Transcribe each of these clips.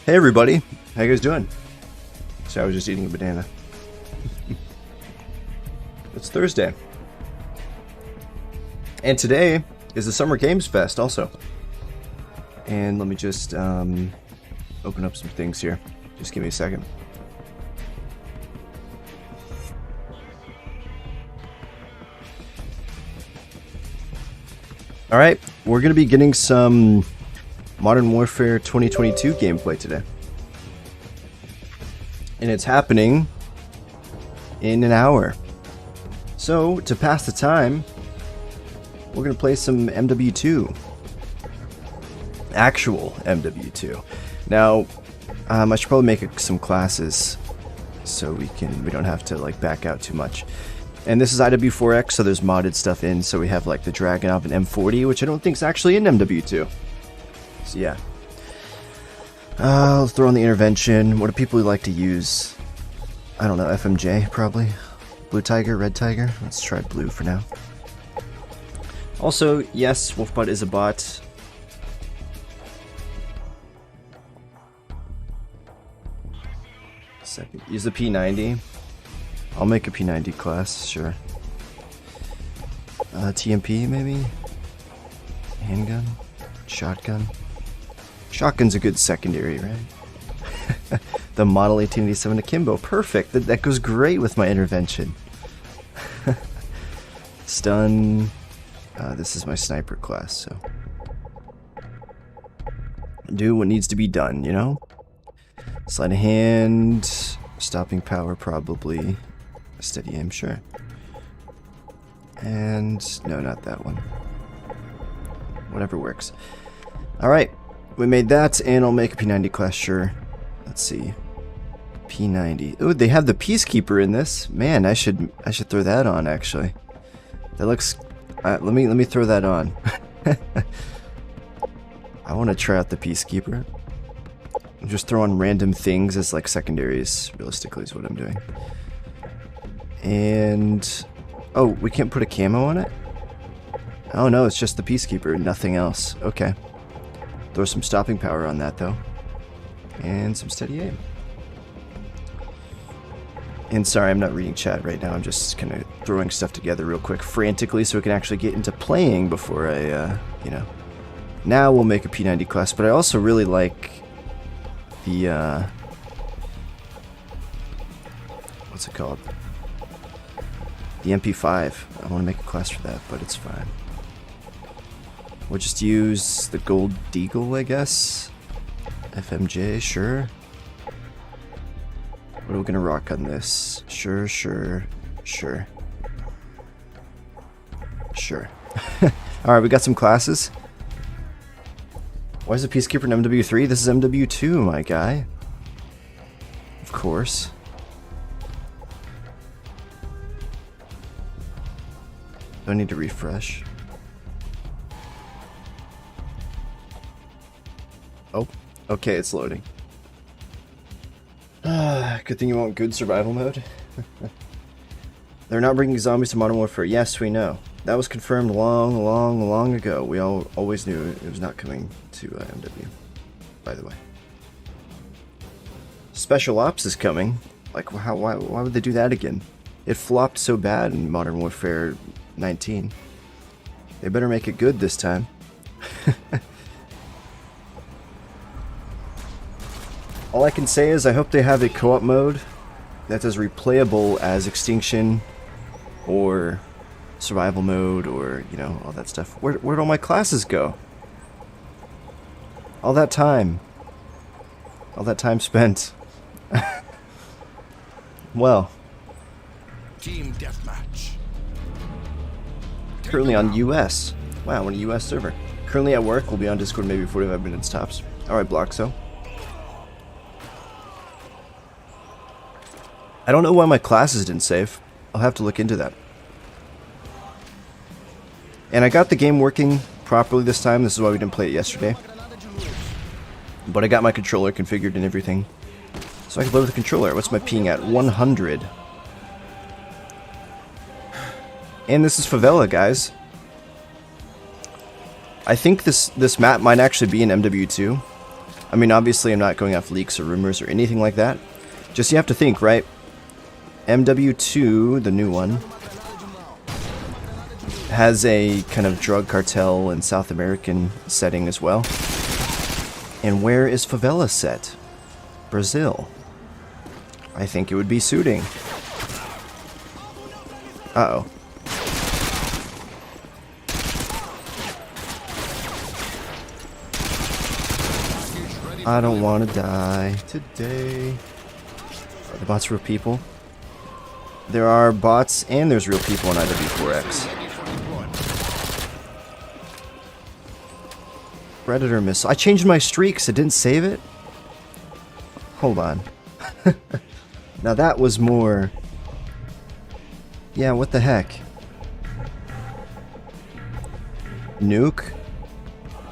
Hey everybody, how you guys doing? So I was just eating a banana. It's Thursday. And today is the Summer Games Fest also. And let me just open up some things here. Just give me a second. Alright, we're going to be getting some Modern Warfare 2022 gameplay today. And it's happening in an hour. So, to pass the time, we're going to play some MW2. Actual MW2. Now, I should probably make some classes so we don't have to like back out too much. And this is IW4X, so there's modded stuff in. So we have like the Dragunov and M40, which I don't think is actually in MW2. So yeah. I'll throw on the intervention. What do people like to use? I don't know, FMJ probably. Blue Tiger, Red Tiger. Let's try blue for now. Also, yes, Wolfpack is a bot. Second, use the P90. I'll make a P90 class, sure. TMP maybe? Handgun? Shotgun? Shotgun's a good secondary, right? The Model 1887 Akimbo, perfect! That goes great with my intervention. Stun. This is my sniper class, so. Do what needs to be done, you know? Sleight of hand, stopping power probably, steady aim, sure. And, no, not that one. Whatever works. Alright, we made that, and I'll make a P90 class, sure. Let's see. P90. Oh, they have the Peacekeeper in this. Man, I should throw that on, actually. That looks... let me throw that on. I want to try out the Peacekeeper. Just throw on random things as like secondaries, realistically, is what I'm doing. And... oh, we can't put a camo on it? Oh no, it's just the Peacekeeper, nothing else. Okay. Throw some stopping power on that, though. And some steady aim. And sorry, I'm not reading chat right now. I'm just kind of throwing stuff together real quick, frantically, so we can actually get into playing before I, you know. Now we'll make a P90 class, but I also really like the, what's it called? The MP5. I want to make a class for that, but it's fine. We'll just use the Gold Deagle, I guess. FMJ, sure. What are we gonna rock on this? Sure. Alright, we got some classes. Why is the Peacekeeper in MW3? This is MW2, my guy. Of course. Do I need to refresh? Oh, okay, it's loading. Good thing you want good survival mode. They're not bringing zombies to Modern Warfare. Yes, we know. That was confirmed long ago. We always knew it was not coming to MW, by the way. Special Ops is coming. Like, why would they do that again? It flopped so bad in Modern Warfare 19. They better make it good this time. All I can say is I hope they have a co-op mode that's as replayable as Extinction or survival mode or, you know, all that stuff. Where'd all my classes go? All that time spent. Well. Team deathmatch. Currently on US. Wow, on a US server. Currently at work, we'll be on Discord maybe 45 minutes tops. Alright, Bloxo. I don't know why my classes didn't save. I'll have to look into that. And I got the game working properly this time. This is why we didn't play it yesterday. But I got my controller configured and everything. So I can play with the controller. What's my ping at? 100. And this is Favela, guys. I think this map might actually be in MW2. I mean, obviously I'm not going off leaks or rumors or anything like that. Just you have to think, right? MW2, the new one, has a kind of drug cartel and South American setting as well. And where is favela set? Brazil. I think it would be suiting. Uh-oh. I don't want to die today. Are the bots real people? There are bots and there's real people in IW4X. Predator missile. I changed my streaks. It didn't save it? Hold on. Now that was more... Yeah, what the heck? Nuke.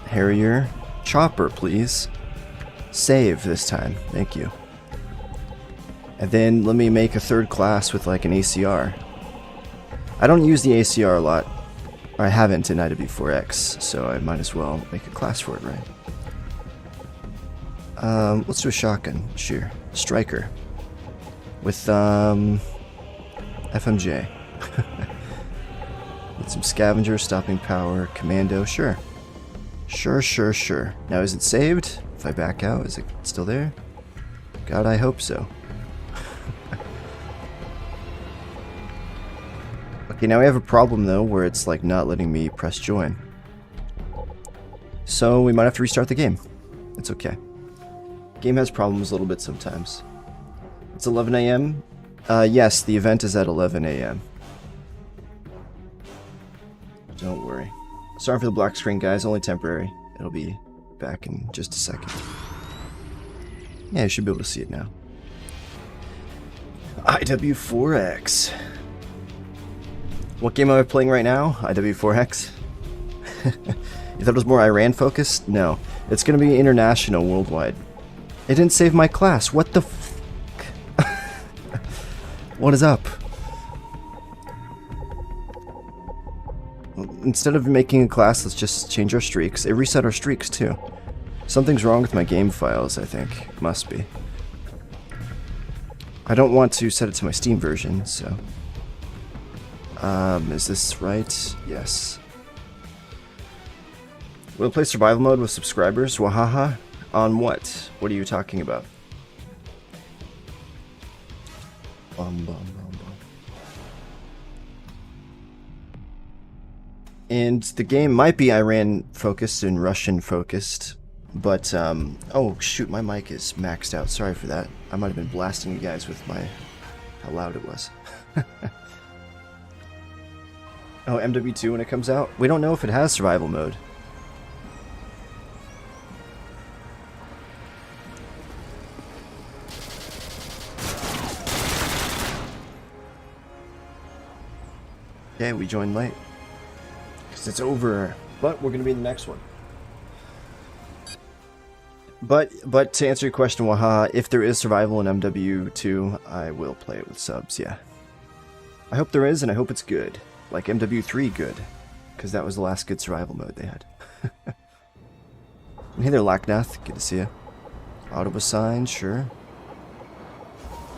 Harrier. Chopper, please. Save this time. Thank you. And then let me make a third class with like an ACR. I don't use the ACR a lot. Or I haven't in IW4X, so I might as well make a class for it, right? Let's do a shotgun. Sure. Striker. With, FMJ. With some scavenger, stopping power, commando, sure. Sure. Now, is it saved? If I back out, is it still there? God, I hope so. Okay, now we have a problem though, where it's like not letting me press join. So we might have to restart the game. It's okay. Game has problems a little bit sometimes. It's 11 a.m. Yes, the event is at 11 a.m. Don't worry. Sorry for the black screen, guys. Only temporary. It'll be back in just a second. Yeah, you should be able to see it now. IW4X. What game am I playing right now? IW4X? You thought it was more Iran focused? No. It's gonna be international, worldwide. It didn't save my class. What the f... What is up? Instead of making a class, let's just change our streaks. It reset our streaks too. Something's wrong with my game files, I think. Must be. I don't want to set it to my Steam version, so... is this right? Yes. We'll play survival mode with subscribers? Wahaha? On what? What are you talking about? Bum. And the game might be Iran focused and Russian focused, but oh shoot, my mic is maxed out. Sorry for that. I might have been blasting you guys with my how loud it was. Oh, MW2 when it comes out? We don't know if it has survival mode. Yeah, we joined late. Because it's over. But we're going to be in the next one. But to answer your question, Waha, if there is survival in MW2, I will play it with subs, yeah. I hope there is, and I hope it's good. Like MW3 good. Because that was the last good survival mode they had. Hey there, Lacknath. Good to see you. Autobassign, sure.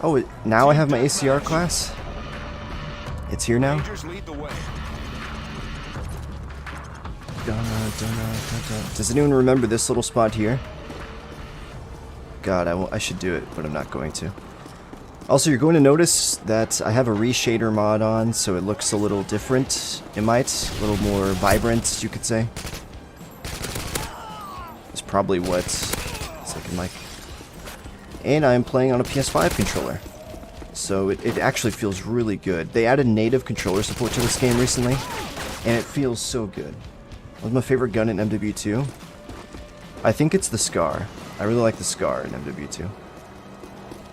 Oh, now I have my ACR class? It's here now? Does anyone remember this little spot here? God, I should do it, but I'm not going to. Also, you're going to notice that I have a reshader mod on, so it looks a little different. It might. A little more vibrant, you could say. It's probably what it's looking like. And I'm playing on a PS5 controller. So it actually feels really good. They added native controller support to this game recently, and it feels so good. What's my favorite gun in MW2? I think it's the Scar. I really like the Scar in MW2.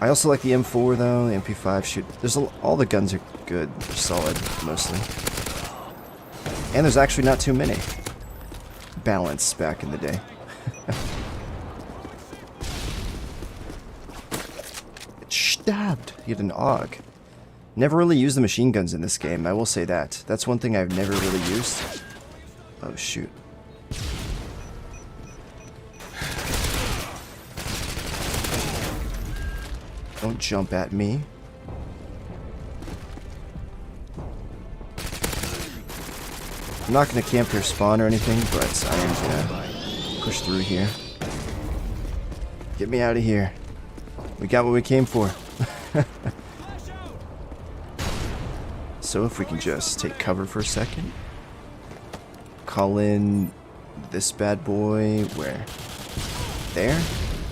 I also like the M4 though, the MP5. Shoot, there's all the guns are good, they're solid mostly, and there's actually not too many. Balance back in the day. Stabbed. He had an AUG. Never really used the machine guns in this game. I will say that. That's one thing I've never really used. Oh shoot. Don't jump at me. I'm not going to camp your spawn or anything, but I am going to push through here. Get me out of here. We got what we came for. So if we can just take cover for a second. Call in this bad boy. Where? There?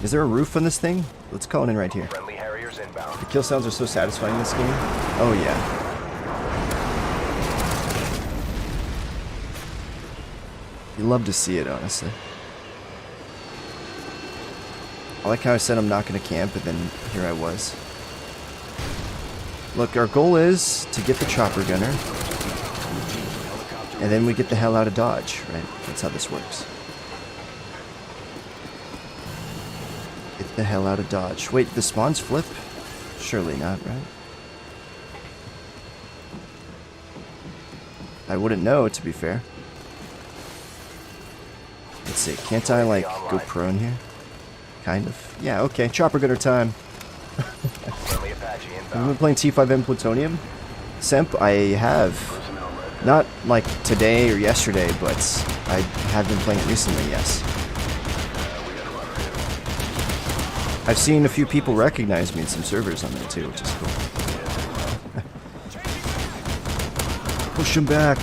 Is there a roof on this thing? Let's call it in right here. Friendly Harriers inbound. The kill sounds are so satisfying in this game. Oh yeah. You love to see it, honestly. I like how I said I'm not going to camp, and then here I was. Look, our goal is to get the chopper gunner, and then we get the hell out of Dodge, right? That's how this works. Get the hell out of Dodge. Wait, the spawns flip? Surely not, right? I wouldn't know, to be fair. Let's see, can't I, like, go prone here? Kind of. Yeah, okay, chopper gunner time. Have you been playing T5M Plutonium? Semp, I have. Not, like, today or yesterday, but I have been playing it recently, yes. I've seen a few people recognize me in some servers on there, too, which is cool. Push him back.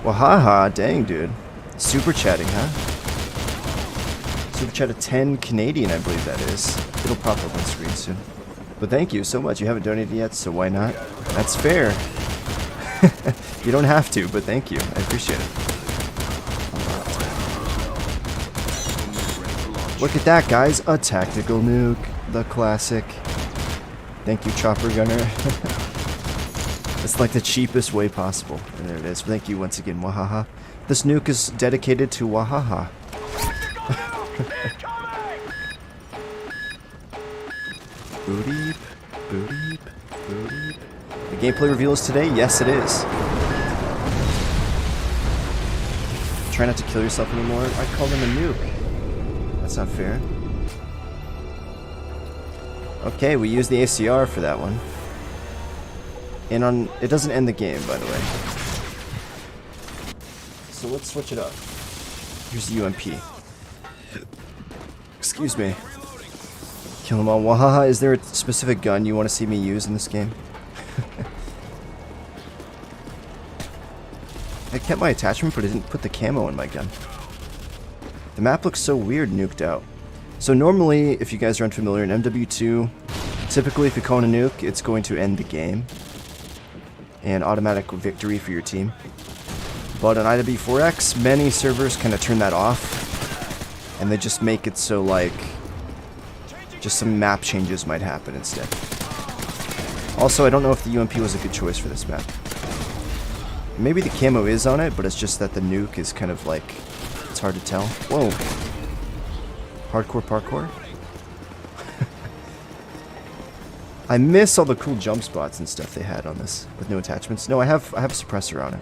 Well, haha, dang, dude. Super chatting, huh? Super chat of 10 Canadian, I believe that is. It'll pop up on screen soon. But thank you so much. You haven't donated yet, so why not? That's fair. You don't have to, but thank you. I appreciate it. Look at that, guys. A tactical nuke. The classic. Thank you, chopper gunner. It's like the cheapest way possible. And there it is. Thank you once again, Wahaha. This nuke is dedicated to Wahaha. Boop, boop, boop. The gameplay reveal is today? Yes, it is. Try not to kill yourself anymore. I call them a nuke. That's not fair. Okay, we use the ACR for that one. And on it doesn't end the game, by the way. So let's switch it up. Here's the UMP. Excuse me. Kill them all. Wahaha, is there a specific gun you want to see me use in this game? I kept my attachment, but I didn't put the camo in my gun. The map looks so weird nuked out. So normally, if you guys are unfamiliar, in MW2, typically if you call in a nuke, it's going to end the game. And automatic victory for your team. But on IW4X, many servers kind of turn that off. And they just make it so, like, just some map changes might happen instead. Also, I don't know if the UMP was a good choice for this map. Maybe the camo is on it, but it's just that the nuke is kind of like, it's hard to tell. Whoa. Hardcore parkour? I miss all the cool jump spots and stuff they had on this with no attachments. No, I have a suppressor on it.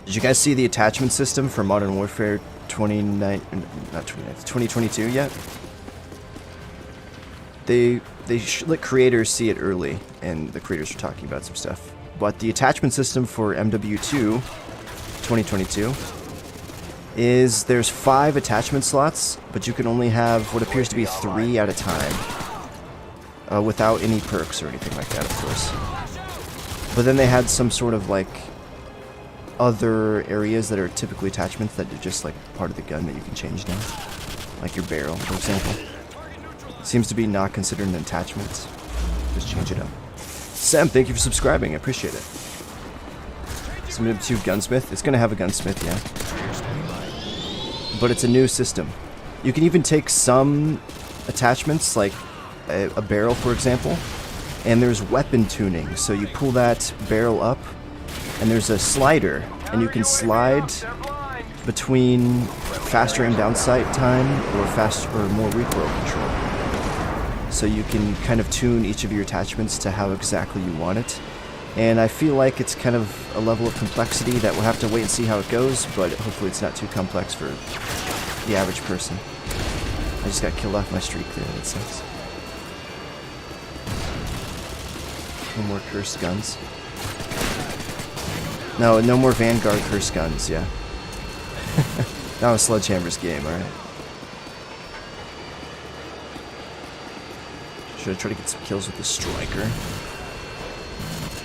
Did you guys see the attachment system for Modern Warfare 2022 yet? They let creators see it early, and the creators are talking about some stuff. But the attachment system for MW2 2022 is there's 5 attachment slots, but you can only have what appears to be 3 at a time, without any perks or anything like that, of course. But then they had some sort of like other areas that are typically attachments that are just like part of the gun that you can change now, like your barrel, for example. Seems to be not considered an attachment. Just change it up. Sam, thank you for subscribing. I appreciate it. Submitted to Gunsmith. It's going to have a Gunsmith, yeah. But it's a new system. You can even take some attachments, like a barrel, for example, and there's weapon tuning. So you pull that barrel up, and there's a slider, and you can slide between faster aim down sight time or faster or more recoil control. So you can kind of tune each of your attachments to how exactly you want it. And I feel like it's kind of a level of complexity that we'll have to wait and see how it goes, but hopefully it's not too complex for the average person. I just got killed off my streak there, that sucks. No more cursed guns. No, no more Vanguard cursed guns, yeah. That was Sledgehammer's game, alright. Should I try to get some kills with the striker?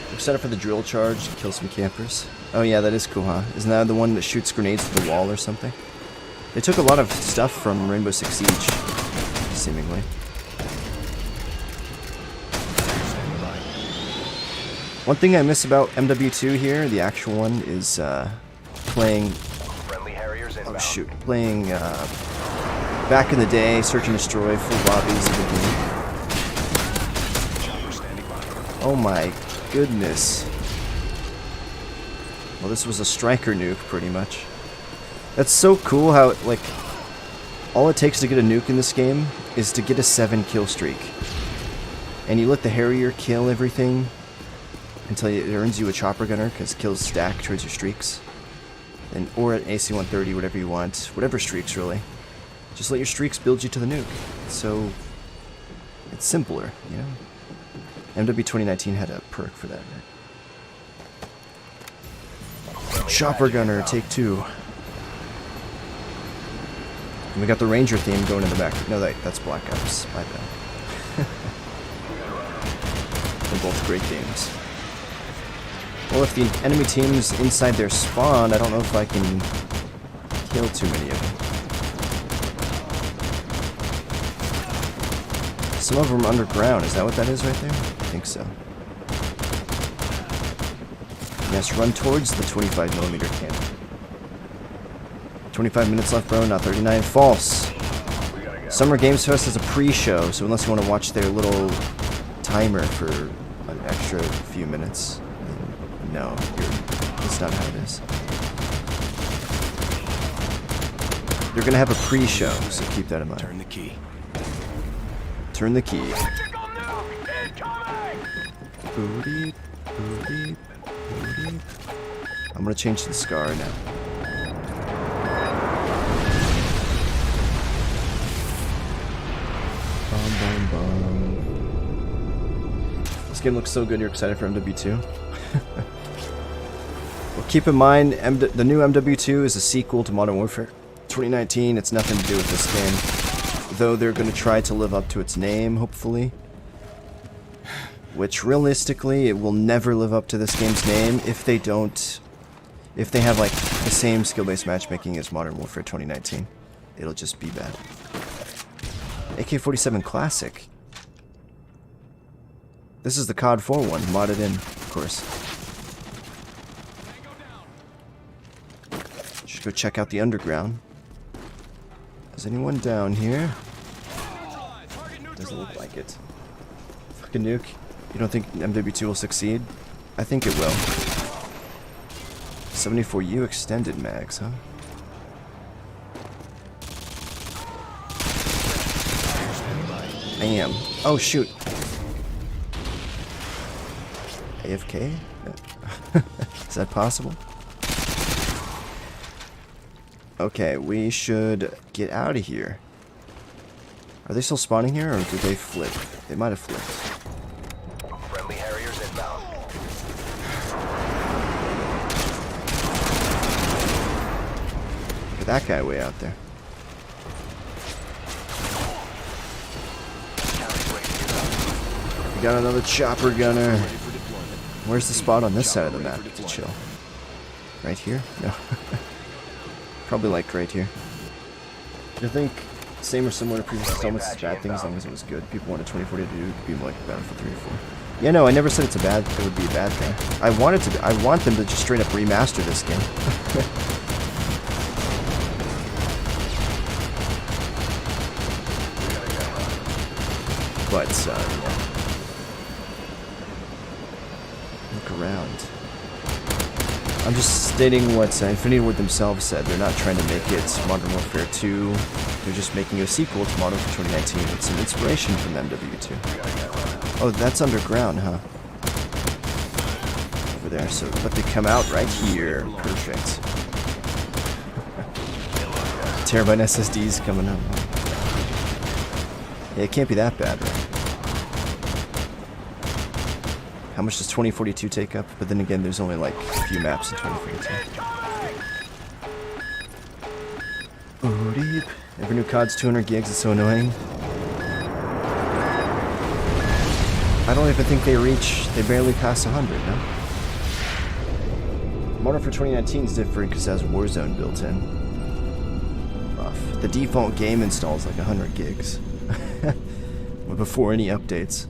I'm excited for the drill charge to kill some campers. Oh yeah, that is cool, huh? Isn't that the one that shoots grenades to the wall or something? They took a lot of stuff from Rainbow Six Siege, seemingly. One thing I miss about MW2 here, the actual one, is playing... Oh shoot, playing back in the day, Search and Destroy, full lobbies of the game. Oh my goodness. Well, this was a striker nuke, pretty much. That's so cool how, like, all it takes to get a nuke in this game is to get a 7-kill streak. And you let the Harrier kill everything until it earns you a chopper gunner, because kills stack towards your streaks. And, or an AC-130, whatever you want. Whatever streaks, really. Just let your streaks build you to the nuke. So, it's simpler, you know? MW 2019 had a perk for that, right? Chopper gunner, take 2. And we got the Ranger theme going in the back. No, that's Black Ops. My bad. They're both great games. Well, if the enemy team's inside their spawn, I don't know if I can kill too many of them. Some of them are underground. Is that what that is right there? I think so. Yes, run towards the 25mm cannon. 25 minutes left, bro, not 39. False. Summer Games Fest is a pre-show, so unless you want to watch their little timer for an extra few minutes, no, that's not how it is. They're gonna have a pre-show, so keep that in mind. Turn the key. Turn the key. Booty, booty, booty. I'm gonna change the scar now. Bum, bum, bum. This game looks so good. You're excited for MW2? Well, keep in mind, the new MW2 is a sequel to Modern Warfare 2019. It's nothing to do with this game. Though they're going to try to live up to its name, hopefully. Which, realistically, it will never live up to this game's name if they don't... If they have, like, the same skill-based matchmaking as Modern Warfare 2019. It'll just be bad. AK-47 Classic. This is the COD 4 one, modded in, of course. Should go check out the underground. Is anyone down here? Doesn't look like it. Fucking nuke. You don't think MW2 will succeed? I think it will. 74U extended mags, huh? Bam. Oh, shoot. AFK? Is that possible? Okay, we should get out of here. Are they still spawning here, or did they flip? They might have flipped. Friendly Harriers inbound. Look at that guy way out there. We got another chopper gunner. Where's the spot on this side of the map to chill? Right here? No. Probably like right here. I think same or similar to previous installments is bad thing as long as it was good. People wanted 2040 to do be like Battlefield 3 or 4. Yeah, no, I never said it would be a bad thing. I want them to just straight up remaster this game. But yeah. Look around. I'm just stating what Infinity Ward themselves said. They're not trying to make it Modern Warfare 2. They're just making a sequel to Modern Warfare 2019 with some inspiration from MW2. Oh, that's underground, huh? Over there. So, but they come out right here. Perfect. terabyte SSDs coming up. Yeah, it can't be that bad, right? How much does 2042 take up? But then again, there's only like a few maps in 2042. Oh, deep. Every new COD's 200 gigs, it's so annoying. I don't even think they barely pass 100, no? Modern for 2019 is different because it has Warzone built in. Rough. The default game install is like 100 gigs. But before any updates.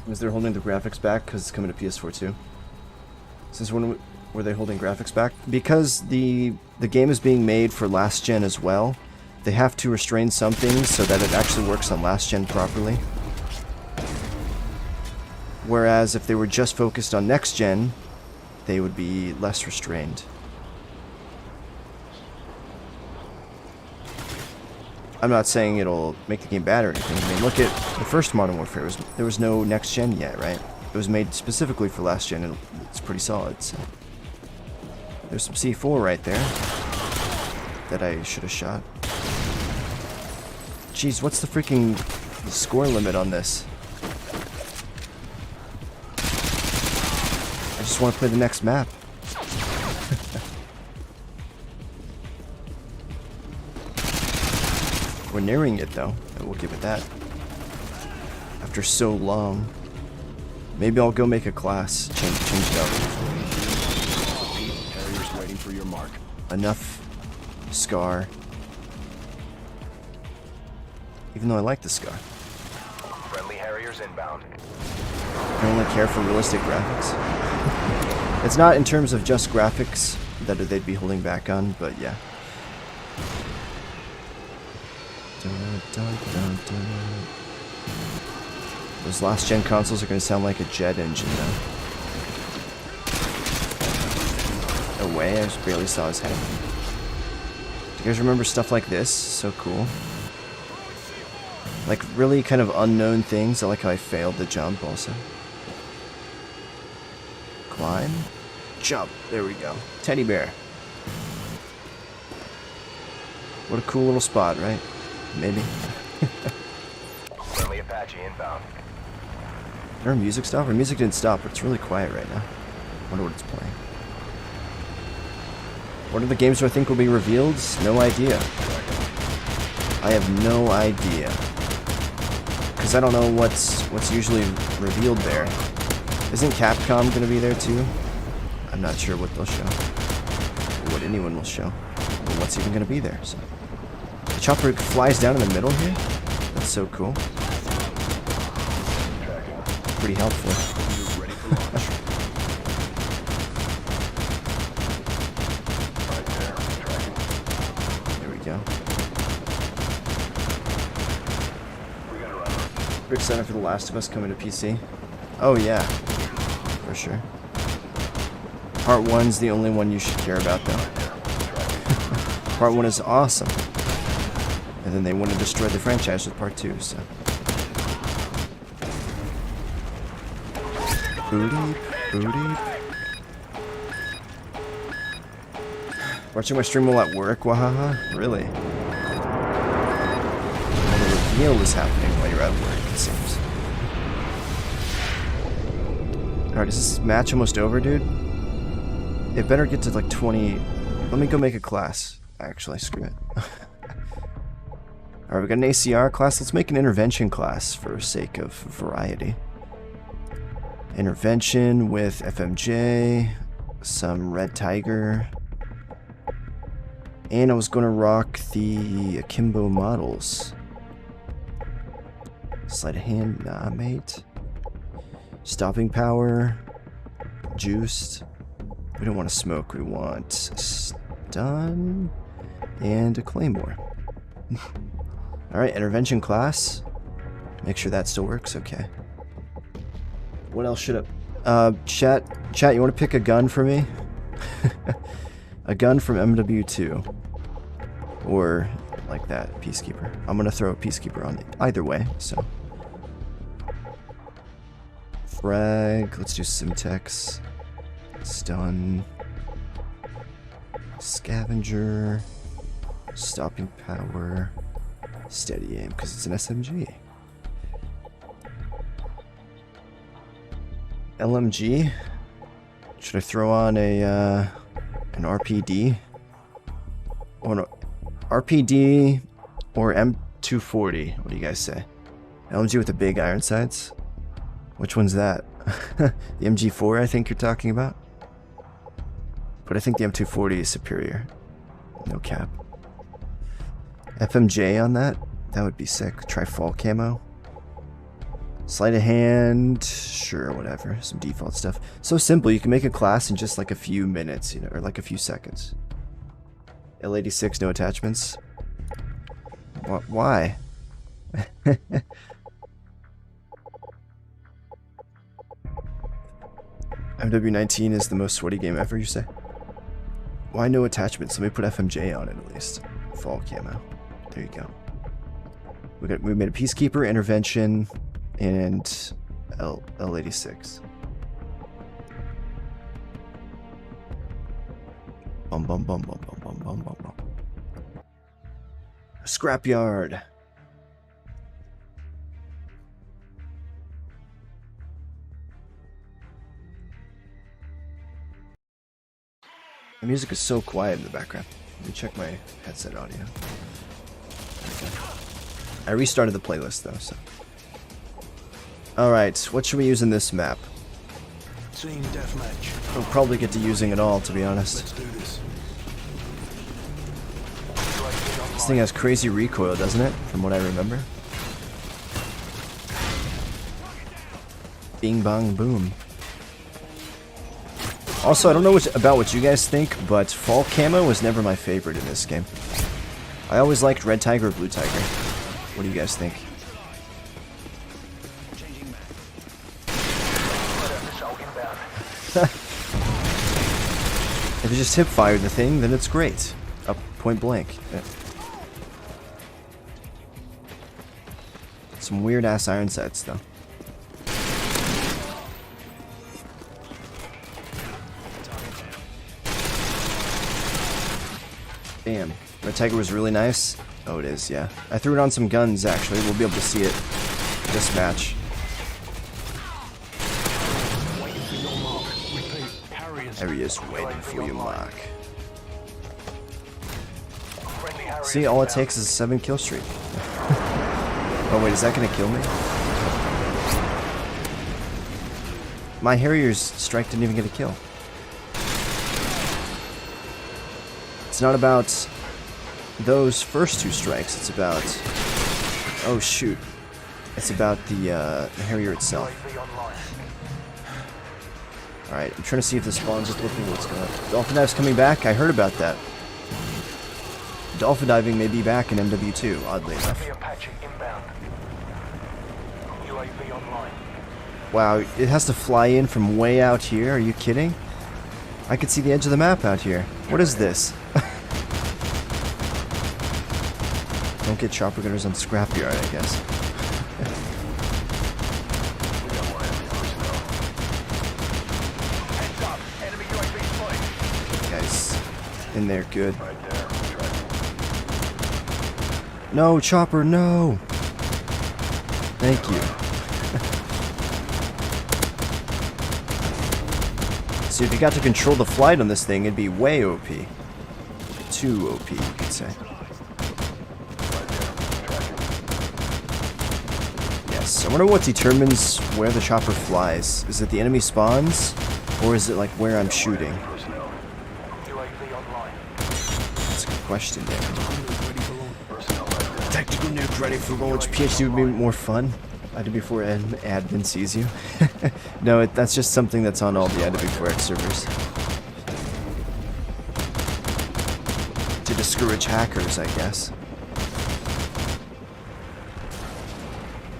Was they holding the graphics back because it's coming to PS4 too? Since when were they holding graphics back? Because the game is being made for last gen as well. They have to restrain some things so that it actually works on last gen properly. Whereas if they were just focused on next gen, they would be less restrained. I'm not saying it'll make the game bad or anything. I mean, look at the first Modern Warfare. There was no next gen yet, right? It was made specifically for last gen, and it's pretty solid. So. There's some C4 right there that I should have shot. Jeez, what's the freaking score limit on this? I just want to play the next map. We're nearing it though, I will give it that. After so long. Maybe I'll go make a class, change it up. Harriers waiting for your mark. Enough Scar. Even though I like the Scar. Friendly Harriers inbound. I only care for realistic graphics. It's not in terms of just graphics that they'd be holding back on, but yeah. Those last gen consoles are going to sound like a jet engine now. No way, I just barely saw his head. Do you guys remember stuff like this? So cool. Like really kind of unknown things. I like how I failed the jump also. Climb. Jump. There we go. Teddy bear. What a cool little spot, right? Maybe. Friendly Apache inbound. Did our music stop? Our music didn't stop, but it's really quiet right now. Wonder what it's playing. What are the games do I think will be revealed? No idea. I have no idea. Because I don't know what's usually revealed there. Isn't Capcom going to be there too? I'm not sure what they'll show. Or what anyone will show. Or what's even going to be there. So. The chopper flies down in the middle here? That's so cool. Pretty helpful. Ready for launch. There we go. We're excited for The Last of Us coming to PC. Oh yeah, for sure. Part 1's the only one you should care about though. Part 1 is awesome. And then they want to destroy the franchise with Part 2, so. Booty, booty. Watching my stream while at work, wahaha? Really? Well, the reveal is happening while you're at work, it seems. Alright, is this match almost over, dude? It better get to like 20... Let me go make a class. Actually, screw it. Alright, we got an ACR class. Let's make an intervention class for sake of variety. Intervention with FMJ, some Red Tiger, and I was going to rock the Akimbo models. Sleight of hand, nah, mate. Stopping power, juiced. We don't want to smoke, we want stun and a claymore. Alright, intervention class. Make sure that still works, okay. What else should I... Chat, you want to pick a gun for me? A gun from MW2. Or, like that, Peacekeeper. I'm going to throw a Peacekeeper on it either way, so. Frag, let's do Simtex. Stun. Scavenger. Stopping power. Steady aim, because it's an SMG. LMG? Should I throw on a an RPD? Or no, RPD or M240? What do you guys say? LMG with the big iron sights? Which one's that? The MG4 I think you're talking about? But I think the M240 is superior. No cap. FMJ on that? That would be sick. Try fall camo. Sleight of hand, sure, whatever. Some default stuff. So simple, you can make a class in just like a few minutes, you know, or like a few seconds. L86, no attachments. Why? MW19 is the most sweaty game ever, you say? Why no attachments? Let me put FMJ on it at least. Fall camo. There you go. We made a Peacekeeper, Intervention, and L86. Bum bum bum bum bum bum bum bum bum. Scrapyard. The music is so quiet in the background. Let me check my headset audio. Okay. I restarted the playlist though, so. Alright, what should we use in this map? Team deathmatch. We'll probably get to using it all, to be honest. Let's do this. This thing has crazy recoil, doesn't it? From what I remember. Bing bong boom. Also, I don't know about what you guys think, but fall camo was never my favorite in this game. I always liked red tiger or blue tiger. What do you guys think? If you just hip fire the thing, then it's great. Up point blank. Yeah. Some weird ass iron sights though. Damn. Red Tiger was really nice. Oh, it is, yeah. I threw it on some guns actually. We'll be able to see it this match. There he is, waiting for your mark. See, all it takes is a 7 kill streak. Oh wait, is that gonna kill me? My Harrier's strike didn't even get a kill. It's not about those first 2 strikes, it's about... Oh shoot. It's about the Harrier itself. Alright, I'm trying to see if the spawn's just looking what's going on. Dolphin Dive's coming back? I heard about that. Dolphin Diving may be back in MW2, oddly enough. Wow, it has to fly in from way out here? Are you kidding? I could see the edge of the map out here. What is this? Don't get chopper gunners on Scrapyard, I guess. Guys, in there, good. No, chopper, no! Thank you. See, if you got to control the flight on this thing, it'd be way OP. Too OP, you could say. Yes, I wonder what determines where the chopper flies. Is it the enemy spawns, or is it like where I'm shooting? That's a good question, Dan. Tactical nuke ready for launch. PhD would be more fun. I did before admin sees you. No, that's just something that's on all the IW4X servers. To discourage hackers, I guess.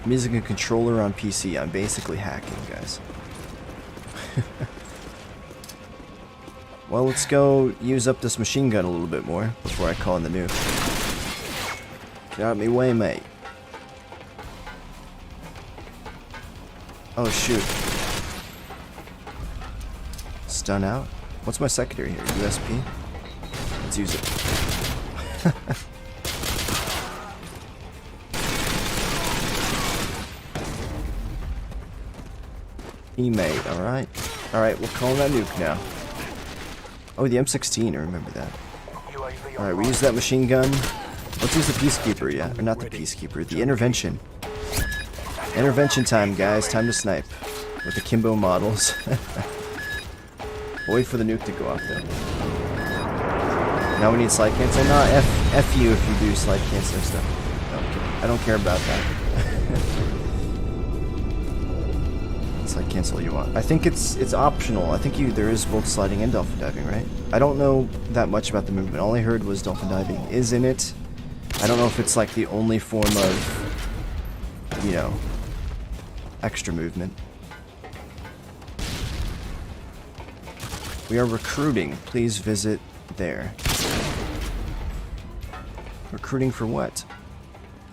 I'm using a controller on PC. I'm basically hacking, guys. Well, let's go use up this machine gun a little bit more before I call in the nuke. Get out of my way, mate. Oh shoot. stun out. What's my secondary here? USP? Let's use it. Teammate, alright. Alright, we'll call that Nuke now. Oh, the M16, I remember that. Alright, we use that machine gun. Let's use the Peacekeeper, yeah. Or not the Peacekeeper, the Intervention. Intervention time, guys. Time to snipe. With the Kimbo models. We'll wait for the Nuke to go off, though. Now we need slide cancel. No, F you if you do slide canceling stuff. No, I'm kidding. I don't care about that. Slide cancel you want. I think it's optional. I think there is both sliding and dolphin diving, right? I don't know that much about the movement. All I heard was dolphin diving is in it. I don't know if it's like the only form of, you know, extra movement. We are recruiting. Please visit there. Recruiting for what?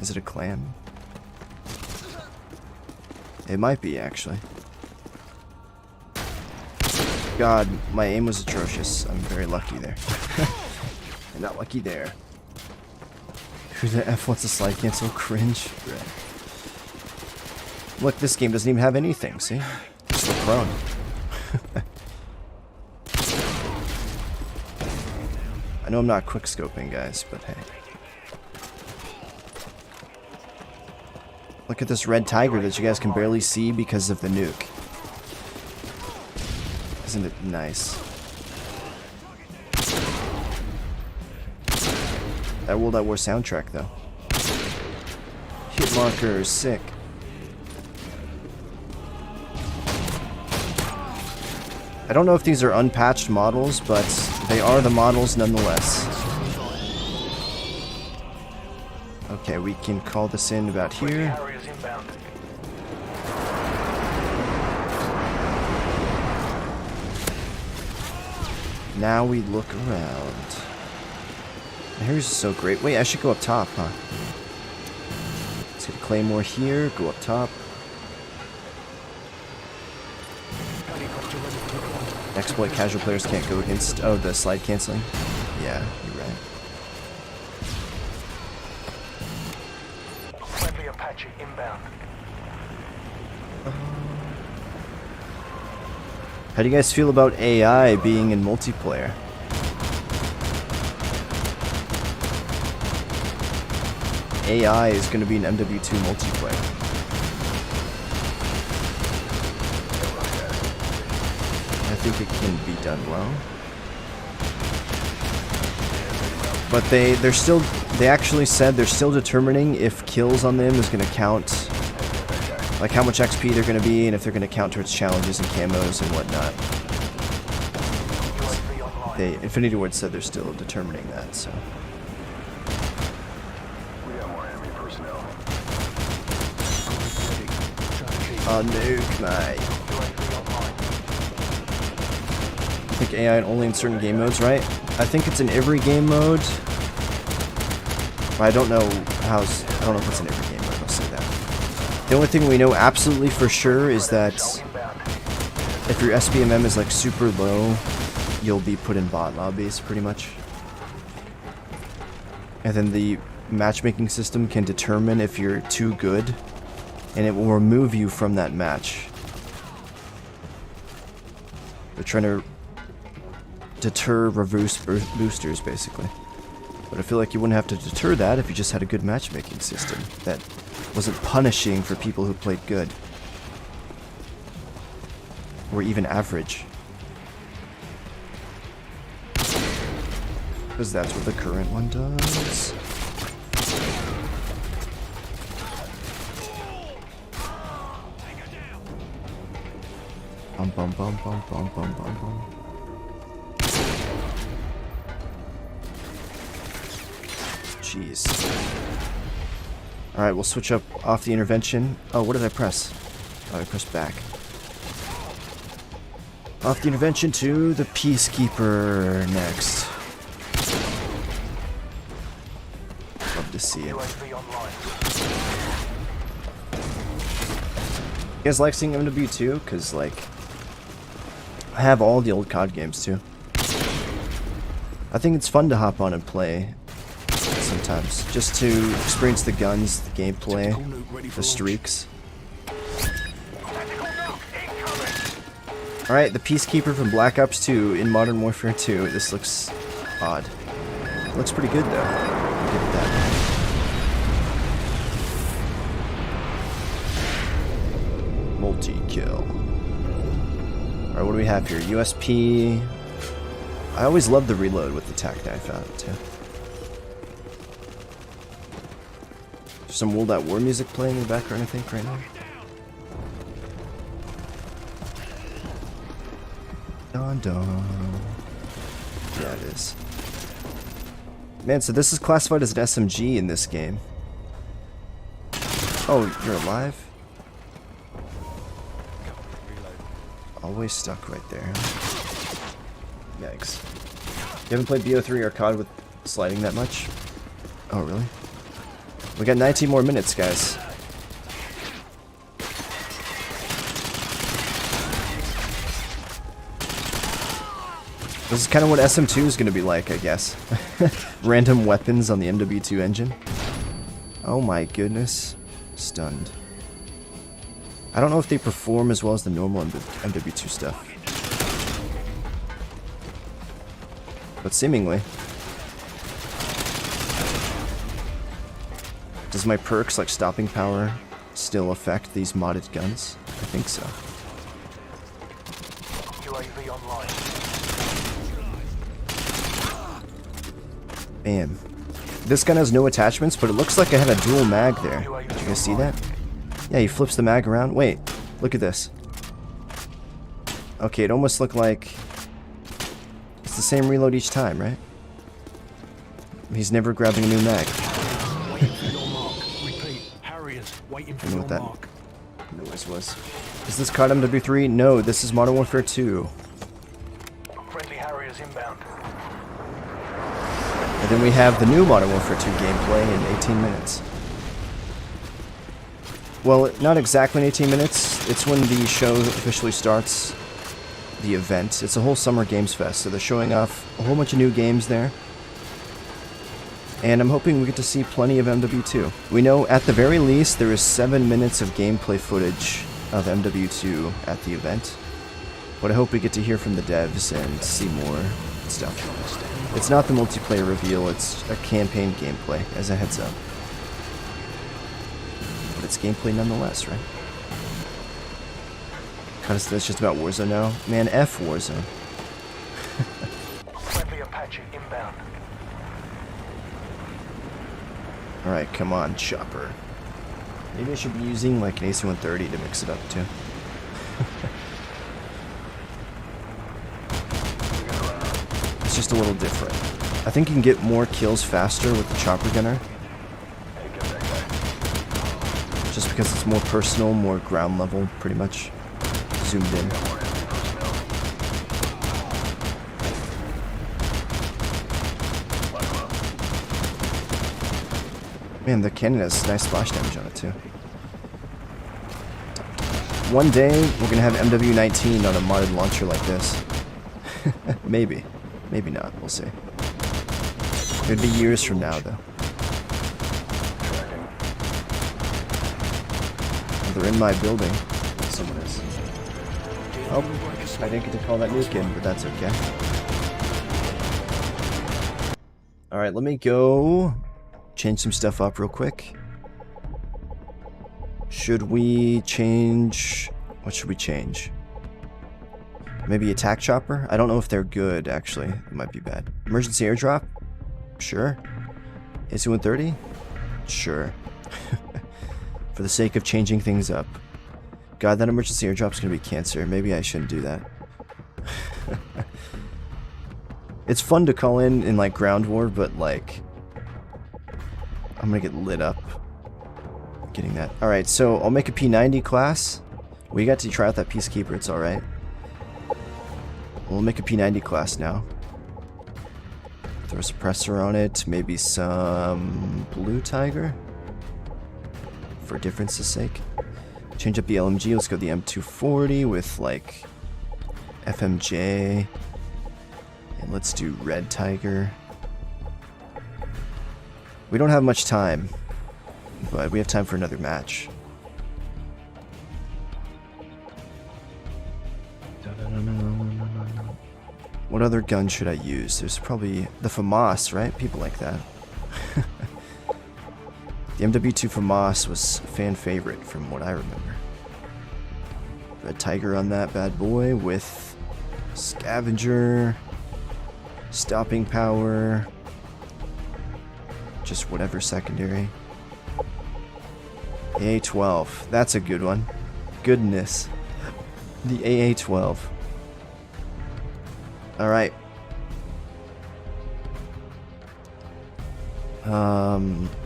Is it a clan? It might be, actually. God, my aim was atrocious. I'm very lucky there. I'm not lucky there. Who the F wants to slide cancel? Cringe. Look, this game doesn't even have anything, see? It's the prone. I know I'm not quickscoping, guys, but hey. Look at this red tiger that you guys can barely see because of the Nuke. Isn't it nice? That World at War soundtrack, though. Hit markers, sick. I don't know if these are unpatched models, but they are the models nonetheless. Okay, we can call this in about here. Now we look around. Here's so great. Wait, I should go up top, huh? Let's get a claymore here, go up top. Exploit casual players can't go against. Oh, the slide canceling? Yeah, you're right. Friendly Apache inbound. How do you guys feel about AI being in multiplayer? AI is going to be in MW2 multiplayer. I think it can be done well. But they actually said they're still determining if kills on them is going to count, like how much XP they're going to be, and if they're going to count towards challenges and camos and whatnot. Infinity Ward said they're still determining that, so. We got more enemy personnel. Nuke, mate. I think AI only in certain game modes, right? I think it's in every game mode. But I don't know if it's in every game mode, I'll say that. The only thing we know absolutely for sure is that if your SPMM is like super low, you'll be put in bot lobbies pretty much. And then the matchmaking system can determine if you're too good, and it will remove you from that match. They're trying to deter reverse boosters, basically. But I feel like you wouldn't have to deter that if you just had a good matchmaking system that wasn't punishing for people who played good. Or even average. Because that's what the current one does. Bum bum bum bum bum bum bum bum. Jeez. Alright, we'll switch up off the intervention. Oh, what did I press? Oh, I pressed back. Off the intervention to the Peacekeeper next. Love to see it. You guys like seeing MW2? Because, like, I have all the old COD games too. I think it's fun to hop on and play sometimes, just to experience the guns, the gameplay, the streaks. Alright, the Peacekeeper from Black Ops 2 in Modern Warfare 2. This looks odd. It looks pretty good though. I'll give it that. Multi-kill. Alright, what do we have here? USP. I always love the reload with the tac knife out too. There's some World at War music playing in the background, I think, right now. Dun dun. Yeah, it is. Man, so this is classified as an SMG in this game. Oh, you're alive? Always stuck right there. Yikes. You haven't played BO3 or COD with sliding that much? Oh, really? We got 19 more minutes, guys. This is kind of what SM2 is going to be like, I guess. Random weapons on the MW2 engine. Oh my goodness. Stunned. I don't know if they perform as well as the normal MW2 stuff. But seemingly. Does my perks like stopping power still affect these modded guns? I think so. UAV online. Bam. This gun has no attachments, but it looks like I have a dual mag there. Did you guys see that? Yeah, he flips the mag around. Wait, look at this. Okay, it almost looked like it's the same reload each time, right? He's never grabbing a new mag. Waiting for your mark. Repeat. Harriers waiting for I know your what that mark. noise was. Is this COD MW3? No, this is Modern Warfare 2. Friendly Harriers inbound. And then we have the new Modern Warfare 2 gameplay in 18 minutes. Well, not exactly in 18 minutes. It's when the show officially starts, the event. It's a whole summer games fest, so they're showing off a whole bunch of new games there. And I'm hoping we get to see plenty of MW2. We know at the very least there is 7 minutes of gameplay footage of MW2 at the event. But I hope we get to hear from the devs and see more stuff. It's not the multiplayer reveal, it's a campaign gameplay, as a heads up. But it's gameplay nonetheless, right? Cause it's just about Warzone now. Man, F Warzone. Friendly Apache inbound. Alright, come on, chopper. Maybe I should be using like an AC-130 to mix it up too. It's just a little different. I think you can get more kills faster with the chopper gunner. Just because it's more personal, more ground level, pretty much. Zoomed in. Man, the cannon has nice splash damage on it too. One day, we're gonna have MW19 on a modded launcher like this. Maybe. Maybe not, we'll see. It'd be years from now, though. Oh, they're in my building. Someone is. Oh, I didn't get to call that Nuke in, but that's okay. Alright, let me go change some stuff up real quick. Should we change... What should we change? Maybe attack chopper? I don't know if they're good, actually. It might be bad. Emergency airdrop? Sure. AC-130? Sure. For the sake of changing things up. God, that emergency airdrop's gonna be cancer. Maybe I shouldn't do that. It's fun to call in like ground war, but like... I'm gonna get lit up getting that. Alright, so I'll make a P90 class. We got to try out that Peacekeeper, it's alright. We'll make a P90 class now. Throw a suppressor on it, maybe some Blue Tiger. For difference's sake. Change up the LMG, let's go the M240 with like FMJ. And let's do Red Tiger. We don't have much time, but we have time for another match. What other gun should I use? There's probably the FAMAS, right? People like that. The MW2 FAMAS was a fan favorite from what I remember. Red Tiger on that bad boy with Scavenger, Stopping Power, just whatever secondary. AA-12, that's a good one. Goodness. The AA-12. Alright.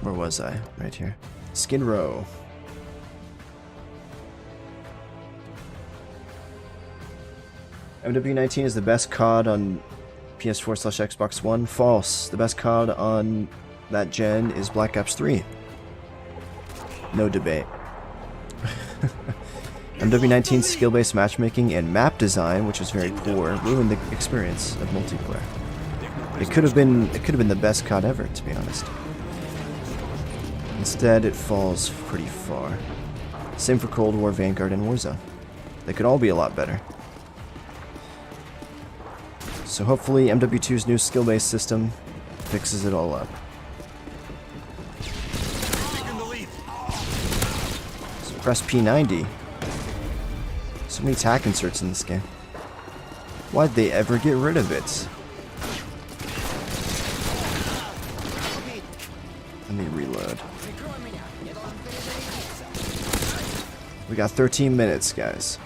Where was I? Right here. Skid Row. MW19 is the best COD on PS4/Xbox One. False. The best COD on that gen is Black Ops 3. No debate. MW19's skill-based matchmaking and map design, which was very poor, ruined the experience of multiplayer. It could have been the best COD ever, to be honest. Instead, it falls pretty far. Same for Cold War, Vanguard, and Warzone. They could all be a lot better. So hopefully MW2's new skill-based system fixes it all up. So press P90. So many tack inserts in this game. Why'd they ever get rid of it? Let me reload. We got 13 minutes, guys.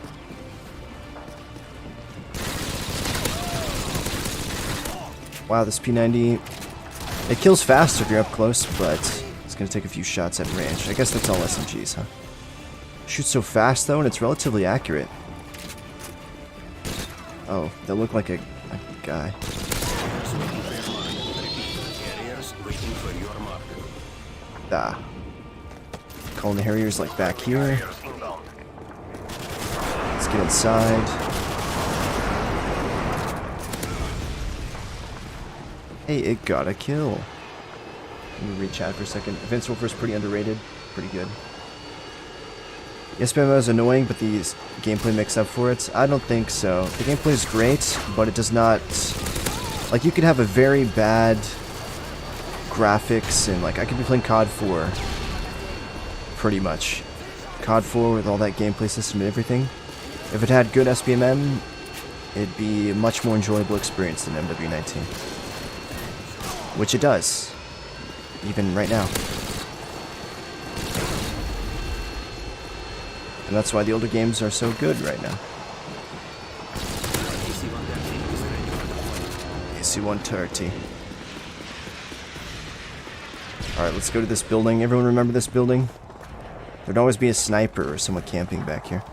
Wow, this P90, it kills fast if you're up close, but it's going to take a few shots at range. I guess that's all SMGs, huh? Shoots so fast, though, and it's relatively accurate. Oh, that looked like a guy. Ah. Calling the Harriers, like, back here. Let's get inside. Hey, it got a kill. Let me read chat for a second. Vince Wolfer's pretty underrated. Pretty good. Yes, Spammo is annoying, but the gameplay makes up for it. I don't think so. The gameplay is great, but it does not... Like, you could have a very bad graphics, and, like, I could be playing COD 4. Pretty much. COD 4 with all that gameplay system and everything. If it had good SBMM, it'd be a much more enjoyable experience than MW19. Which it does. Even right now. And that's why the older games are so good right now. AC-130. Alright, let's go to this building. Everyone remember this building? There'd always be a sniper or someone camping back here.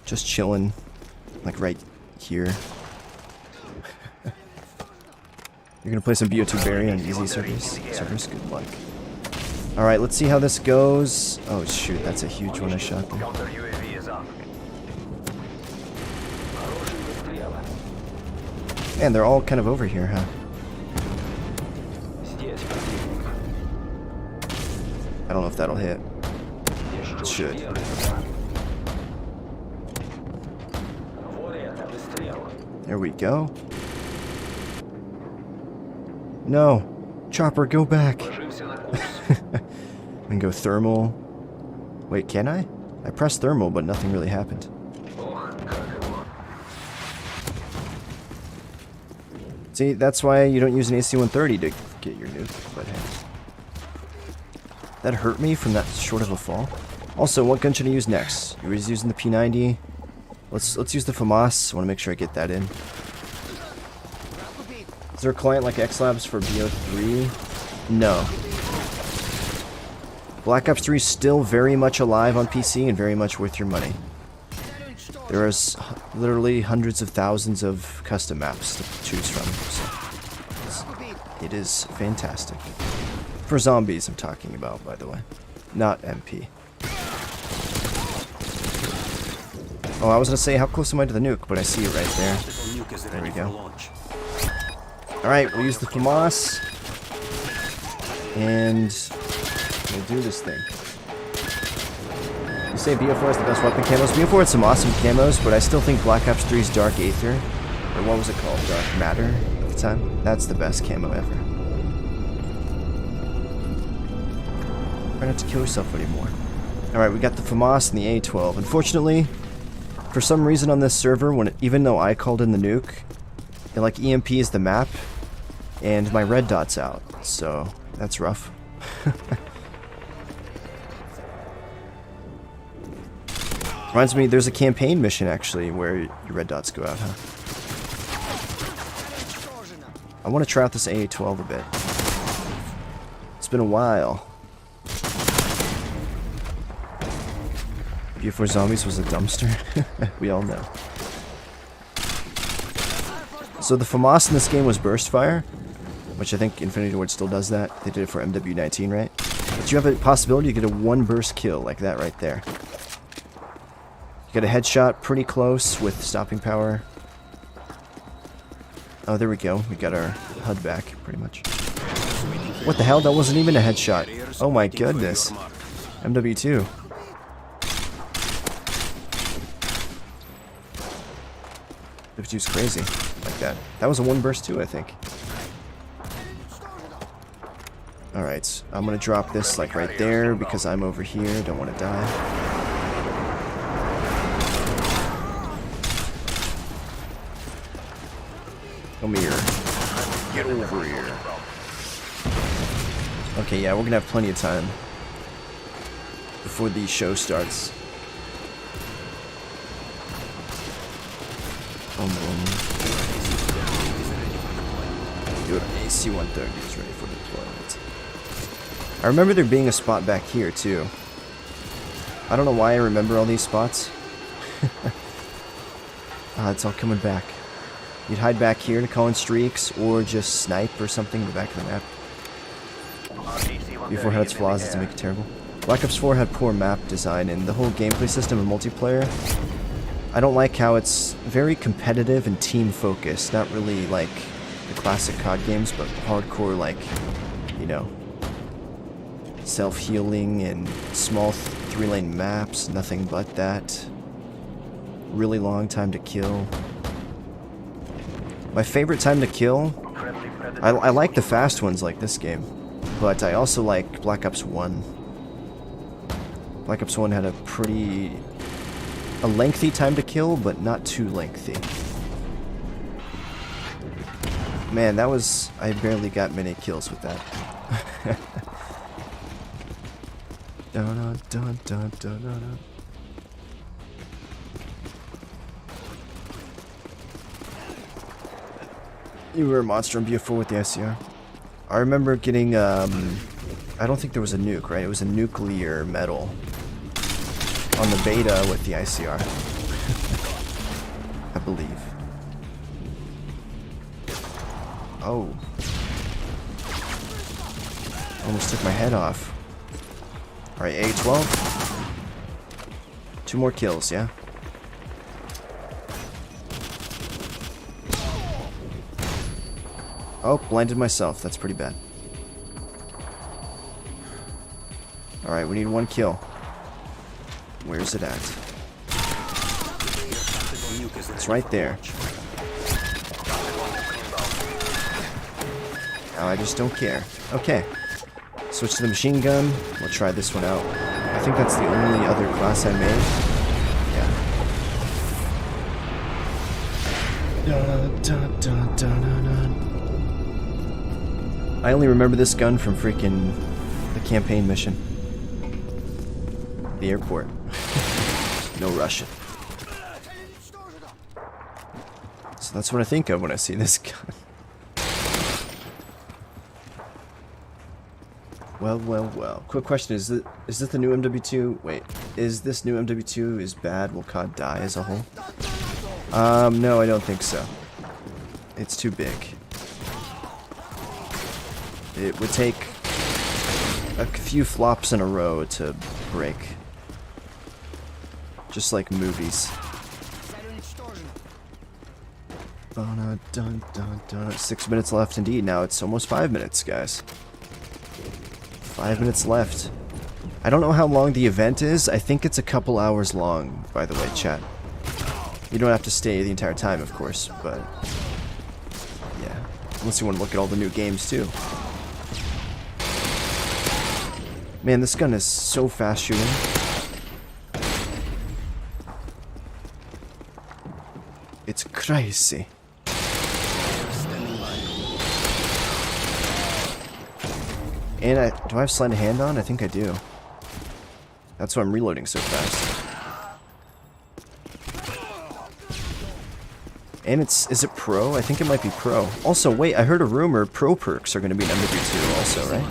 Just chilling. Like right here. You're gonna play some BO2 Barry on easy servers? Good luck. Alright, let's see how this goes. Oh shoot, that's a huge one I shot there. Man, they're all kind of over here, huh? I don't know if that'll hit. It should. There we go. No! Chopper, go back! I can go thermal. Wait, can I? I pressed thermal, but nothing really happened. See, that's why you don't use an AC-130 to get your nuke, but hey. That hurt me from that short of a fall. Also, what gun should I use next? You was using the P90. Let's use the FAMAS. I want to make sure I get that in. Is there a client like XLabs for BO3? No. Black Ops 3 is still very much alive on PC and very much worth your money. There is literally hundreds of thousands of custom maps to choose from. So it is fantastic. For zombies, I'm talking about, by the way. Not MP. Oh, I was gonna say, how close am I to the nuke? But I see it right there. There we go. Alright, we'll use the FAMAS. And we'll do this thing. You say BO4 is the best weapon camos? BO4 had some awesome camos, but I still think Black Ops 3's Dark Aether, or what was it called? Dark Matter at the time? That's the best camo ever. Try not to kill yourself anymore. Alright, we got the FAMAS and the A12. Unfortunately, for some reason on this server, even though I called in the nuke, it like EMPs the map, and my red dot's out, so that's rough. Reminds me, there's a campaign mission actually where your red dots go out, huh? I want to try out this AA-12 a bit. It's been a while. BO4 Zombies was a dumpster. We all know. So the FAMAS in this game was burst fire, which I think Infinity Ward still does that. They did it for MW19, right? But you have a possibility to get a one burst kill like that right there. You get a headshot pretty close with stopping power. Oh, there we go. We got our HUD back, pretty much. What the hell? That wasn't even a headshot. Oh my goodness. MW2. MW2's crazy. Like that. That was a one burst too, I think. Alright, I'm gonna drop this like right there because I'm over here, don't want to die. Come here. Get over here. Okay, yeah, we're gonna have plenty of time before the show starts. Your AC-130 is ready for deployment. I remember there being a spot back here, too. I don't know why I remember all these spots. It's all coming back. You'd hide back here to call in streaks, or just snipe or something in the back of the map. BO4 had its flaws, doesn't make it terrible. Black Ops 4 had poor map design, and the whole gameplay system and multiplayer. I don't like how it's very competitive and team-focused, not really like the classic COD games, but hardcore, like, you know, self-healing and small three-lane maps, nothing but that. Really long time to kill. My favorite time to kill, I like the fast ones like this game, but I also like Black Ops 1. Black Ops 1 had a lengthy time to kill, but not too lengthy. Man, that was... I barely got many kills with that. Dun, dun, dun, dun, dun, dun. You were a monster on BO4 with the ICR. I remember getting, I don't think there was a nuke, right? It was a nuclear medal on the beta with the ICR. I believe. Oh. Almost took my head off. Alright, A12. 2 more kills, yeah? Oh, blinded myself. That's pretty bad. Alright, we need 1 kill. Where's it at? It's right there. Now I just don't care. Okay. Switch to the machine gun. We'll try this one out. I think that's the only other class I made. Yeah. I only remember this gun from freaking the campaign mission. The airport. No Russian. So that's what I think of when I see this gun. Well. Quick question, is this the new MW2? Wait, is this new MW2 is bad? Will COD die as a whole? No, I don't think so. It's too big. It would take a few flops in a row to break. Just like movies. Dun, dun, dun. 6 minutes left indeed. Now it's almost 5 minutes, guys. 5 minutes left. I don't know how long the event is. I think it's a couple hours long, by the way, chat. You don't have to stay the entire time, of course, but... yeah. Unless you want to look at all the new games, too. Man, this gun is so fast shooting. It's crazy. And do I have sleight of hand on? I think I do. That's why I'm reloading so fast. And is it pro? I think it might be pro. Also, wait, I heard a rumor pro perks are going to be in MW2 also, right?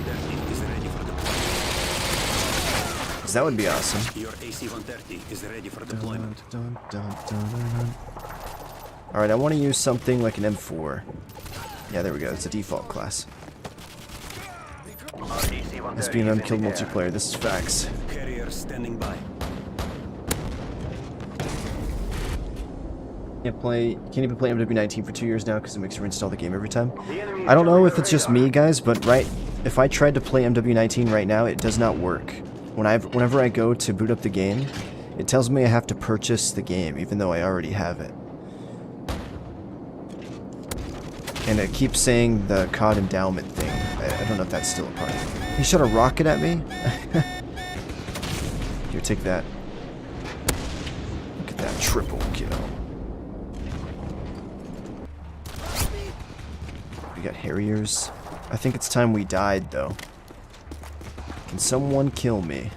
Because that would be awesome. Your AC-130 is ready for deployment. Alright, I want to use something like an M4. Yeah, there we go. It's a default class. SBMM killed multiplayer. This is facts. Carrier standing by. Can't even play MW19 for 2 years now because it makes you reinstall the game every time. I don't know if it's just me, guys, but if I tried to play MW19 right now, it does not work. Whenever I go to boot up the game, it tells me I have to purchase the game, even though I already have it. And it keeps saying the COD endowment thing. I don't know if that's still a part of it. He shot a rocket at me? Here, take that. Look at that triple kill. We got Harriers. I think it's time we died, though. Can someone kill me?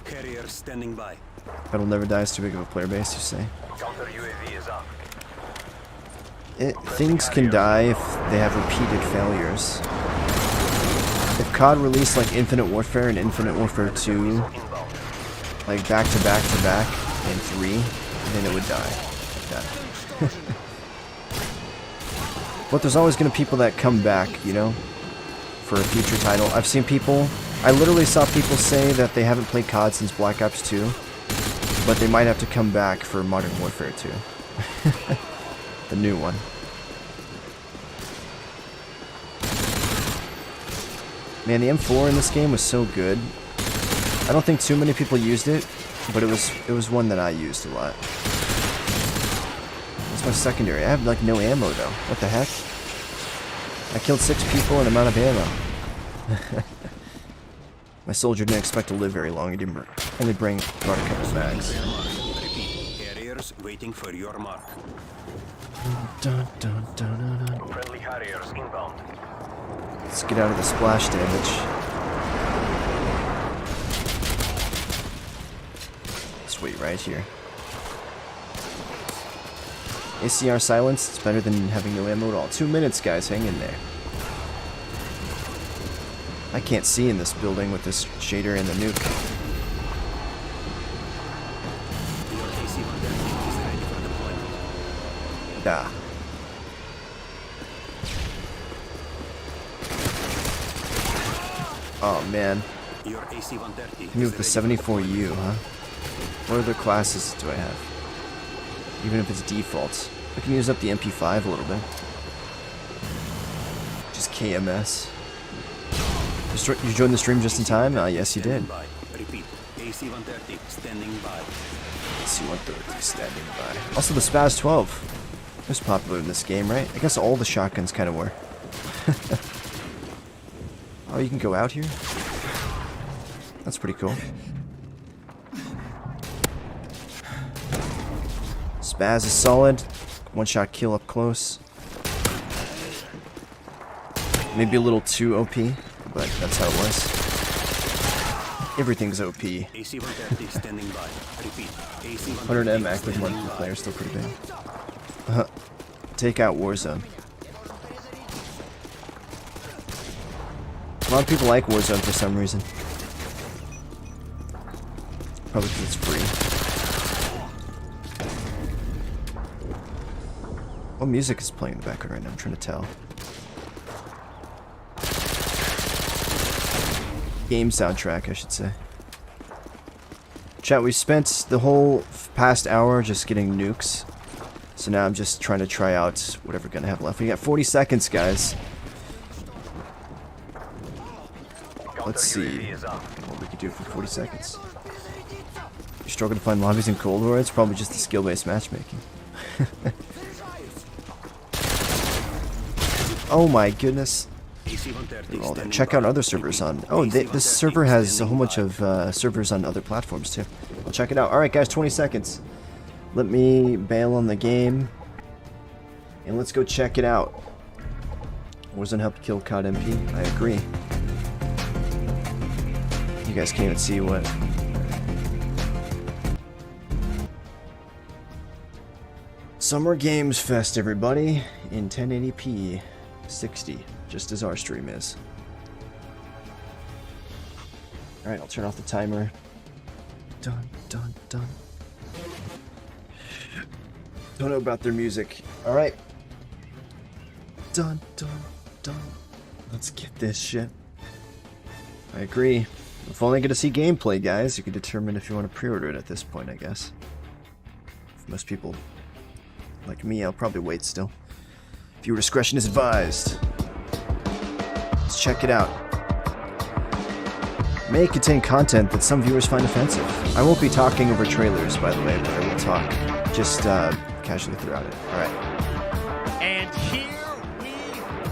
Carrier standing by. Battle never dies, too big of a player base, you say? Counter UAV is up. Things can die if they have repeated failures. If COD released like Infinite Warfare and Infinite Warfare 2, like back to back to back, and 3, then it would die. Like that. But there's always going to be people that come back, you know, for a future title. I've seen people, I literally saw people say that they haven't played COD since Black Ops 2, but they might have to come back for Modern Warfare 2. The new one. Man, the M4 in this game was so good. I don't think too many people used it, but it was one that I used a lot. It's my secondary. I have like no ammo though. What the heck? I killed 6 people and I'm out of ammo. My soldier didn't expect to live very long. He didn't only brought a couple of bags. Repeat. Carriers waiting for your mark. Dun, dun, dun, dun, dun. Friendly Harriers inbound. Let's get out of the splash damage. Let's wait right here. ACR silence, it's better than having no ammo at all. 2 minutes, guys, hang in there. I can't see in this building with this shader and the nuke. Your AC-130 is ready for deployment. Ah. Oh man. Your AC-130 New with the 74U, huh? What other classes do I have? Even if it's defaults. I can use up the MP5 a little bit. Just KMS. You joined the stream just in time? Yes, you did. Repeat. AC-130 standing by. AC-130 standing by. Also, the Spaz 12. It was popular in this game, right? I guess all the shotguns kind of were. Oh, you can go out here? That's pretty cool. Spaz is solid. One-shot kill up close. Maybe a little too OP, but that's how it was. Everything's OP. AC-130 standing by. Repeat. AC-130 100M active multiplayer, still pretty big. Take out Warzone. A lot of people like Warzone for some reason. Probably because it's free. What music is playing in the background right now? I'm trying to tell. Game soundtrack, I should say. Chat, we spent the whole past hour just getting nukes. So now I'm just trying to try out whatever we're gonna have left. We got 40 seconds, guys. Let's see what we can do for 40 seconds. You struggle to find lobbies in Cold War? It's probably just the skill-based matchmaking. Oh my goodness. Oh, check out other servers on... Oh, this server has a whole bunch of servers on other platforms too. I'll check it out. Alright guys, 20 seconds. Let me bail on the game. And let's go check it out. Warzone helped kill COD MP. I agree. You guys can't even see what... Summer Games Fest, everybody. In 1080p. 60. Just as our stream is. Alright, I'll turn off the timer. Dun, dun, dun. Don't know about their music. Alright. Dun, dun, dun. Let's get this shit. I agree. If only get to see gameplay, guys, you can determine if you want to pre-order it at this point, I guess. For most people like me, I'll probably wait still. Viewer discretion is advised. Let's check it out. May contain content that some viewers find offensive. I won't be talking over trailers, by the way, but I will talk just casually throughout it. Alright. And here we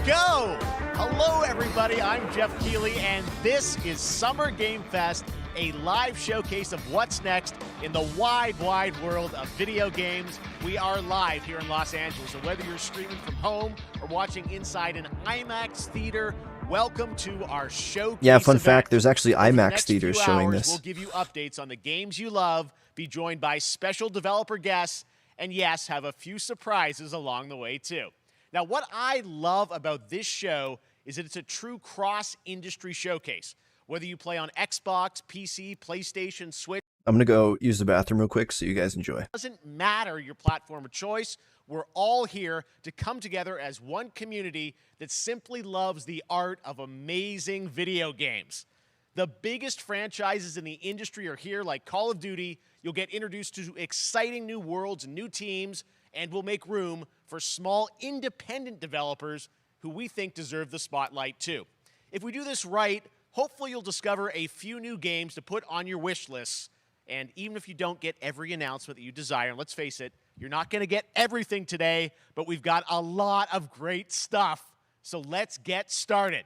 go! Hello, everybody. I'm Jeff Keighley, and this is Summer Game Fest, a live showcase of what's next in the wide, wide world of video games. We are live here in Los Angeles, so whether you're streaming from home or watching inside an IMAX theater, welcome to our showcase. Yeah, fun event. fact, there's actually Over the IMAX next theaters few showing hours, this. We'll give you updates on the games you love, be joined by special developer guests, and yes, have a few surprises along the way too. Now, what I love about this show is that it's a true cross-industry showcase. Whether you play on Xbox, PC, PlayStation, Switch, I'm gonna go use the bathroom real quick so you guys enjoy. doesn't matter your platform of choice. We're all here to come together as one community that simply loves the art of amazing video games. The biggest franchises in the industry are here, like Call of Duty. You'll get introduced to exciting new worlds and new teams, and we'll make room for small independent developers who we think deserve the spotlight too. If we do this right, hopefully you'll discover a few new games to put on your wish lists. And even if you don't get every announcement that you desire, and let's face it, you're not going to get everything today, but we've got a lot of great stuff. So let's get started.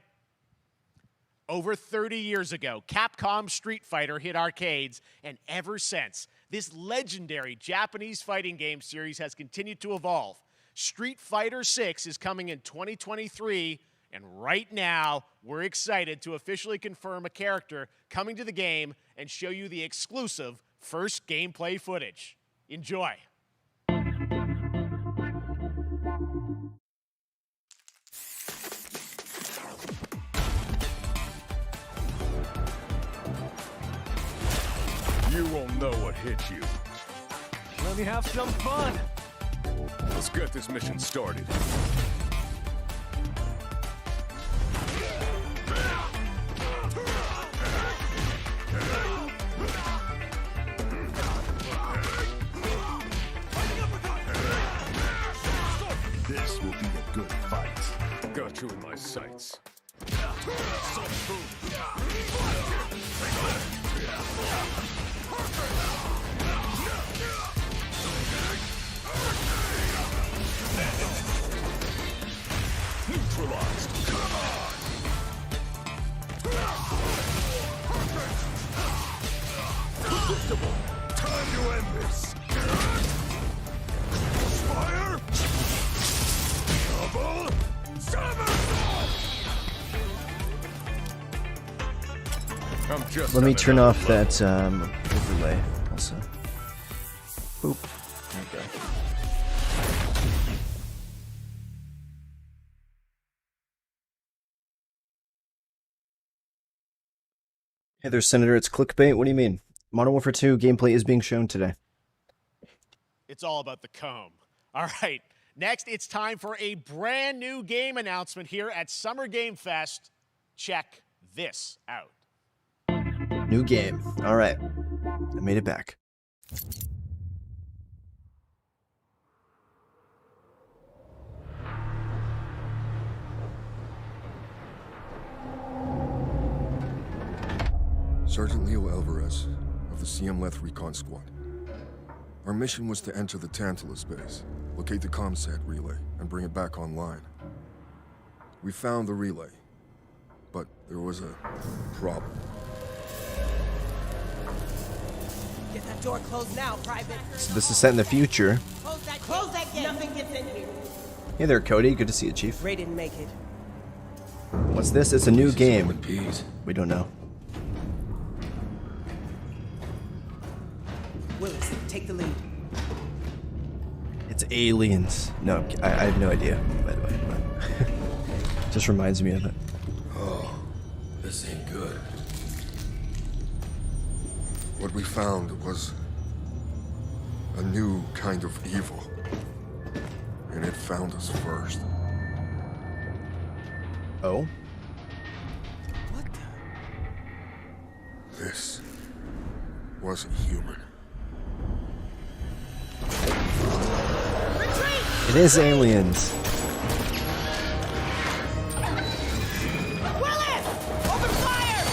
Over 30 years ago, Capcom's Street Fighter hit arcades, and ever since, this legendary Japanese fighting game series has continued to evolve. Street Fighter 6 is coming in 2023, and right now, we're excited to officially confirm a character coming to the game and show you the exclusive first gameplay footage. Enjoy. You won't know what hit you. Let me have some fun. Let's get this mission started. This will be a good fight. Got you in my sights. Neutralized. Predictable. Time to end this. Fire. Double. I'm just Let me turn off that overlay also. Boop. There we go. Hey there, Senator. It's clickbait. What do you mean? Modern Warfare 2 gameplay is being shown today. It's all about the comb. All right, next it's time for a brand new game announcement here at Summer Game Fest. Check this out. New game. Alright. made it back. Sergeant Leo Alvarez of the CM Leth Recon Squad. Our mission was to enter the Tantalus base, locate the ComSat relay, and bring it back online. We found the relay, but there was a problem. Get that door closed now, Private. So this is set in the future. Close that gate. Nothing gets in here. Hey there, Cody. Good to see you, Chief. Ray didn't make it. What's this? It's a new game. Peas. We don't know. Willis, take the lead. It's aliens. No, I have no idea, by the way. But just reminds me of it. Oh, this ain't good. What we found was a new kind of evil. And it found us first. Oh? What the? This wasn't human. It is aliens. Willis! Open fire!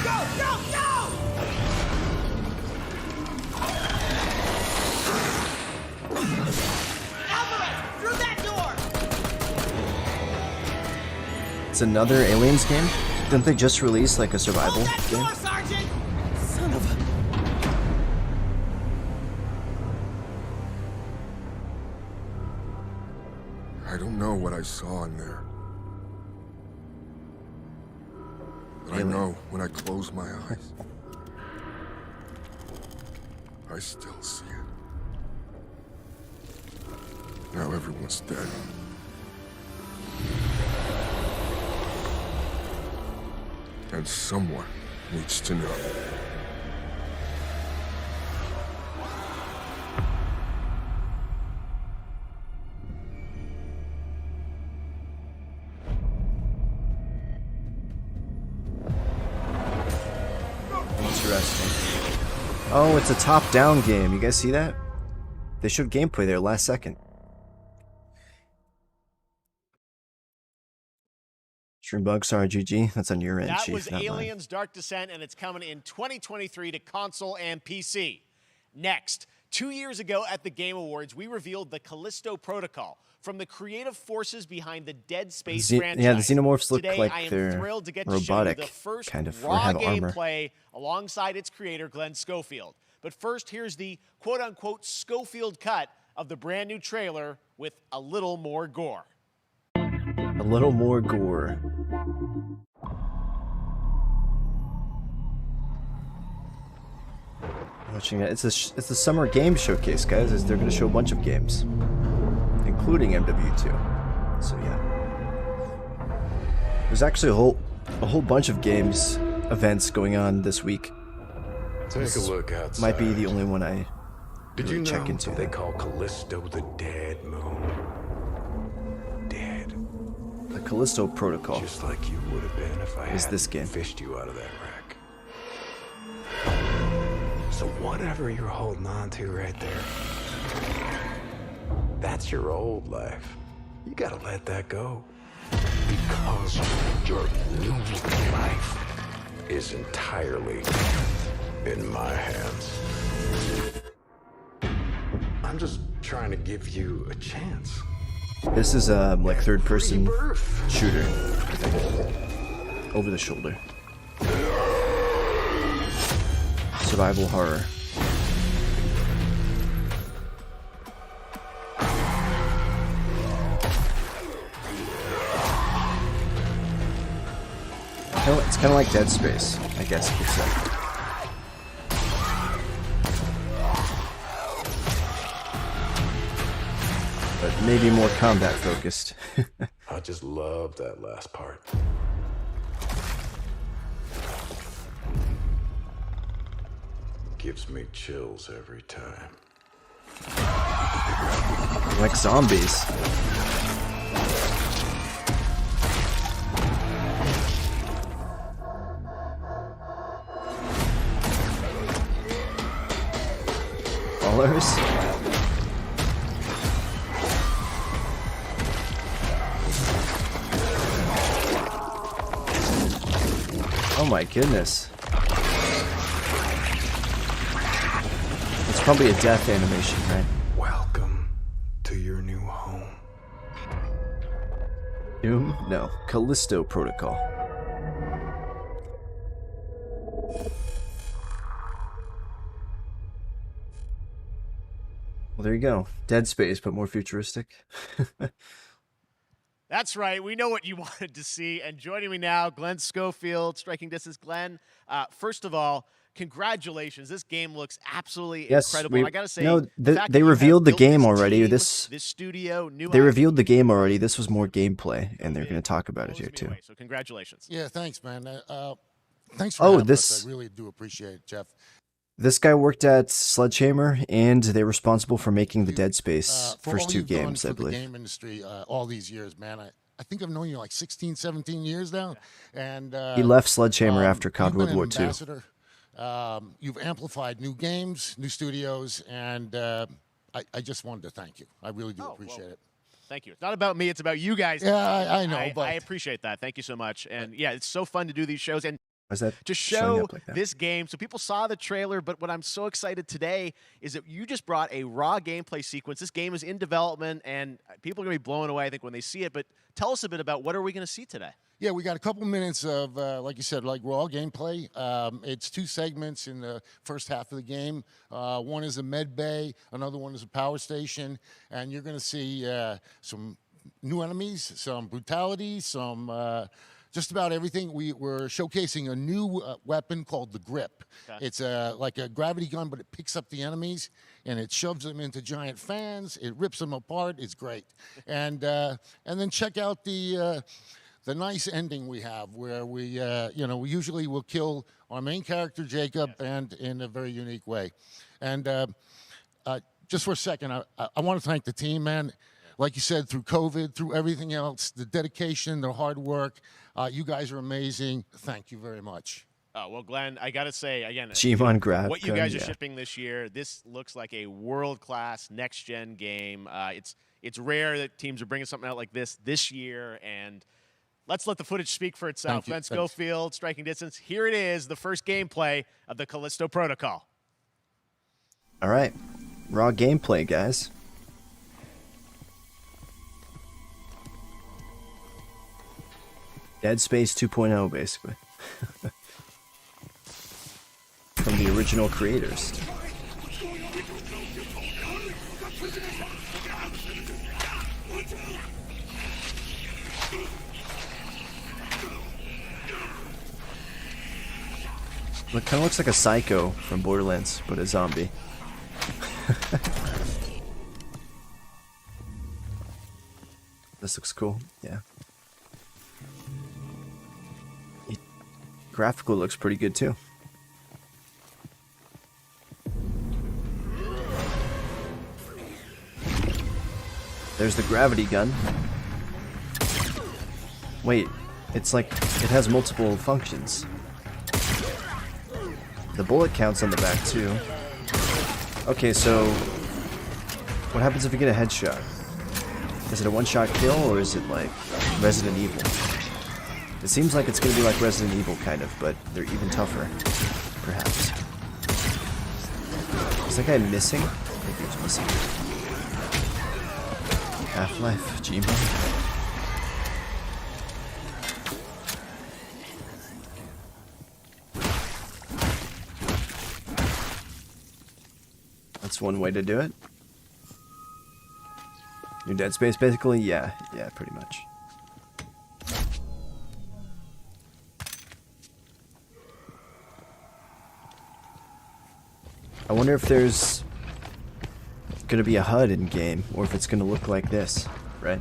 Go, go, go! Alvarez, through that door! It's another aliens game? Didn't they just release like a survival Close that game? door, Sergeant! Son of a... I don't know what I saw in there. But I know when I close my eyes, I still see it. Now everyone's dead. And someone needs to know. Interesting. Oh, it's a top-down game. You guys see that? They showed gameplay there last second. Shroomebug, sorry, GG. That's on your end, That Chief, was not mine. Aliens Dark Descent, and it's coming in 2023 to console and PC. Next, 2 years ago at the Game Awards, we revealed the Callisto Protocol from the creative forces behind the Dead Space franchise. Yeah, the xenomorphs look Today, like I am they're thrilled to get robotic, to show you the first kind of, or raw have armor. gameplay alongside its creator, Glenn Schofield. But first, here's the quote-unquote Schofield cut of the brand new trailer with a little more gore. A little more gore. Watching it. It's a summer game showcase, guys. They're going to show a bunch of games, including MW2. So yeah, there's actually a whole bunch of games events going on this week. Take a look outside. Might be the only one I Did really you check know into. they call Callisto the Dead Moon? Dead. The Callisto Protocol. Just like you would have been if I Is hadn't this game. fished you out of that wreck. So whatever you're holding on to right there, that's your old life. You gotta let that go. Because your new life is entirely in my hands. I'm just trying to give you a chance. This is like third-person Rebirth. shooter, I think. Over the shoulder. Survival horror. It's kind of like Dead Space, I guess you could say. But maybe more combat focused. I just love that last part. Gives me chills every time. Like zombies. Oh my goodness. It's probably a death animation, right? Welcome to your new home. Doom? No. Callisto Protocol. Well, there you go. Dead Space, but more futuristic. That's right. We know what you wanted to see. And joining me now, Glenn Schofield, Striking Distance. Glenn, first of all, congratulations. This game looks absolutely incredible. I gotta say, no, they revealed the game already. This studio, they revealed the game already. This was more gameplay, and they're going to talk about it here too. So congratulations. Yeah, thanks, man. Thanks for having us. I really do appreciate it, Jeff. This guy worked at Sledgehammer, and they were responsible for making the Dead Space first two games, I believe. The game industry all these years, man. I think I've known you like 16, 17 years now. And he left Sledgehammer after COD World War II. You've amplified new games, new studios, and I just wanted to thank you. I really do appreciate it. Thank you. It's not about me. It's about you guys. Yeah, I know. But I appreciate that. Thank you so much. And yeah, it's so fun to do these shows. And to show this game. So people saw the trailer, but what I'm so excited today is that you just brought a raw gameplay sequence. This game is in development, and people are going to be blown away, I think, when they see it. But tell us a bit about what are we going to see today? Yeah, we got a couple minutes of, like you said, like raw gameplay. It's two segments in the first half of the game. One is a med bay, another one is a power station, and you're going to see some new enemies, some brutality, some... just about everything. We're showcasing a new weapon called the Grip. Okay. It's like a gravity gun, but it picks up the enemies and it shoves them into giant fans. It rips them apart. It's great. And then check out the nice ending we have, where we we usually will kill our main character Jacob, and in a very unique way. And just for a second, I want to thank the team, man. Like you said, through COVID, through everything else, the dedication, the hard work, you guys are amazing. Thank you very much. Oh, well, Glenn, I got to say, again, what you guys are shipping this year, this looks like a world-class, next-gen game. It's rare that teams are bringing something out like this year, and let's let the footage speak for itself. Glenn Schofield, Striking Distance. Here it is, the first gameplay of the Callisto Protocol. All right. Raw gameplay, guys. Dead Space 2.0, basically. From the original creators. It kind of looks like a Psycho from Borderlands, but a zombie. This looks cool, yeah. Graphically looks pretty good too. There's the gravity gun. Wait, it's like it has multiple functions. The bullet counts on the back too. Okay, so what happens if you get a headshot? Is it a one-shot kill, or is it like Resident Evil? It seems like it's going to be like Resident Evil, kind of, but they're even tougher, perhaps. Is that guy missing? I think he was missing. Half-Life, Gmo. That's one way to do it. New Dead Space, basically? Yeah, pretty much. I wonder if there's gonna be a HUD in game, or if it's gonna look like this, right?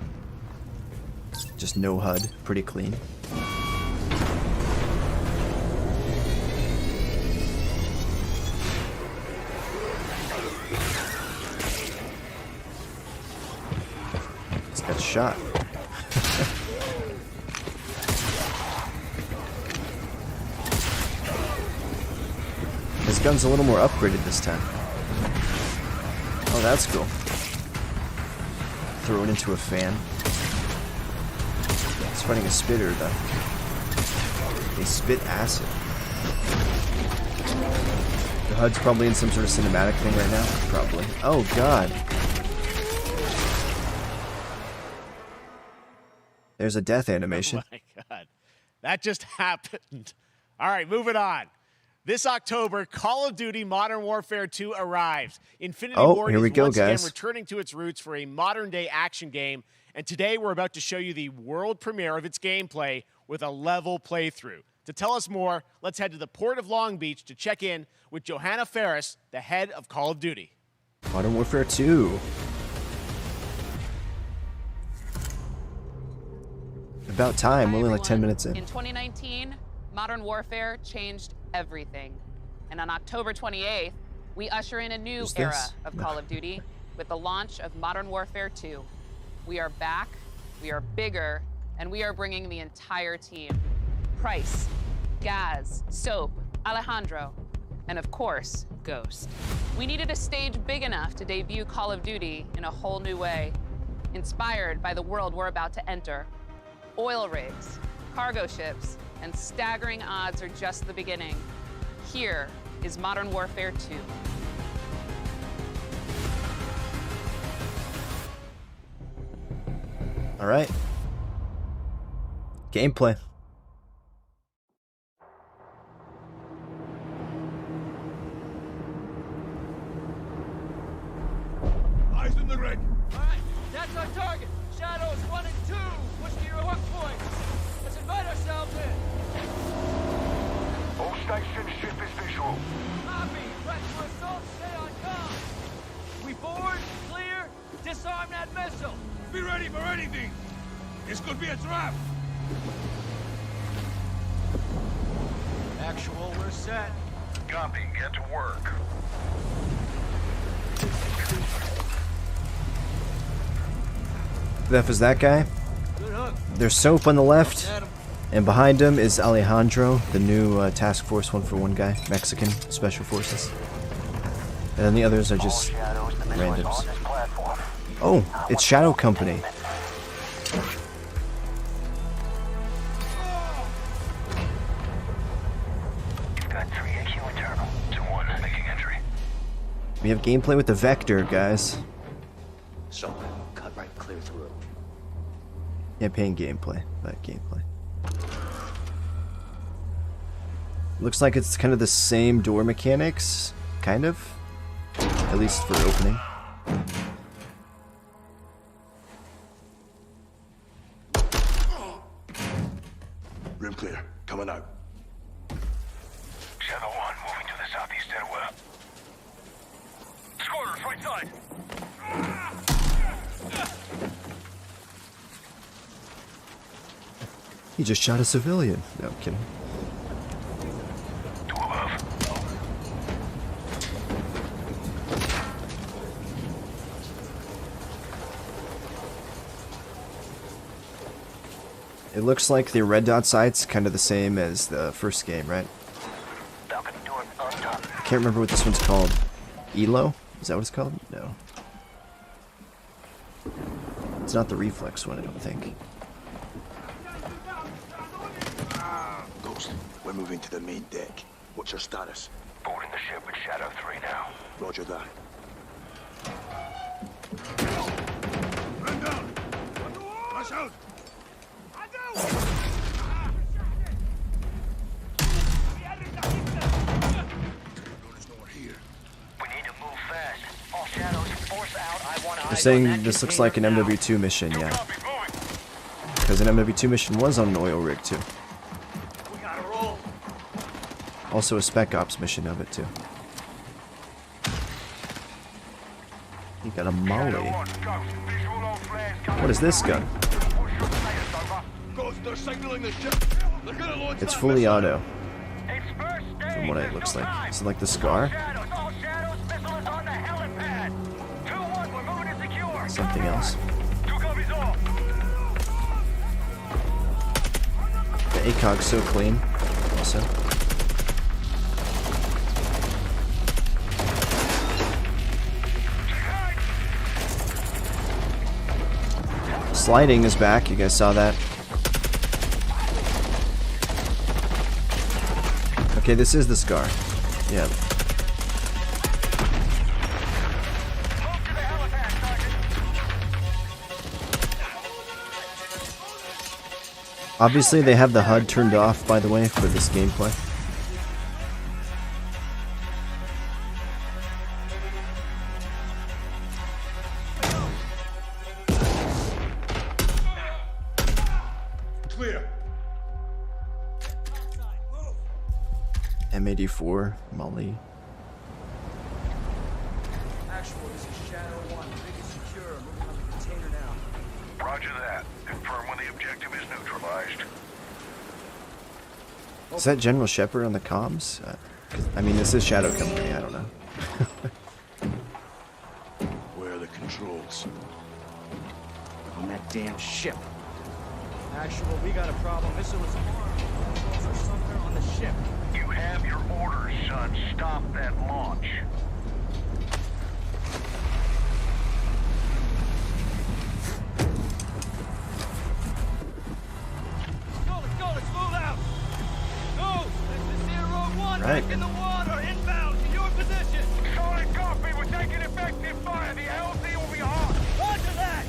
Just no HUD, pretty clean. It's got shot. His gun's a little more upgraded this time. that's cool. Throw it into a fan. It's fighting a spitter, though. They spit acid. The HUD's probably in some sort of cinematic thing right now. Probably. Oh, God. There's a death animation. Oh, my God. That just happened. All right, moving on. This October, Call of Duty Modern Warfare 2 arrives. Infinity Ward here we is go, once again guys. returning to its roots for a modern-day action game, and today we're about to show you the world premiere of its gameplay with a level playthrough. To tell us more, let's head to the port of Long Beach to check in with Johanna Ferris, the head of Call of Duty. Modern Warfare 2. About time. We're only like 10 minutes in. In 2019, Modern Warfare changed everything. And on October 28th, we usher in a new Who's era this? of Call of Duty with the launch of Modern Warfare 2. We are back, we are bigger, and we are bringing the entire team. Price, Gaz, Soap, Alejandro, and of course, Ghost. We needed a stage big enough to debut Call of Duty in a whole new way, inspired by the world we're about to enter. Oil rigs, cargo ships, and staggering odds are just the beginning. Here is Modern Warfare 2. All right. Gameplay. Eyes in the red. All right, that's our target. Shadows 1 and 2. Push to your hook point. Let's invite ourselves in. All station ship is visual. Copy. Ready for assault. Stay on comm. We board, clear, disarm that missile. Be ready for anything. This could be a trap. Actual, we're set. Copy. Get to work. That was that guy. Good hook. There's Soap on the left, At him. and behind him is Alejandro, the new Task Force 141 guy, Mexican Special Forces. And then the others are just randoms. Oh, it's Shadow Company. Got 3 AQ internal. 2-1 making entry. We have gameplay with the Vector, guys. So, cut right clear through. Campaign gameplay, but gameplay. Looks like it's kind of the same door mechanics, kind of. At least for opening. Room clear. Coming out. Shadow 1 moving to the southeast stairwell. Scorers, right side. He just shot a civilian. No, I'm kidding. 2 above. It looks like the red dot sight's kind of the same as the first game, right? Balcony door undone. I can't remember what this one's called. ELO? Is that what it's called? No. It's not the reflex one, I don't think. Ghost, we're moving to the main deck. What's your status? Boarding the ship with Shadow 3 now. Roger that. Run down. Rush out. We need to move fast. All Shadows, force out. I want They're saying this looks like an MW2 mission, yeah. Copy, moving. Because an MW2 mission was on an oil rig, too. We gotta roll. Also a Spec Ops mission of it, too. You got a Molly. Shadow 1, Ghost. Visual on flares coming. What is this gun? What's your status, over? Ghost, they're signaling the ship. They're gonna launch It's that fully missile. auto, It's first stage. from what it There's looks no like. time. Is it like the Scar? All Shadows, missile is on the helipad. 2-1, we're moving to secure. Something else. 2 copies all. The ACOG's so clean, also. Sliding is back. You guys saw that. Okay, this is the Scar. Yeah. Obviously, they have the HUD turned off, by the way, for this gameplay. Clear. M84, Molly. Actual, this is Shadow 1. Rig is secure. Moving on the container now. Roger that. Confirm when the objective is neutralized. Is that General Shepard on the comms? I mean, this is Shadow Company. I don't know. Where are the controls? On that damn ship. Actual, we got a problem. Missile is armed. Controls are somewhere on the ship. You have your orders, son. Stop that launch. Let's move out. Go. This is 01. Right. Back in the water. Inbound to your position. Solid copy. We're taking effective fire. The LZ will be hot. Roger that.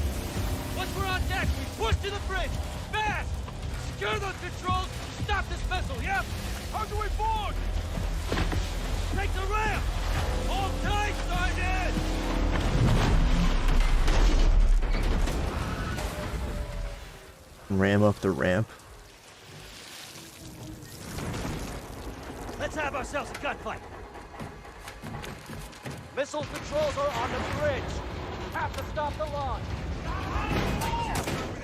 Once we're on deck, we push to the bridge. Fast. Secure those controls. Stop this vessel. Yep. How do we board? Take the ramp. Hold tight, Sergeant. Ram up the ramp. Let's have ourselves a gunfight. Missile controls are on the bridge. Have to stop the launch.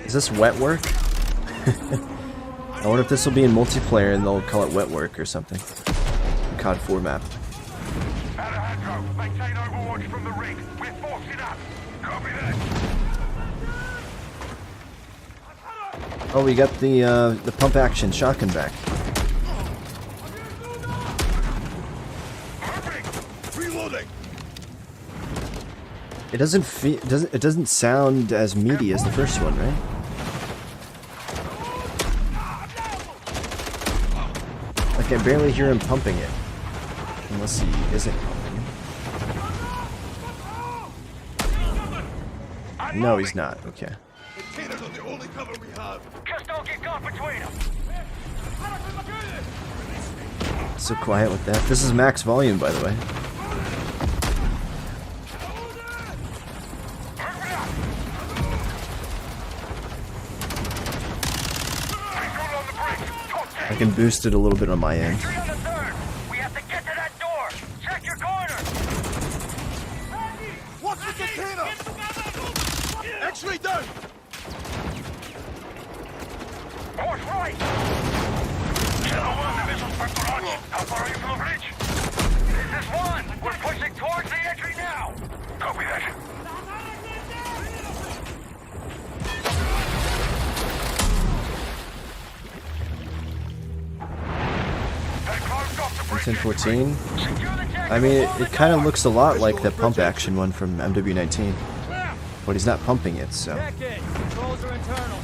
Is this wet work? I wonder if this will be in multiplayer and they'll call it wet work or something. COD 4 map. Alejandro, maintain overwatch from the rig. We're forcing up. Copy that. Oh, we got the pump action shotgun back. Reloading. It doesn't feel it doesn't sound as meaty as the first one, right? Like I barely hear him pumping it. Unless he isn't pumping it. No, he's not. Okay. Containers are the only cover we have. Just don't get caught between them. So quiet with that. This is max volume, by the way. I can boost it a little bit on my end. We have to get to that door. Check your corner. Watch the container! X-ray down! Horse right. Shadow 1, the missile's for garage. How far are you from the bridge? This is 1. We're pushing towards the entry now. Copy that. It's in 14. I mean, it kind of looks a lot like the pump action one from MW19. But he's not pumping it, so. Check it. Controls are internal.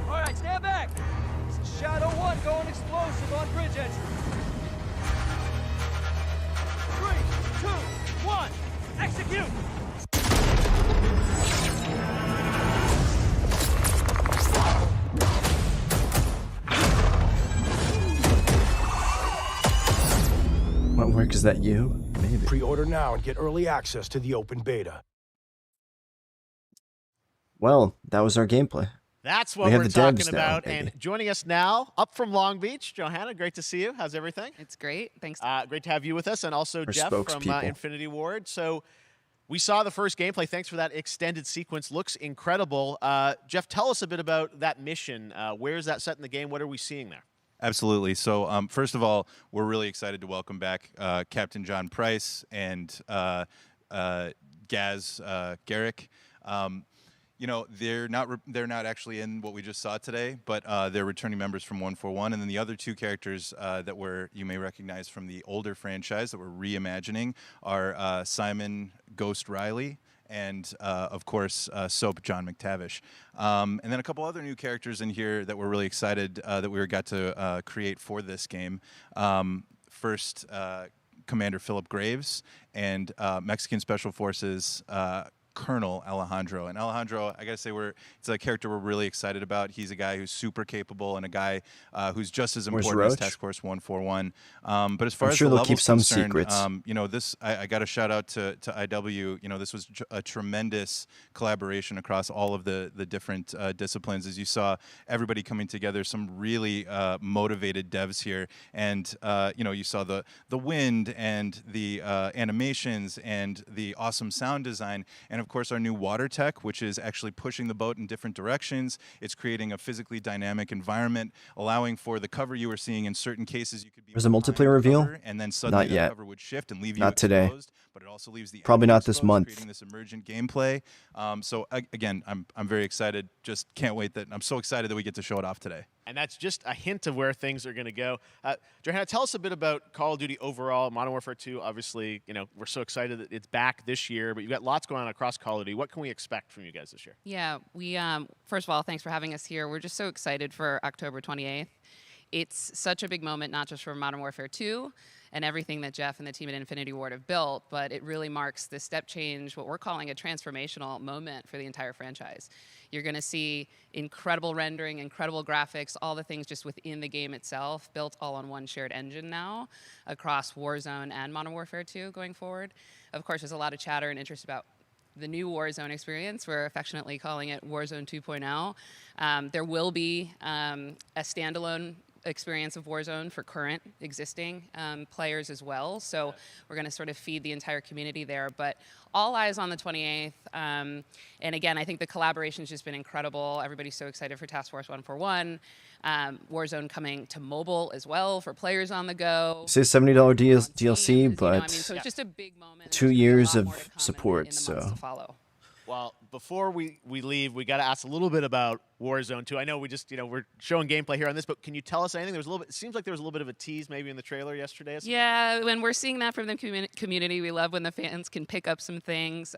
Alright, stand back. This is Shadow 1 going explosive on bridge entry. 3, 2, 1. Execute! What work is that you? Maybe. Pre-order now and get early access to the open beta. Well, that was our gameplay. That's what We have we're the talking devs now, about. baby. And joining us now, up from Long Beach, Johanna, great to see you. How's everything? It's great. Thanks. Great to have you with us. And also Our Jeff from spokespeople. Infinity Ward. So we saw the first gameplay. Thanks for that extended sequence. Looks incredible. Jeff, tell us a bit about that mission. Where is that set in the game? What are we seeing there? Absolutely. So first of all, we're really excited to welcome back Captain John Price and Gaz Garrick. You know, they're not actually in what we just saw today, but they're returning members from 141, and then the other two characters that you may recognize from the older franchise that we're reimagining are Simon Ghost Riley and of course Soap John McTavish. And then a couple other new characters in here that we're really excited that we got to create for this game. First, Commander Philip Graves and Mexican Special Forces Colonel Alejandro. And Alejandro, I gotta say, it's a character we're really excited about. He's a guy who's super capable and a guy who's just as important as Task Force 141. But as far as the level's concerned, you know, I got to shout out to IW. You know, this was a tremendous collaboration across all of the different disciplines. As you saw, everybody coming together, some really motivated devs here. And you know, you saw the wind and the animations and the awesome sound design, and of course our new water tech, which is actually pushing the boat in different directions. It's creating a physically dynamic environment, allowing for the cover you were seeing. In certain cases, you could be. There's a multiplayer reveal? And then suddenly Not yet. the cover would shift and leave you Not today. exposed, but it also leaves the Probably enemy not this exposed, month. creating this emergent gameplay. So again, I'm very excited. Just can't wait I'm so excited that we get to show it off today. And that's just a hint of where things are going to go. Johanna, tell us a bit about Call of Duty overall. Modern Warfare 2, obviously, you know, we're so excited that it's back this year, but you've got lots going on across Call of Duty. What can we expect from you guys this year? Yeah, we first of all, thanks for having us here. We're just so excited for October 28th. It's such a big moment, not just for Modern Warfare 2 and everything that Jeff and the team at Infinity Ward have built, but it really marks the step change, what we're calling a transformational moment for the entire franchise. You're going to see incredible rendering, incredible graphics, all the things just within the game itself, built all on one shared engine now across Warzone and Modern Warfare 2 going forward. Of course, there's a lot of chatter and interest about the new Warzone experience. We're affectionately calling it Warzone 2.0. There will be a standalone experience of Warzone for current existing players as well. So we're going to sort of feed the entire community there. But all eyes on the 28th. And again, I think the collaboration has just been incredible. Everybody's so excited for Task Force 141. Warzone coming to mobile as well for players on the go. It says $70 DLC, but you know, I mean, so it's just a big moment. 2 years of support. So. Well, before we leave, we got to ask a little bit about Warzone 2. I know we just, you know, we're showing gameplay here on this, but can you tell us anything? There was a little bit. It seems like there was a little bit of a tease maybe in the trailer yesterday. Yeah, when we're seeing that from the community, we love when the fans can pick up some things.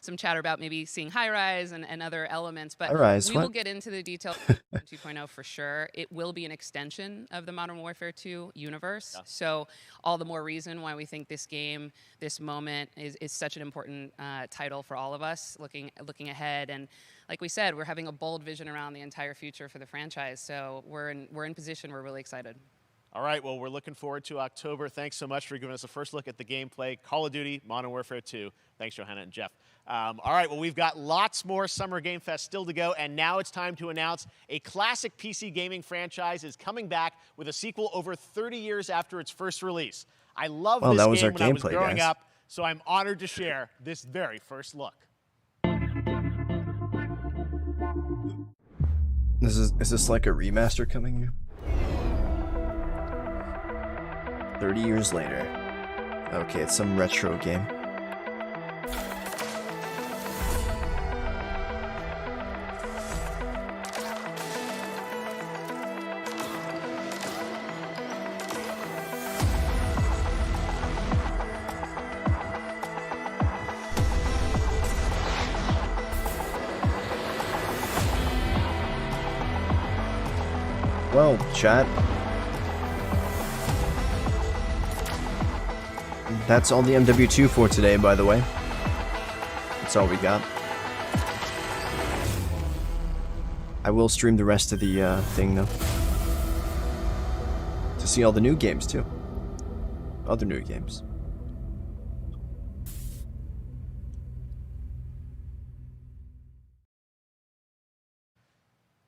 Some chatter about maybe seeing High Rise and other elements, but we will get into the details of 2.0 for sure. It will be an extension of the Modern Warfare 2 universe. Yeah. So all the more reason why we think this game, this moment is such an important title for all of us looking ahead. And like we said, we're having a bold vision around the entire future for the franchise. So we're in position. We're really excited. All right, well, we're looking forward to October. Thanks so much for giving us a first look at the gameplay. Call of Duty, Modern Warfare 2. Thanks, Johanna and Jeff. All right, well, we've got lots more Summer Game Fest still to go, and now it's time to announce a classic PC gaming franchise is coming back with a sequel over 30 years after its first release. I love this game when I was growing up, so I'm honored to share this very first look. Is this like a remaster coming here? 30 years later. Okay, it's some retro game. Well, chat. That's all the MW2 for today, by the way. That's all we got. I will stream the rest of the thing, though. To see all the new games, too. Other new games.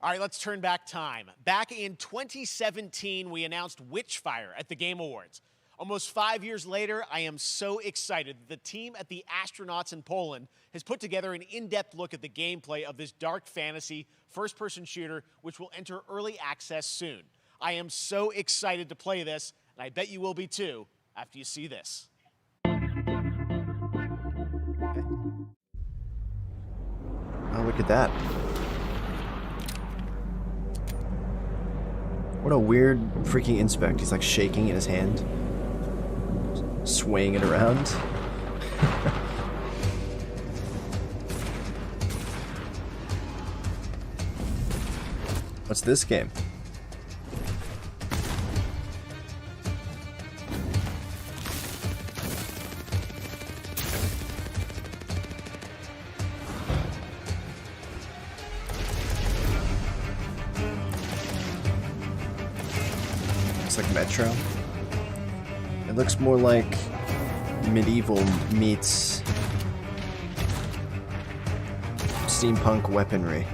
All right, let's turn back time. Back in 2017, we announced Witchfire at the Game Awards. Almost 5 years later, I am so excited that the team at the Astronauts in Poland has put together an in-depth look at the gameplay of this dark fantasy first-person shooter, which will enter early access soon. I am so excited to play this, and I bet you will be too after you see this. Oh, look at that. What a weird freaking inspect. He's like shaking in his hand. Swaying it around. What's this game? Looks like Metro. It looks more like medieval meets steampunk weaponry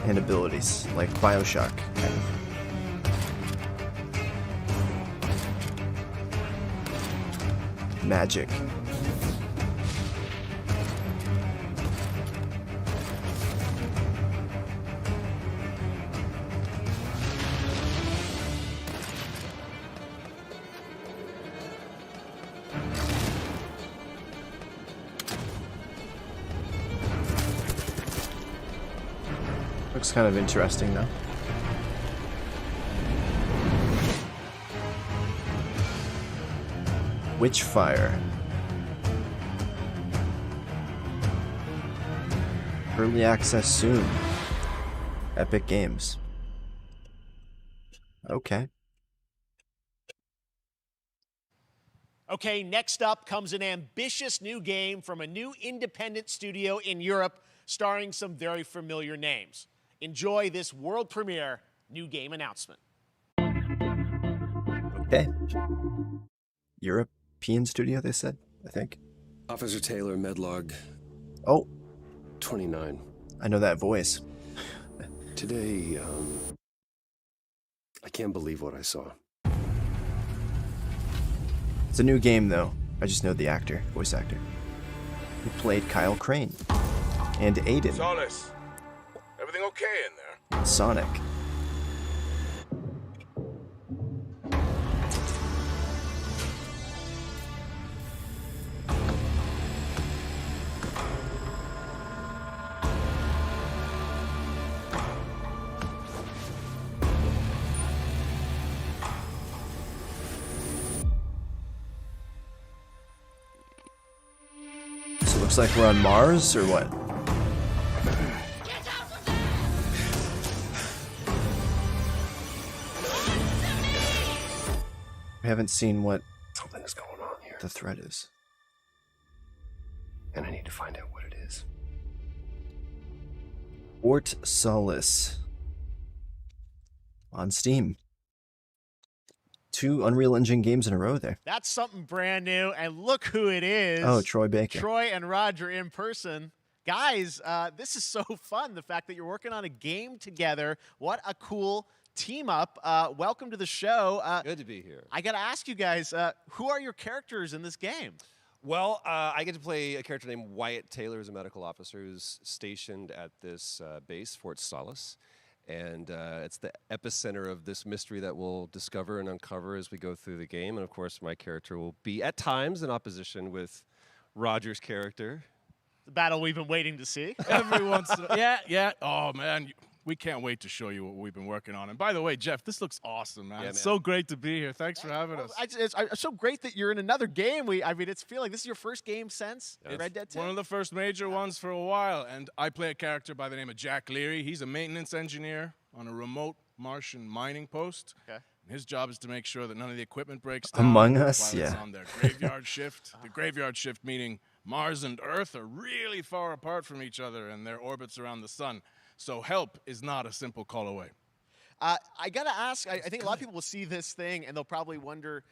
and abilities, like Bioshock, kind of. Magic. Looks kind of interesting, though. Witchfire. Early access soon. Epic Games. Okay. Okay, next up comes an ambitious new game from a new independent studio in Europe starring some very familiar names. Enjoy this world premiere new game announcement. Okay. European studio, they said, I think. Officer Taylor, Medlog Oh, 29. I know that voice. Today, I can't believe what I saw. It's a new game, though. I just know the actor, voice actor, who played Kyle Crane and Aiden. Solace, everything okay in there? Sonic. So it looks like we're on Mars, or what? We haven't seen what Something is going on here, the threat is. and I need to find out what it is. Fort Solace. On Steam. 2 Unreal Engine games in a row there. That's something brand new, and look who it is. Oh, Troy Baker. Troy and Roger in person. Guys, this is so fun, the fact that you're working on a game together. What a cool team up. Welcome to the show. Good to be here. I got to ask you guys, who are your characters in this game? Well, I get to play a character named Wyatt Taylor, who's a medical officer who's stationed at this base, Fort Solace. And it's the epicenter of this mystery that we'll discover and uncover as we go through the game. And of course, my character will be at times in opposition with Roger's character. The battle we've been waiting to see. Every once in a yeah. Oh, man. We can't wait to show you what we've been working on. And by the way, Jeff, this looks awesome, man. Yeah, It's man. so great to be here. Thanks for having us. It's so great that you're in another game. I mean, it's feeling this is your first game since Red Dead 2? One of the first major ones for a while. And I play a character by the name of Jack Leary. He's a maintenance engineer on a remote Martian mining post. Okay. And his job is to make sure that none of the equipment breaks down. Among Us, while it's yeah. on their graveyard shift. The graveyard shift meaning Mars and Earth are really far apart from each other and their orbits around the sun. So help is not a simple call away. I got to ask, I think a lot of people will see this thing and they'll probably wonder,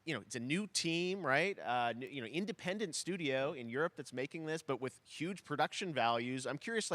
it's a new team, right? Independent studio in Europe that's making this, but with huge production values. I'm curious,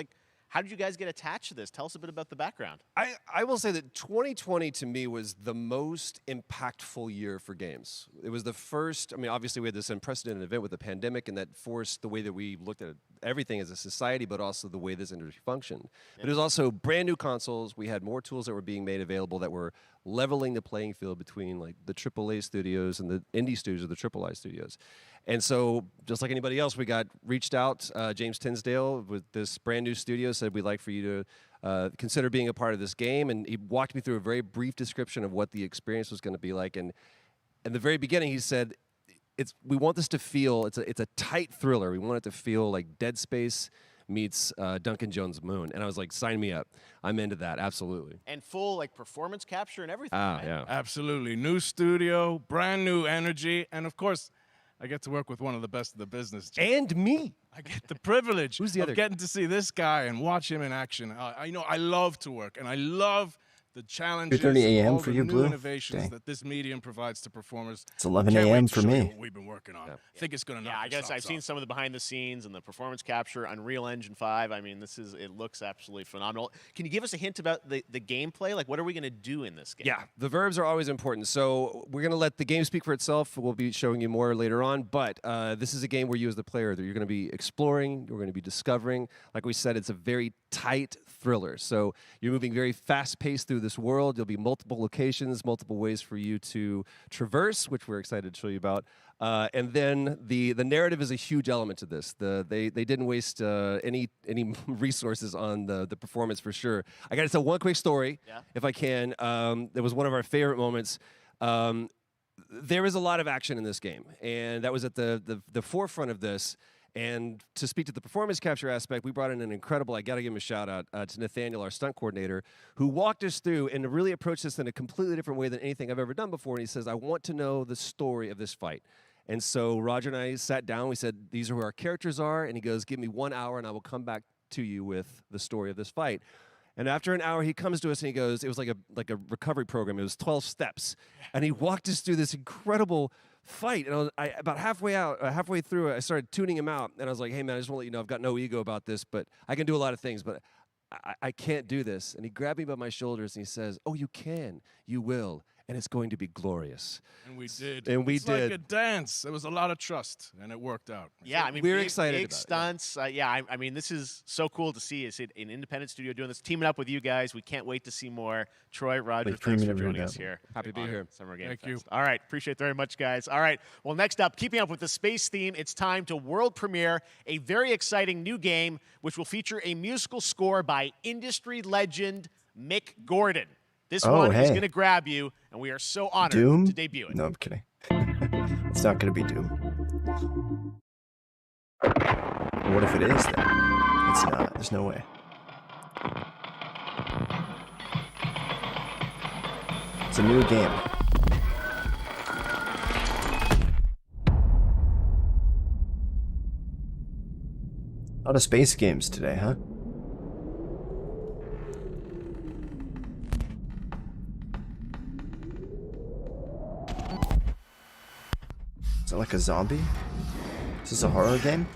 how did you guys get attached to this? Tell us a bit about the background. I will say that 2020 to me was the most impactful year for games. It was the first, obviously we had this unprecedented event with the pandemic and that forced the way that we looked at everything as a society, but also the way this industry functioned. But it was also brand new consoles. We had more tools that were being made available that were leveling the playing field between the AAA studios and the indie studios or the AAA studios. And so, just like anybody else, we reached out. James Tinsdale with this brand new studio said, we'd like for you to consider being a part of this game. And he walked me through a very brief description of what the experience was going to be like. And in the very beginning, he said, we want this to feel, it's a tight thriller. We want it to feel like Dead Space meets Duncan Jones' Moon. And I was like, sign me up. I'm into that, absolutely. And full like performance capture and everything. Ah, right? yeah. Absolutely. New studio, brand new energy, and of course, I get to work with one of the best of the business. And me. I get the privilege Who's the other of getting to see this guy and watch him in action. I know I love to work, and I love the challenges, 2:30 a.m. all for the you, new Blue? innovations Dang. that this medium provides to performers. It's 11 Can't wait a.m. to for show you me. what we've been working on. I think it's going to knock Yeah, I your guess socks I've seen off. some of the behind the scenes and the performance capture, Unreal Engine 5. I mean, it looks absolutely phenomenal. Can you give us a hint about the gameplay? Like, what are we going to do in this game? Yeah, the verbs are always important. So we're going to let the game speak for itself. We'll be showing you more later on. But this is a game where you as the player, you're going to be exploring, you're going to be discovering. Like we said, it's a very tight thriller. So you're moving very fast-paced through this world. There'll be multiple locations, multiple ways for you to traverse, which we're excited to show you about. And then the narrative is a huge element to this. They didn't waste any resources on the performance for sure. I got to tell one quick story, if I can. It was one of our favorite moments. There is a lot of action in this game, and that was at the forefront of this. And to speak to the performance capture aspect, we brought in an incredible, I got to give him a shout out to Nathaniel, our stunt coordinator, who walked us through and really approached this in a completely different way than anything I've ever done before. And he says, I want to know the story of this fight. And so Roger and I sat down. We said, these are who our characters are. And he goes, give me 1 hour and I will come back to you with the story of this fight. And after an hour, he comes to us and he goes, it was like a recovery program. It was 12 steps. And he walked us through this incredible fight. And about halfway through it, I started tuning him out. And I was like, hey, man, I just want to let you know I've got no ego about this, but I can do a lot of things, but I can't do this. And he grabbed me by my shoulders and he says, oh, you can. You will. And it's going to be glorious. And we did. And we it's did. like a dance. There was a lot of trust, and it worked out. Yeah, I mean, we're big, excited big about it, stunts. Yeah, I mean, this is so cool to see. It's an independent studio doing this, teaming up with you guys. We can't wait to see more. Troy, Roger, Wait, thanks for never joining did us that. here. Happy to be here. Summer Game Thank Fest. you. All right, appreciate it very much, guys. All right, well, next up, keeping up with the space theme, it's time to world premiere a very exciting new game, which will feature a musical score by industry legend Mick Gordon. This one is going to grab you, and we are so honored Doom? to debut it. No, I'm kidding. It's not going to be Doom. What if it is, then? It's not. There's no way. It's a new game. A lot of space games today, huh? Is that like a zombie? Is this a horror game?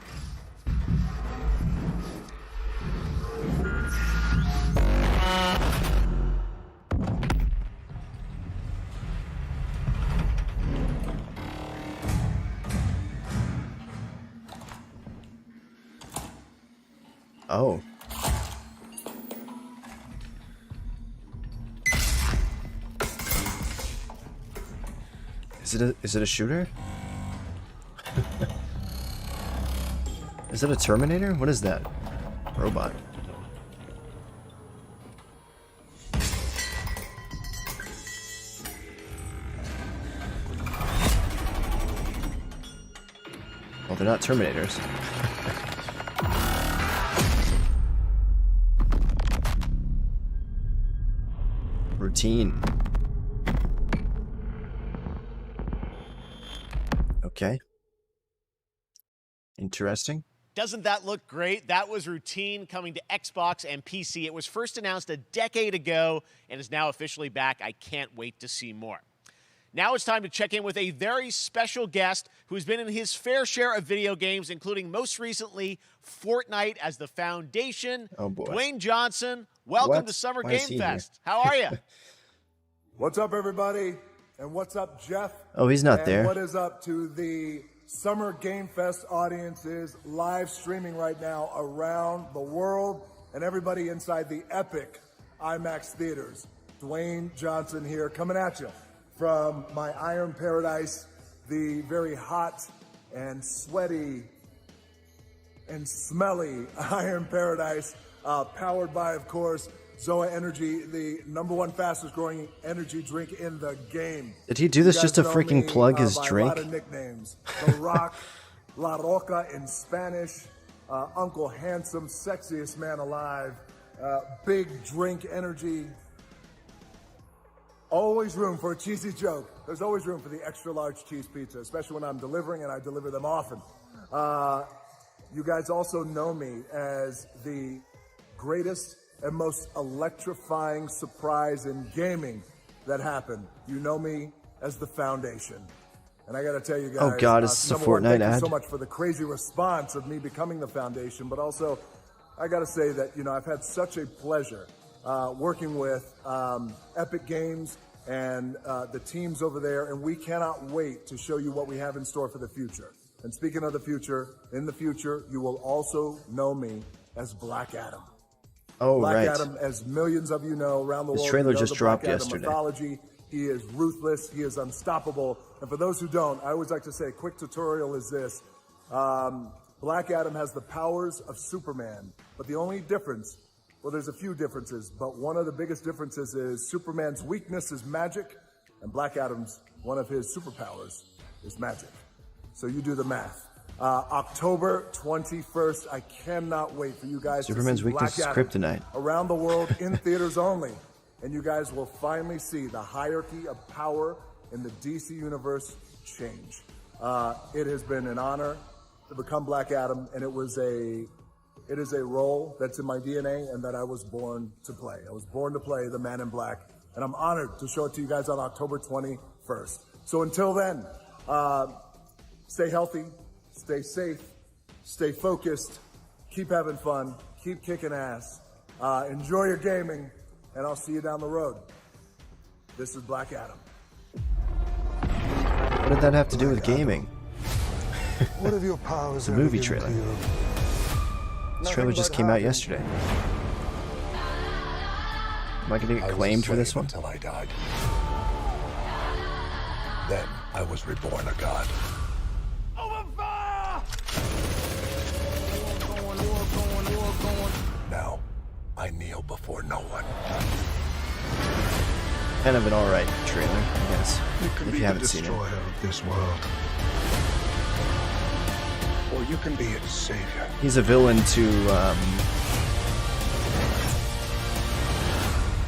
Oh. Is it a shooter? Is it a Terminator? What is that? Robot. Well, they're not Terminators. Routine. Okay. Interesting. Doesn't that look great? That was Routine coming to Xbox and PC. It was first announced a decade ago and is now officially back. I can't wait to see more. Now it's time to check in with a very special guest who's been in his fair share of video games, including most recently Fortnite as the foundation. Oh boy. Dwayne Johnson, welcome What? to Summer Why is Game he here? Fest. How are you? What's up, everybody? And what's up, Jeff? Oh, he's not and there. What is up to the Summer Game Fest audiences live streaming right now around the world and everybody inside the epic IMAX theaters? Dwayne Johnson here, coming at you from my Iron Paradise, the very hot and sweaty and smelly Iron Paradise, powered by, of course, Zoa Energy, the #1 fastest growing energy drink in the game. Did he do this You just to guys know freaking me, plug his by drink? A lot of nicknames. The Rock, La Roca in Spanish. Uncle Handsome, sexiest man alive, big drink energy. Always room for a cheesy joke. There's always room for the extra large cheese pizza, especially when I'm delivering, and I deliver them often. You guys also know me as the greatest and most electrifying surprise in gaming that happened. You know me as the Foundation. And I gotta tell you guys, oh God, it's a number one, Fortnite thank ad. you so much for the crazy response of me becoming the Foundation, but also I gotta say that, you know, I've had such a pleasure working with Epic Games and the teams over there, and we cannot wait to show you what we have in store for the future. And speaking of the future, in the future, you will also know me as Black Adam. Oh, Black right. Adam, as millions of you know around the world. His trailer you know just the Black dropped Adam yesterday. mythology. He is ruthless. He is unstoppable. And for those who don't, I always like to say a quick tutorial is this. Black Adam has the powers of Superman, but the only difference, well, there's a few differences, but one of the biggest differences is Superman's weakness is magic, and Black Adam's, one of his superpowers, is magic. So you do the math. October 21st, I cannot wait for you guys Superman's to see weakness Black is Adam kryptonite. around the world in theaters only. And you guys will finally see the hierarchy of power in the DC universe change. It has been an honor to become Black Adam, and it is a role that's in my DNA and that I was born to play. I was born to play the Man in Black, and I'm honored to show it to you guys on October 21st. So until then, stay healthy, stay safe, stay focused, keep having fun, keep kicking ass, enjoy your gaming, and I'll see you down the road. This is Black Adam. What did that have to do with gaming? What have your powers It's a movie trailer. This trailer just came out yesterday. Am I gonna get claimed for this one? Until I died. Then I was reborn a god. Now, I kneel before no one. Kind of an alright trailer, I guess, if you haven't seen it. Destroyer of this world. Or you can be its savior. He's a villain to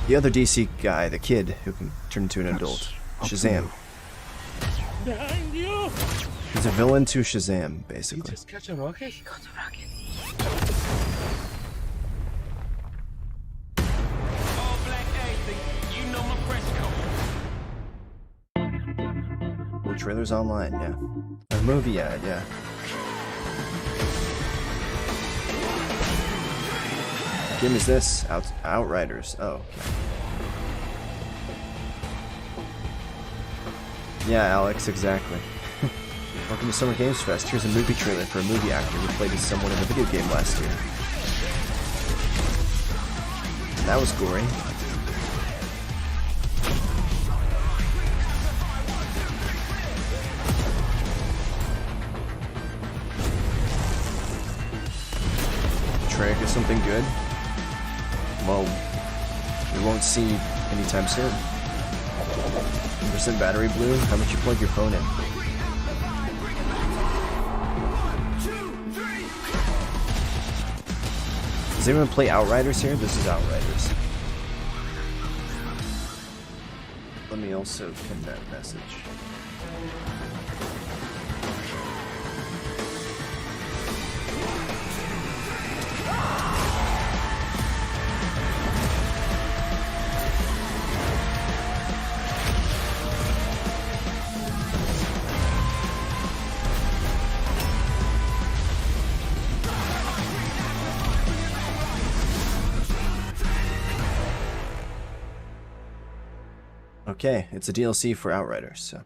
the other DC guy, the kid who can turn into an adult, Shazam. Behind you! He's a villain to Shazam, basically. Just catch a rocket? He got a rocket. All black anything, you know my press code. The trailer's online, yeah. A movie ad, yeah. What game is this? Outriders. Oh, okay. Yeah, Alex, exactly. Welcome to Summer Games Fest. Here's a movie trailer for a movie actor who played as someone in a video game last year. That was gory. Trick is something good? Well, we won't see anytime soon. 100% battery blue? How much you plug your phone in? Does anyone play Outriders here? This is Outriders. Let me also pin that message. Okay, it's a DLC for Outriders, so.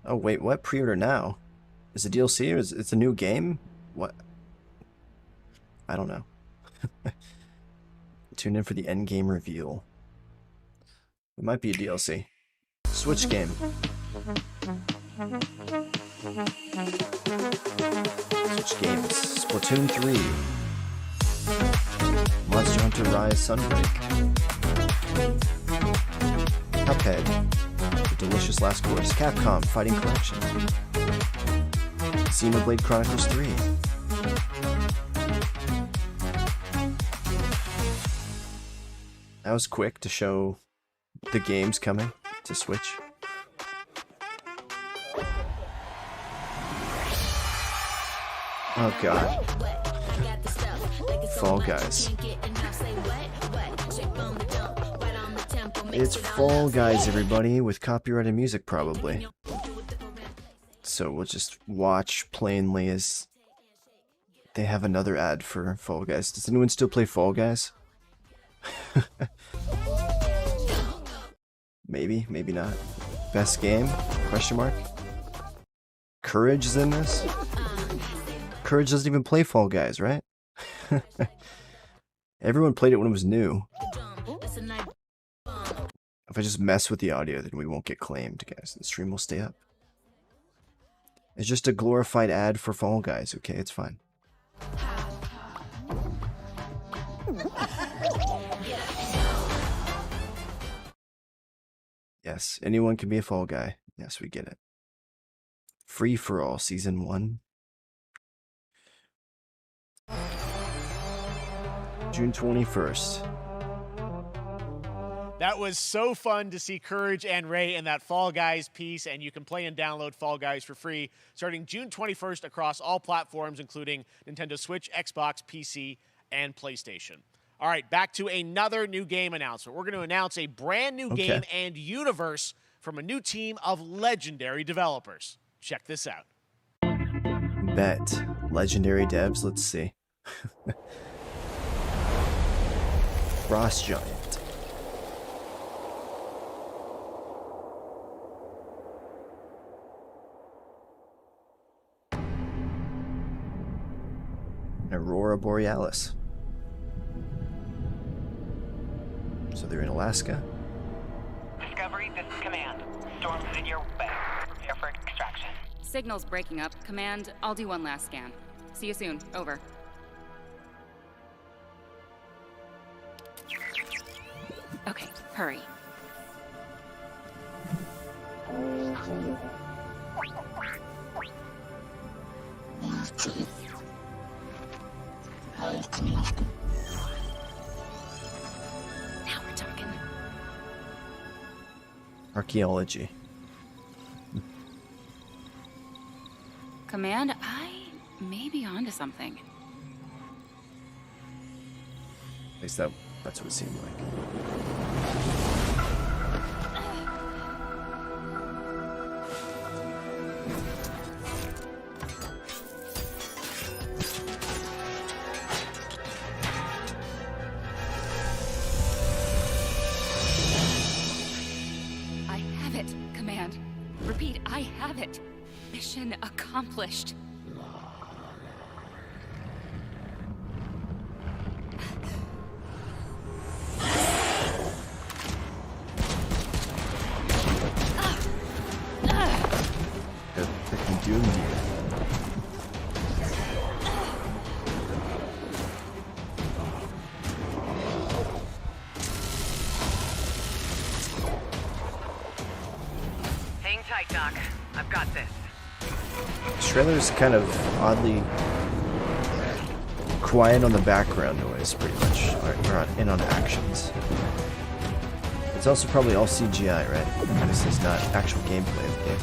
Oh wait, what? Pre-order now? Is it DLC or is it's a new game? What? I don't know. Tune in for the end game reveal. It might be a DLC. Switch game. Switch games. Splatoon 3. Monster Hunter Rise Sunbreak. Cuphead, The Delicious Last Course, Capcom Fighting Collection, Xenoblade Chronicles 3, That was quick to show the games coming to Switch. Oh god. Fall Guys. It's Fall Guys, everybody, with copyrighted music probably. So we'll just watch plainly as they have another ad for Fall Guys. Does anyone still play Fall Guys? Maybe, maybe not. Best game? Question mark. Courage is in this? Courage doesn't even play Fall Guys, right? Everyone played it when it was new. If I just mess with the audio, then we won't get claimed, guys. The stream will stay up. It's just a glorified ad for Fall Guys, okay? It's fine. Yes, anyone can be a Fall Guy. Yes, we get it. Free for All, Season 1. June 21st. That was so fun to see Courage and Ray in that Fall Guys piece, and you can play and download Fall Guys for free starting June 21st across all platforms, including Nintendo Switch, Xbox, PC, and PlayStation. All right, back to another new game announcement. We're going to announce a brand new game and universe from a new team of legendary developers. Check this out. Bet. Legendary devs, let's see. Frost Giant. Aurora Borealis. So they're in Alaska. Discovery, this is Command. Storm's in your way. Prepare for extraction. Signal's breaking up. Command, I'll do one last scan. See you soon. Over. Okay, hurry. Now we're talking. Archaeology. Command, I may be onto something. At least that's what it seemed like. I have it, Command. Repeat, I have it. Mission accomplished. They're freaking doomed here. Hang tight, Doc. I've got this. This trailer's kind of oddly quiet on the background noise, pretty much. We're in on actions. It's also probably all CGI, right? This is not actual gameplay of the game.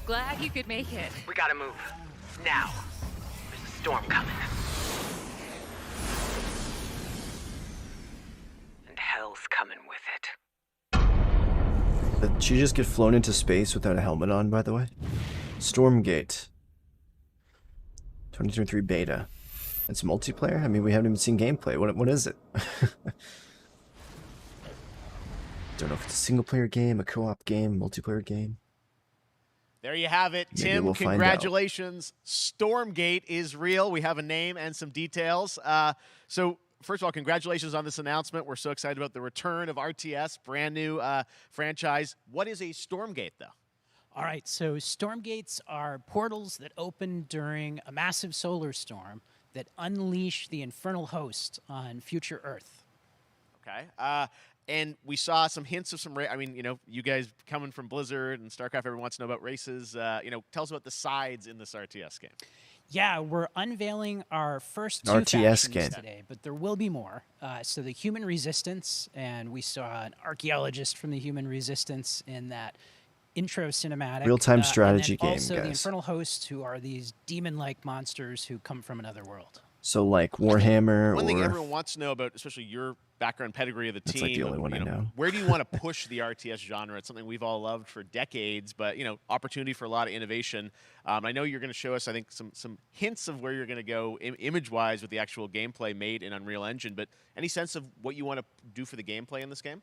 Glad you could make it. We gotta move. Now. There's a storm coming. And hell's coming with it. Did she just get flown into space without a helmet on, by the way? Stormgate. 2023 beta. It's multiplayer? I mean, we haven't even seen gameplay. What is it? Don't know if it's a single-player game, a co-op game, multiplayer game. There you have it. Maybe Tim, we'll find out. congratulations. Stormgate is real. We have a name and some details. So, first of all, congratulations on this announcement. We're so excited about the return of RTS, brand new franchise. What is a Stormgate, though? All right, so storm gates are portals that open during a massive solar storm that unleash the infernal host on future Earth. Okay. And we saw some hints of some I mean, you know, you guys coming from Blizzard and StarCraft, everyone wants to know about races. You know, tell us about the sides in this RTS game. Yeah, we're unveiling our first two RTS factions game today, but there will be more. So the Human Resistance, and we saw an archaeologist from the Human Resistance in that intro cinematic. Real-time strategy and then game, also guys. the Infernal Hosts, who are these demon-like monsters who come from another world. So like Warhammer One thing or everyone wants to know about, especially your background pedigree of the That's team. like the only one I know. Where do you want to push the RTS genre? It's something we've all loved for decades, but you know, opportunity for a lot of innovation. I know you're going to show us, I think, some hints of where you're going to go image-wise with the actual gameplay made in Unreal Engine. But any sense of what you want to do for the gameplay in this game?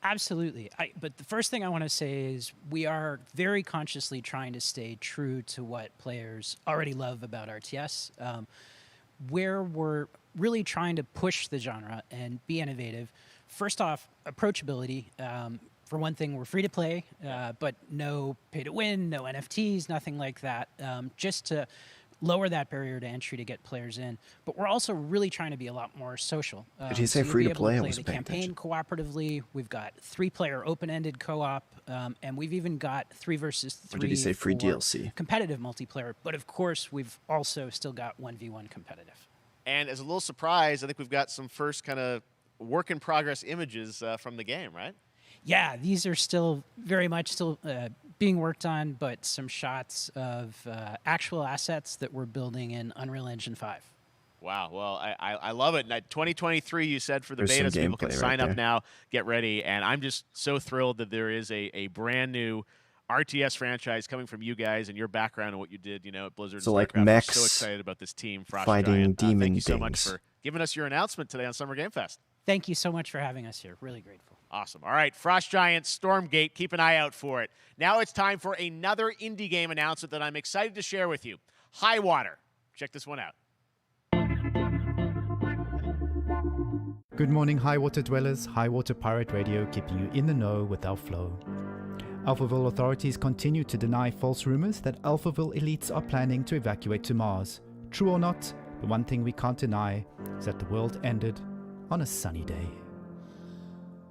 Absolutely. But the first thing I want to say is we are very consciously trying to stay true to what players already love about RTS. Where we're really trying to push the genre and be innovative. First off, approachability. For one thing, we're free to play, but no pay to win, no NFTs, nothing like that, just to lower that barrier to entry to get players in. But we're also really trying to be a lot more social. Did he say you'll free be to able play? I play wasn't the paying campaign cooperatively. We've got 3-player open-ended co-op, and we've even got 3 versus 3. Or did he say free for DLC? Competitive multiplayer. But of course, we've also still got 1v1 competitive. And as a little surprise, I think we've got some first kind of work-in-progress images from the game, right? Yeah, these are still very much still being worked on, but some shots of actual assets that we're building in Unreal Engine 5. Wow. Well, I love it. Now, 2023, you said for the There's some beta, so people can gameplay right sign up there. now, get ready. And I'm just so thrilled that there is a brand new RTS franchise coming from you guys and your background and what you did, you know, at Blizzard. So and like StarCraft. I'm mechs so excited about this team, Frost fighting Giant. demon Thank you so much things. for giving us your announcement today on Summer Game Fest. Thank you so much for having us here. Really grateful. Awesome. All right, Frost Giant, Stormgate, keep an eye out for it. Now it's time for another indie game announcement that I'm excited to share with you. High Water. Check this one out. Good morning, High Water dwellers. High Water Pirate Radio keeping you in the know with our flow. Alphaville authorities continue to deny false rumors that Alphaville elites are planning to evacuate to Mars. True or not, the one thing we can't deny is that the world ended on a sunny day.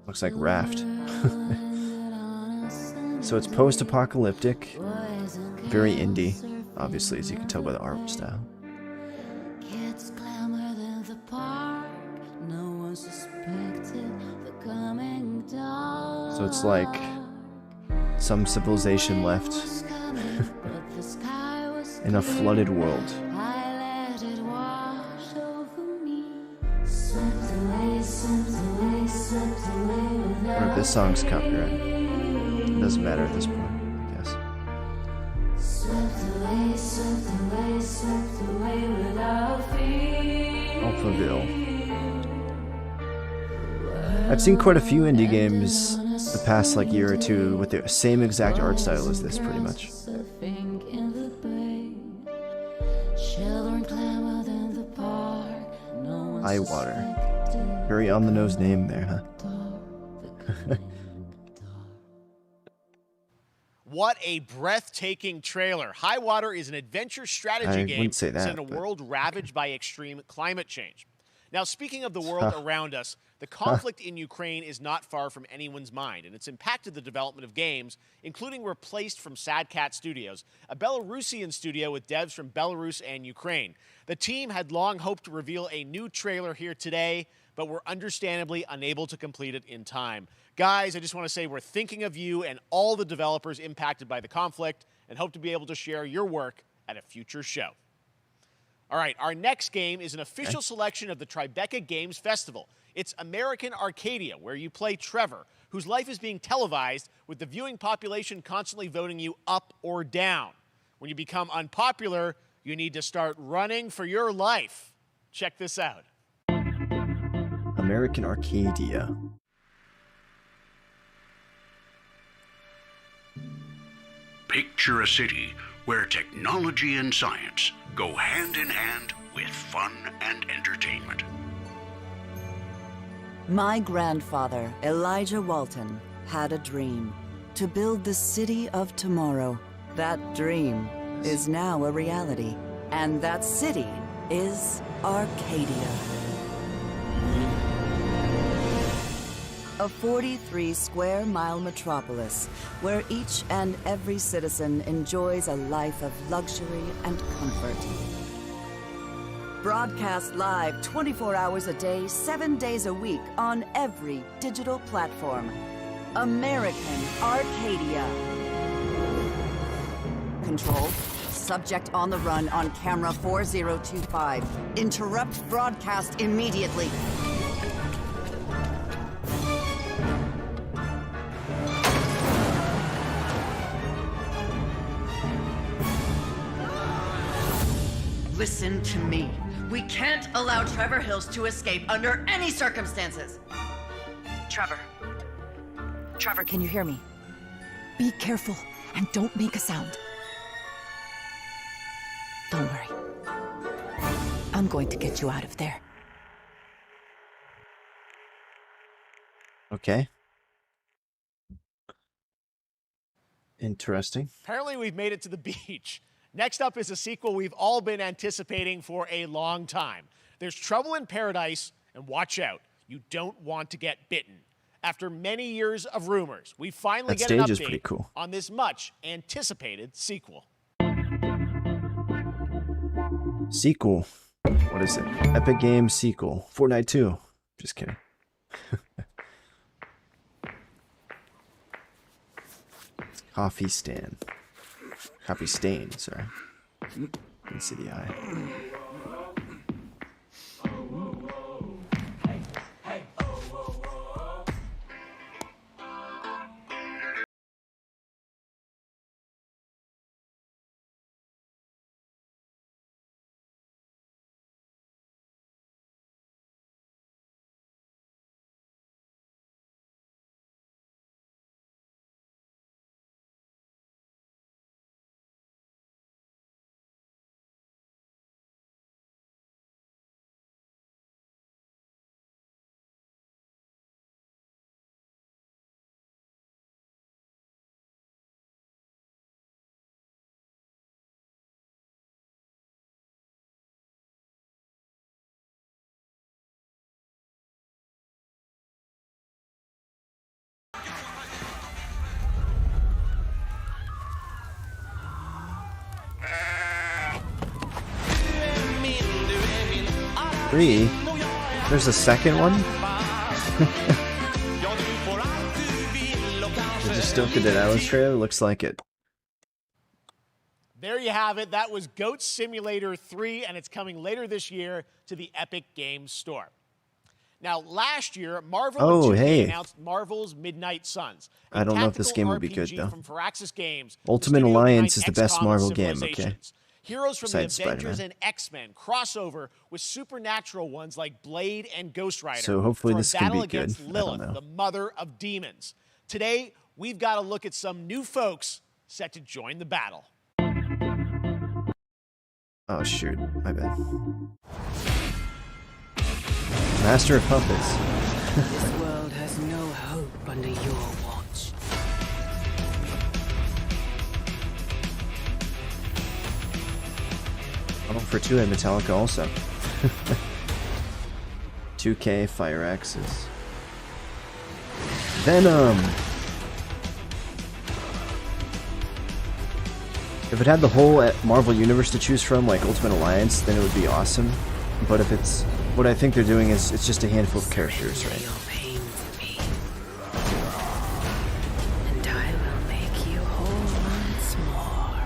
Looks like Raft. So it's post-apocalyptic, very indie, obviously, as you can tell by the art style. Kids clamor in the park. No one suspected the coming dawn. So it's like some civilization left in a flooded world. I let it wash over me. Swept away, swept away, swept away I wonder if this song's copyright. It doesn't matter at this point, I guess. Swept away, swept away, swept away without fear. Alphaville. I've seen quite a few indie games the past like year or two with the same exact art style as this, pretty much. Surfing in the bay. Children clamored in the park. No one High Water. Very on-the-nose name there, huh? What a breathtaking trailer. High Water is an adventure strategy I game wouldn't say set that, in a but- world ravaged by extreme climate change. Now, speaking of the world around us, the conflict in Ukraine is not far from anyone's mind, and it's impacted the development of games, including Replaced from Sad Cat Studios, a Belarusian studio with devs from Belarus and Ukraine. The team had long hoped to reveal a new trailer here today, but were understandably unable to complete it in time. Guys, I just want to say we're thinking of you and all the developers impacted by the conflict and hope to be able to share your work at a future show. All right, our next game is an official selection of the Tribeca Games Festival. It's American Arcadia, where you play Trevor, whose life is being televised with the viewing population constantly voting you up or down. When you become unpopular, you need to start running for your life. Check this out. American Arcadia. Picture a city where technology and science go hand in hand with fun and entertainment. My grandfather, Elijah Walton, had a dream to build the city of tomorrow. That dream is now a reality, and that city is Arcadia. A 43-square-mile metropolis where each and every citizen enjoys a life of luxury and comfort. Broadcast live 24 hours a day, 7 days a week on every digital platform. American Arcadia. Control. Subject on the run on camera 4025. Interrupt broadcast immediately. Listen to me. We can't allow Trevor Hills to escape under any circumstances. Trevor. Trevor, can you hear me? Be careful and don't make a sound. Don't worry. I'm going to get you out of there. Okay. Interesting. Apparently, we've made it to the beach. Next up is a sequel we've all been anticipating for a long time. There's Trouble in Paradise, and watch out, you don't want to get bitten. After many years of rumors, we finally get an update on this much anticipated sequel. Sequel. What is it? Epic Games sequel. Fortnite 2. Just kidding. Coffee stand. Coffee stain, sorry. Didn't see the eye. Three? There's a second one? They just don't get that Alice trailer? Looks like it. There you have it. That was Goat Simulator 3, and it's coming later this year to the Epic Games Store. Now, last year, Marvel announced Marvel's Midnight Suns. I don't know if this game will be good, though. From Firaxis Games, Ultimate Alliance is the best Marvel game, okay? Heroes from Besides the Avengers Spiderman. and X-Men crossover with supernatural ones like Blade and Ghost Rider. So hopefully for a this can battle be good. against I don't Lilith, know. the mother of demons. Today, we've got to look at some new folks set to join the battle. Oh shoot, my bad. Master of Puppets. This world has no hope under your watch. Oh, for 2 and Metallica also. 2K, Fire Axis. Venom! If it had the whole Marvel Universe to choose from, like Ultimate Alliance, then it would be awesome. But if it's... What I think they're doing is it's just a handful of characters, right? And I will make you whole once more.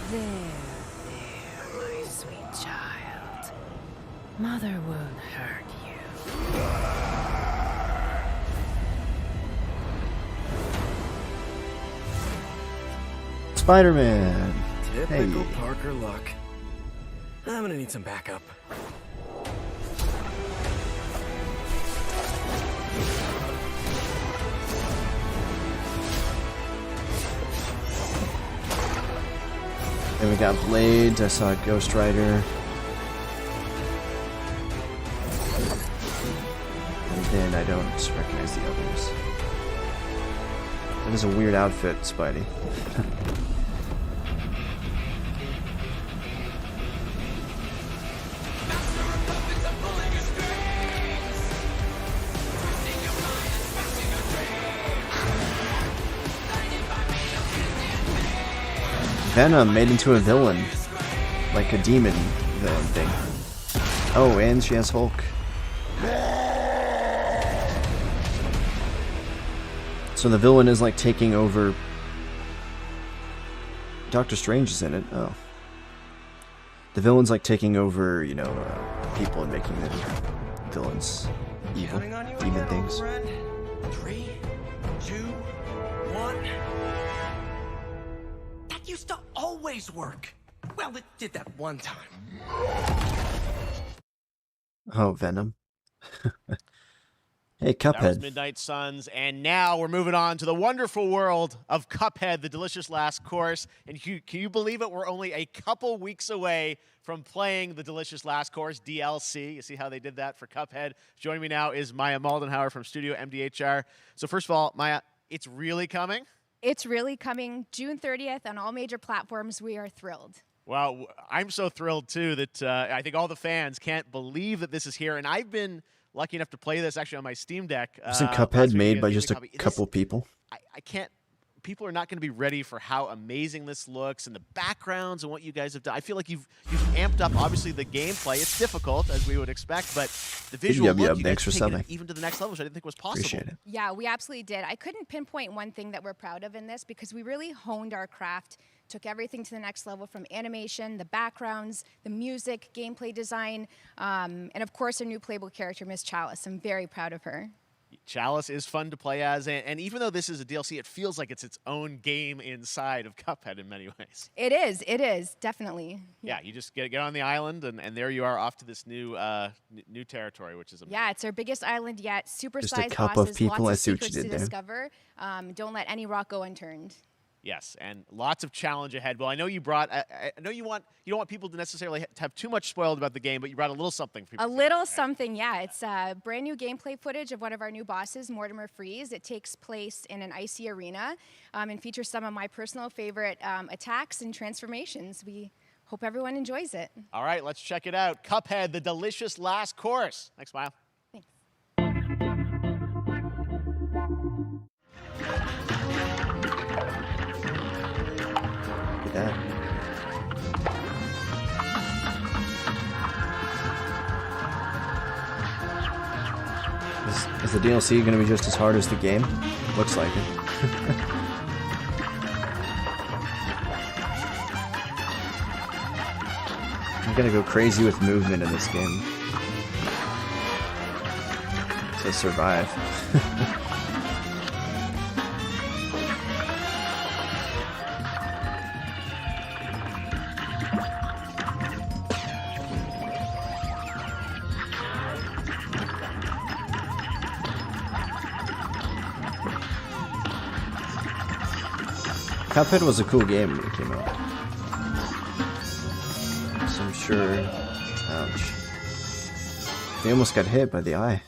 There, my sweet child. Mother won't hurt you. Spiderman! Typical Hey. Parker luck. I'm gonna need some backup. Then we got Blades. I saw Ghost Rider. And then I don't recognize the others. That is a weird outfit, Spidey. Venom made into a villain, like a demon villain thing. Oh, and she has Hulk. So the villain is like taking over. Doctor Strange is in it. Oh, the villain's like taking over, you know, people and making them villains, evil, demon things. 3, 2, 1. That used to always work. Well, it did that one time. Oh, Venom. Hey, That was Cuphead. Midnight Suns, and now we're moving on to the wonderful world of Cuphead, the delicious last course. And can you believe it? We're only a couple weeks away from playing the delicious last course DLC. You see how they did that for Cuphead? Joining me now is Maya Maldenhauer from Studio MDHR. So first of all, Maya, it's really coming? It's really coming June 30th on all major platforms. We are thrilled. Well, I'm so thrilled, too, that I think all the fans can't believe that this is here. And I've been lucky enough to play this actually on my Steam Deck. Wasn't Cuphead made by just a couple people? I can't. People are not going to be ready for how amazing this looks and the backgrounds and what you guys have done. I feel like you've amped up, obviously, the gameplay. It's difficult, as we would expect, but the visual look, you guys have taken it even to the next level, which I didn't think was possible. Appreciate it. Yeah, we absolutely did. I couldn't pinpoint one thing that we're proud of in this because we really honed our craft, took everything to the next level from animation, the backgrounds, the music, gameplay design, and of course our new playable character, Miss Chalice. I'm very proud of her. Chalice is fun to play as, and even though this is a DLC, it feels like it's its own game inside of Cuphead in many ways. It is, definitely. Yeah, you just get on the island, and there you are off to this new new territory, which is amazing. Yeah, it's our biggest island yet. Super Just a sized couple of bosses, people, I lots see of what you secrets to did there. discover. Don't let any rock go unturned. Yes, and lots of challenge ahead. Well, I know you brought. I know you don't want people to necessarily have too much spoiled about the game, but you brought a little something for people. A little something, yeah. It's brand new gameplay footage of one of our new bosses, Mortimer Freeze. It takes place in an icy arena and features some of my personal favorite attacks and transformations. We hope everyone enjoys it. All right, let's check it out. Cuphead, the delicious last course. Thanks, Mile. Look at that. Is the DLC going to be just as hard as the game? Looks like it. I'm going to go crazy with movement in this game to survive. Cuphead was a cool game when it came out. So I'm sure... Ouch. They almost got hit by the eye.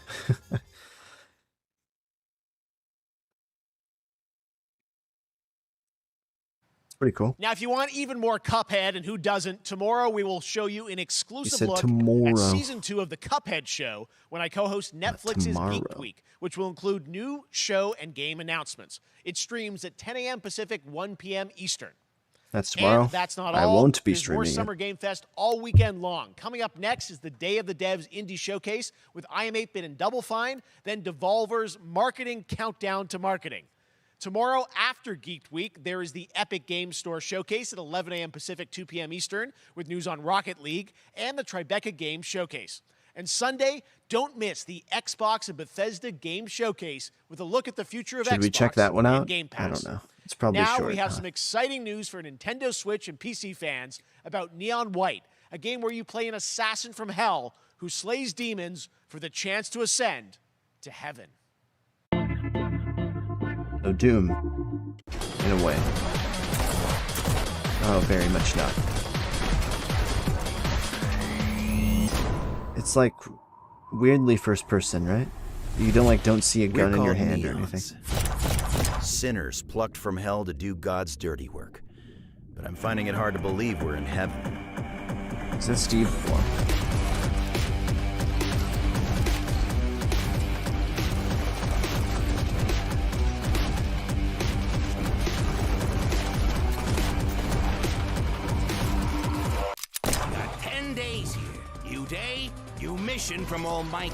It's pretty cool. Now, if you want even more Cuphead, and who doesn't, tomorrow we will show you an exclusive said look tomorrow. at Season 2 of the Cuphead Show when I co-host Netflix's tomorrow. Geek Week, which will include new show and game announcements. It streams at 10 a.m. Pacific, 1 p.m. Eastern. That's tomorrow. And that's not all. I won't be There's more streaming Summer it. Game Fest all weekend long. Coming up next is the Day of the Devs Indie Showcase with I Am 8-Bit and Double Fine, then Devolver's Marketing Countdown to Marketing. Tomorrow, after Geek Week, there is the Epic Games Store Showcase at 11 a.m. Pacific, 2 p.m. Eastern, with news on Rocket League and the Tribeca Games Showcase. And Sunday, don't miss the Xbox and Bethesda Game Showcase with a look at the future of Xbox. Should we check that one and out? Game Pass. I don't know. It's probably now short. we have some exciting news for Nintendo Switch and PC fans about Neon White, a game where you play an assassin from hell who slays demons for the chance to ascend to heaven. No Doom. In a way. Oh, very much not. It's like weirdly first person, right? You don't see a gun in your hand or anything. Sinners plucked from hell to do God's dirty work. But I'm finding it hard to believe we're in heaven. Is that Steve? Got 10 days here. New day, new mission from Almighty.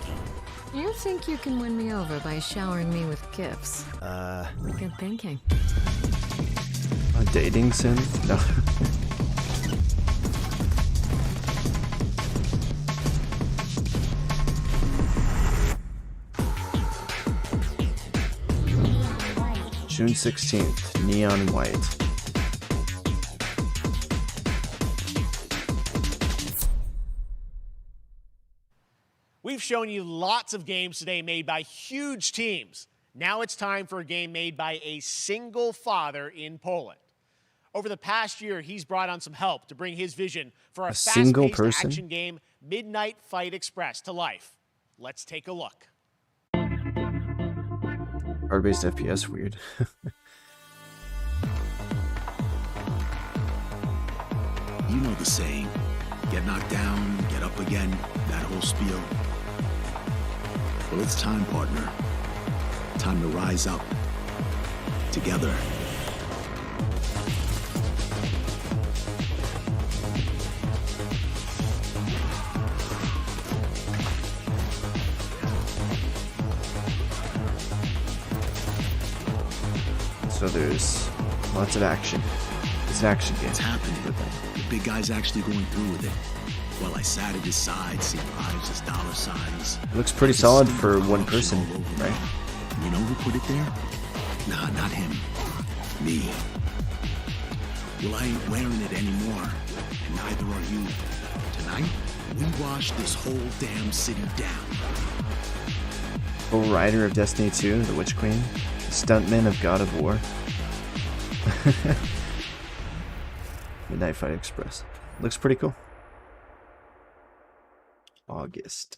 You think you can win me over by showering me with gifts? Good thinking. A dating sim? No. June 16th, Neon White. We've shown you lots of games today made by huge teams. Now it's time for a game made by a single father in Poland. Over the past year, he's brought on some help to bring his vision for a fast-paced action game, Midnight Fight Express, to life. Let's take a look. Card-based FPS, weird. You know the saying, get knocked down, get up again, that whole spiel. Well, it's time, partner. Time to rise up. Together. So there's lots of action. It's an action game. It's happening. The big guy's actually going through with it. While I sat at his side, seeing lives as dollar signs. It looks pretty solid for one person, right? You know who put it there? Nah, not him. Me. Well, I ain't wearing it anymore, and neither are you. Tonight, we wash this whole damn city down. Full Rider of Destiny 2, the Witch Queen, the Stuntman of God of War. Midnight Fight Express. Looks pretty cool. August.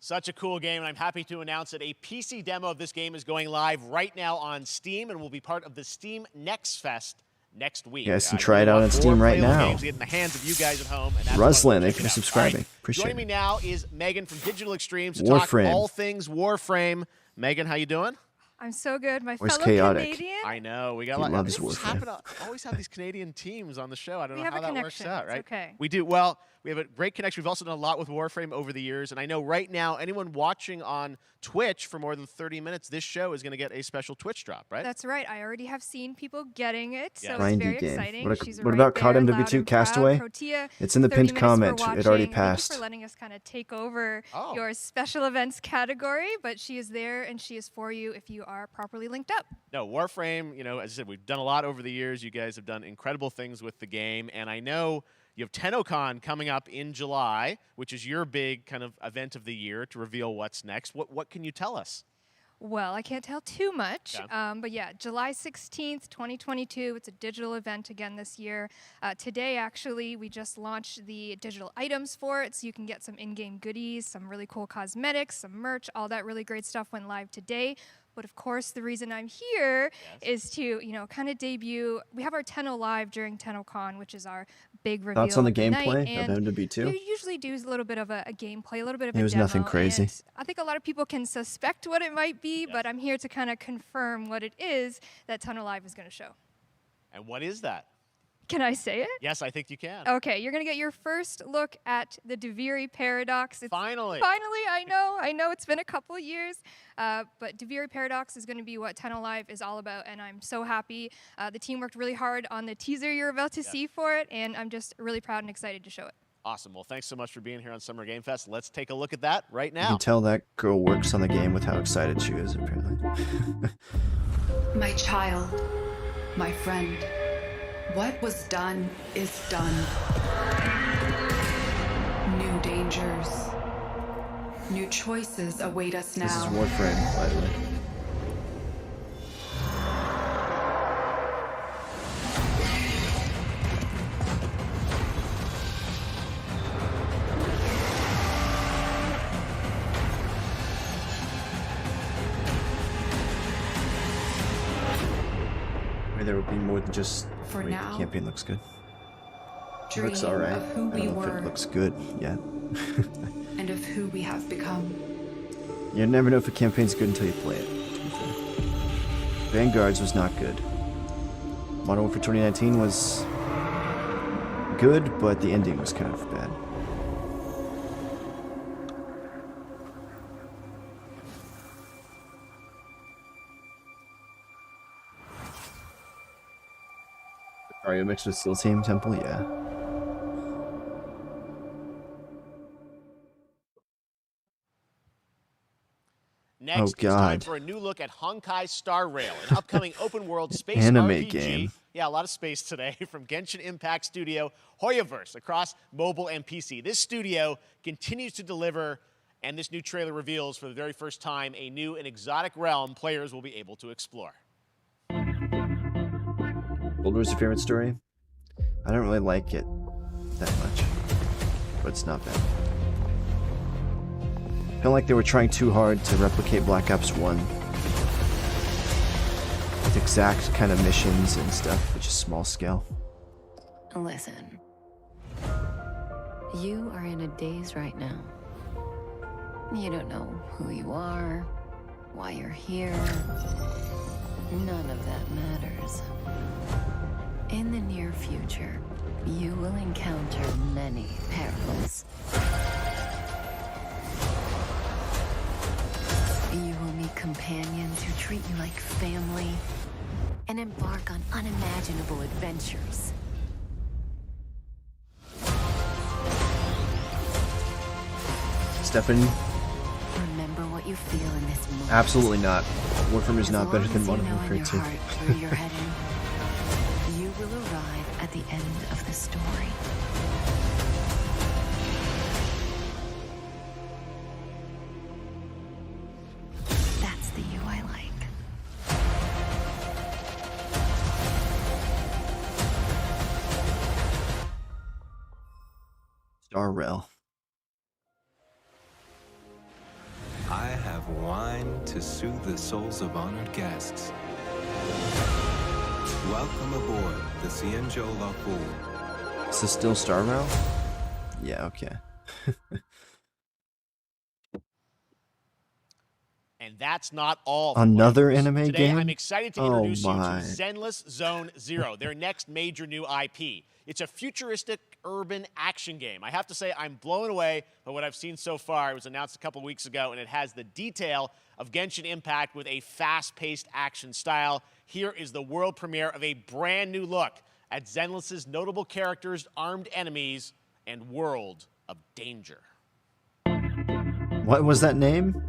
Such a cool game, and I'm happy to announce that a PC demo of this game is going live right now on Steam and will be part of the Steam Next Fest next week. You guys can try it out on Steam right now. Games get in the hands of you guys at home. And Ruslan, thank you for subscribing. Right. Appreciate Joining it. me now is Megan from Digital Extremes to Warframe. talk all things Warframe. Megan, how you doing? I'm so good. My Where's fellow chaotic? Canadian. I know. We got He a lot. loves We just Warframe. happen to always have these Canadian teams on the show. I don't We know have how a that works connection. out, right? It's okay. We do. Well, we have a great connection. We've also done a lot with Warframe over the years. And I know right now, anyone watching on Twitch for more than 30 minutes, this show is going to get a special Twitch drop, right? That's right. I already have seen people getting it, so Yeah. it's very game. exciting. What, She's what right about there, COD loud MW2 and proud. Castaway? Protea, It's in the 30 pinned minutes for comment. It already watching. passed. Thank you for letting us kind of take over Oh. your special events category, but she is there and she is for you if you are properly linked up. No, Warframe, you know, as I said, we've done a lot over the years. You guys have done incredible things with the game. And I know you have TennoCon coming up in July, which is your big kind of event of the year to reveal what's next. What can you tell us? Well, I can't tell too much, Okay. but yeah, July 16th, 2022. It's a digital event again this year. Today, actually, we just launched the digital items for it, so you can get some in-game goodies, some really cool cosmetics, some merch, all that really great stuff went live today. But of course, the reason I'm here is to, you know, kind of debut. We have our Tenno Live during TennoCon, which is our big reveal. Thoughts on the of the night, gameplay and of MW2? we usually do a little bit of a gameplay, a little bit of It a was demo, nothing crazy. and I think a lot of people can suspect what it might be, but I'm here to kind of confirm what it is that Tenno Live is going to show. And what is that? Can I say it? Yes, I think you can. Okay, you're going to get your first look at the Deviri Paradox. Finally. Finally, I know it's been a couple years, but Deviri Paradox is going to be what Tenno Live is all about, and I'm so happy. The team worked really hard on the teaser you're about to see for it, and I'm just really proud and excited to show it. Awesome. Well, thanks so much for being here on Summer Game Fest. Let's take a look at that right You now. can tell that girl works on the game with how excited she is, apparently. My child, my friend, what was done is done. New dangers, new choices await us now. This is Warframe, by the way. there will be more than just... For wait, now, the campaign looks good. It looks dream alright. of who I don't we know if were it looks good yet. and of who we have become. You never know if a campaign's good until you play it, to be fair. Vanguards was not good. Modern Warfare 2019 was good, but the ending was kind of bad. Are you mixed with Steel Team Temple? Yeah. Next, Oh, God. it's time for a new look at Honkai Star Rail, an upcoming open-world space Anime RPG. game. Yeah, a lot of space today from Genshin Impact studio Hoyoverse across mobile and PC. This studio continues to deliver, and this new trailer reveals for the very first time a new and exotic realm players will be able to explore. Boulder was your favorite story? I don't really like it that much, but it's not bad. I feel like they were trying too hard to replicate Black Ops 1 with exact kind of missions and stuff, but just small scale. Listen. You are in a daze right now. You don't know who you are, why you're here. None of that matters. In the near future, you will encounter many perils. You will meet companions who treat you like family and embark on unimaginable adventures. Stephanie? Remember what you feel in this moment. Absolutely not. Warframe is not better than As long Modern as you know in Warfare 2. your heart where you're heading, you will arrive at the end of the story. That's the you I like. Star Rail. I have wine to soothe the souls of honored guests. Welcome aboard the Cienjo La Fool. Is this still Star Rail? Yeah, okay. And that's not all. Another anime Today, game? I'm excited to Oh introduce you to my. Zenless Zone Zero, their next major new IP. It's a futuristic urban action game. I have to say, I'm blown away by what I've seen so far. It was announced a couple weeks ago, and it has the detail of Genshin Impact with a fast-paced action style. Here is the world premiere of a brand new look at Zenless's notable characters, armed enemies, and world of danger. What was that name?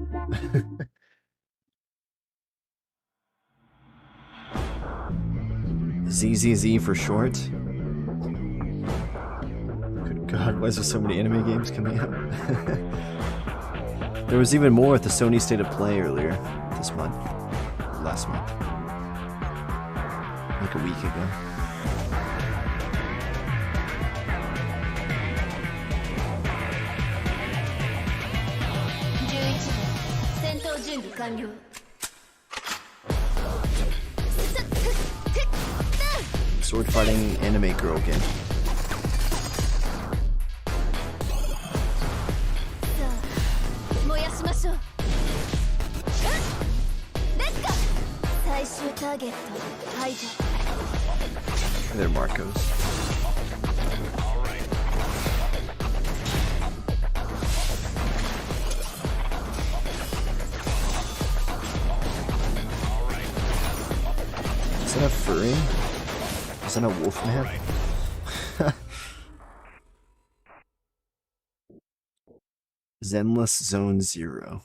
ZZZ for short? Good God, why is there so many anime games coming out? There was even more at the Sony State of Play earlier this month. Last month. Like a week ago. Sword fighting anime girl game. There, Marcos. Is that a furry? Is that a wolf man? Zenless Zone Zero.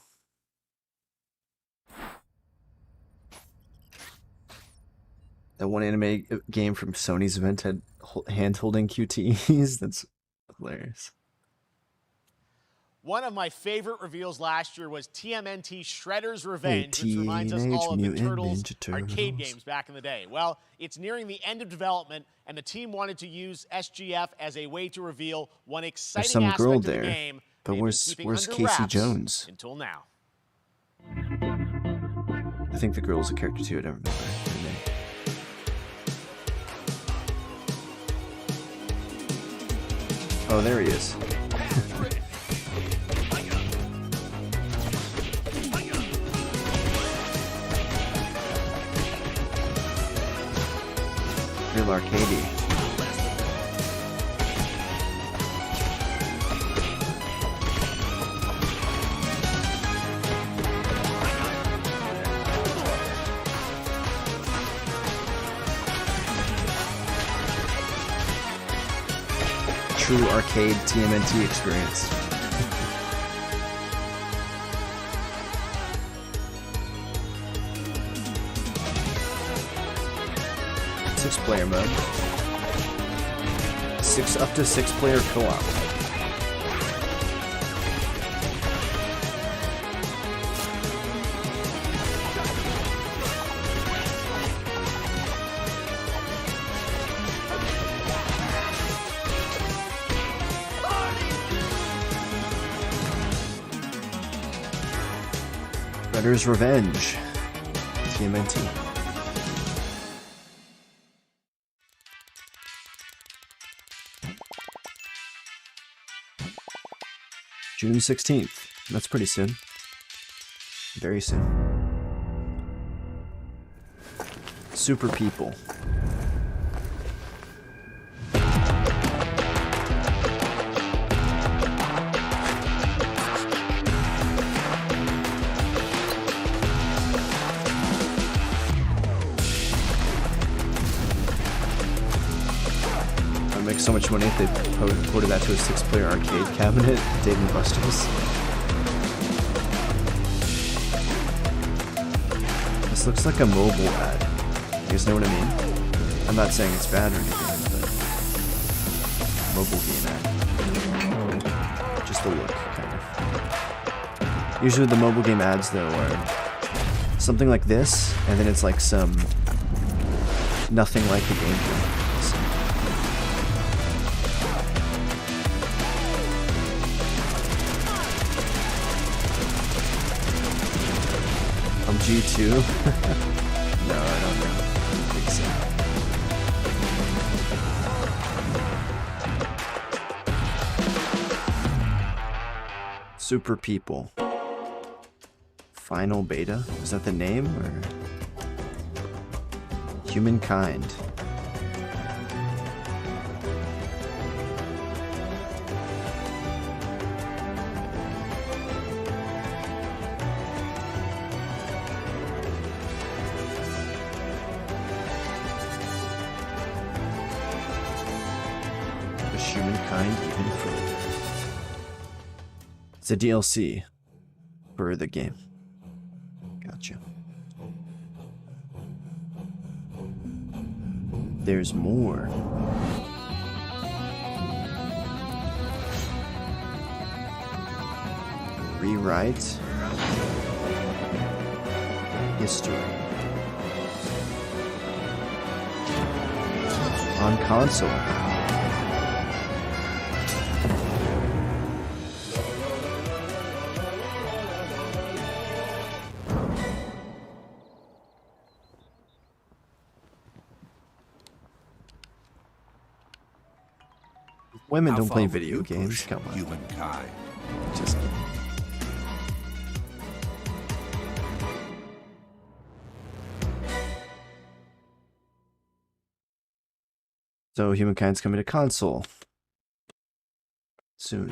That one anime game from Sony's event had hand-holding QTEs. That's hilarious. One of my favorite reveals last year was TMNT Shredder's Revenge, which reminds us Teenage all of the Mutant Turtles Ninja arcade Turtles. games back in the day. Well, it's nearing the end of development, and the team wanted to use SGF as a way to reveal one exciting There's some aspect girl of the there, game but they've been where's keeping under Casey wraps Jones? until now. I think the girl's a character too. I don't remember her name. Oh, there he is. Real arcadey. True arcade TMNT experience. Six-player mode. Up to six-player co-op. Shredder's Revenge. TMNT. June 16th. That's pretty soon. Very soon. Super People. Make so much money if they ported that to a six-player arcade cabinet. Dave and Buster's. This looks like a mobile ad. You guys know what I mean? I'm not saying it's bad or anything, but mobile game ad. Just the look, kind of. Usually the mobile game ads, though, are something like this, and then it's like some nothing like the game. G2? No, I don't know. I don't think so. Super People. Final Beta? Is that the name, or? Humankind. It's a DLC for the game. Gotcha. There's more. Rewrite history on console. Women don't play video games. Come on. Humankind. Just. So Humankind's coming to console soon.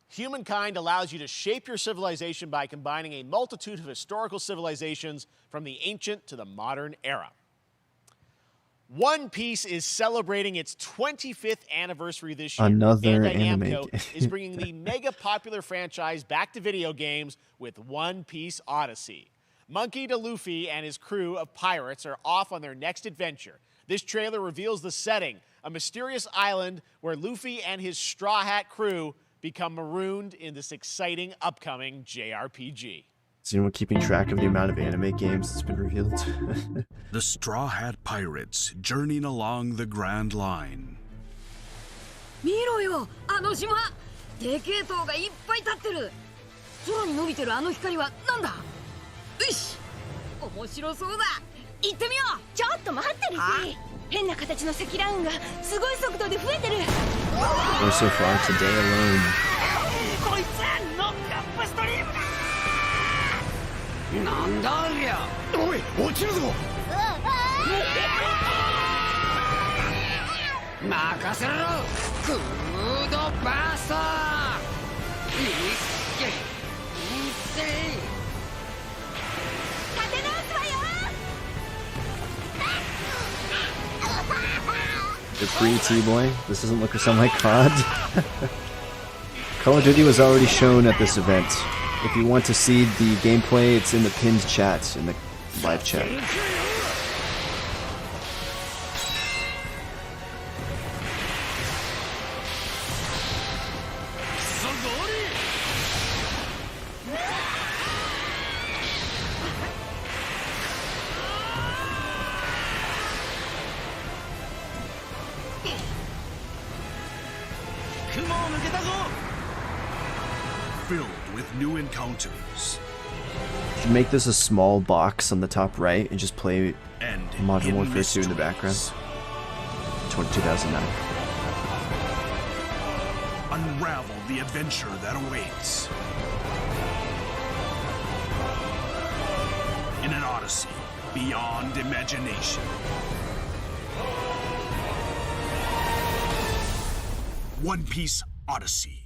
Humankind allows you to shape your civilization by combining a multitude of historical civilizations from the ancient to the modern era. One Piece is celebrating its 25th anniversary this year. Another Bandai anime Namco game. is bringing the mega popular franchise back to video games with One Piece Odyssey. Monkey D. Luffy and his crew of pirates are off on their next adventure. This trailer reveals the setting, a mysterious island where Luffy and his Straw Hat crew become marooned in this exciting upcoming JRPG. Is anyone keeping track of the amount of anime games that's been revealed? The Straw Hat Pirates journeying along the Grand Line. 見ろよ、あの島。でけえ塔がいっぱい立ってる。空に伸びてるあの光はなんだ。よし、面白そうだ。行ってみよう。ちょっと待ってるし。変な形の積乱雲がすごい速度で増えてる。 Or so far today alone. こいつノックアップストリームだ。なんだありゃ。おい、落ちるぞ。任せろ。クードバースト。いっけ。立て直すわよ。 The pre-T-Boy? This doesn't look or sound like COD? Call of Duty was already shown at this event. If you want to see the gameplay, it's in the pinned chat, in the live chat. Filled with new encounters. Should make this a small box on the top right and just play And Modern hidden Warfare 2 in the background. 2009. Unravel the adventure that awaits. In an odyssey beyond imagination. One Piece Odyssey.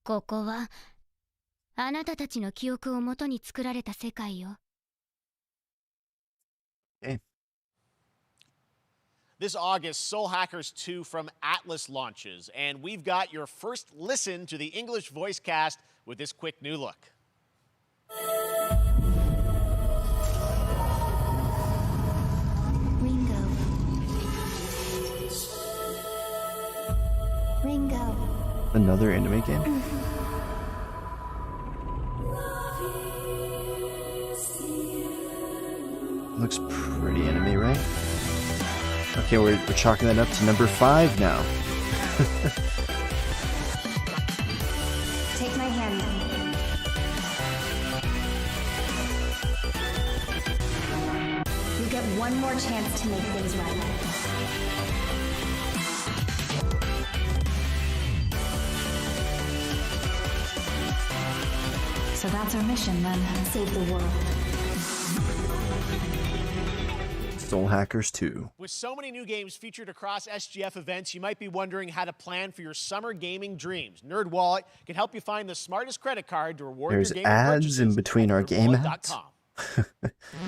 ここはあなたたちの記憶をもとに作られた世界よ。 This August, Soul Hackers 2 from Atlas launches, and we've got your first listen to the English voice cast with this quick new look. Ringo. Another anime game? Looks pretty anime, right? Okay, we're chalking that up to number 5 now. Take my hand. You get one more chance to make things right. So that's our mission then. Save the world. Soul Hackers 2. With so many new games featured across SGF events, you might be wondering how to plan for your summer gaming dreams. NerdWallet can help you find the smartest credit card to reward There's your gaming ads purchases in between our game ads.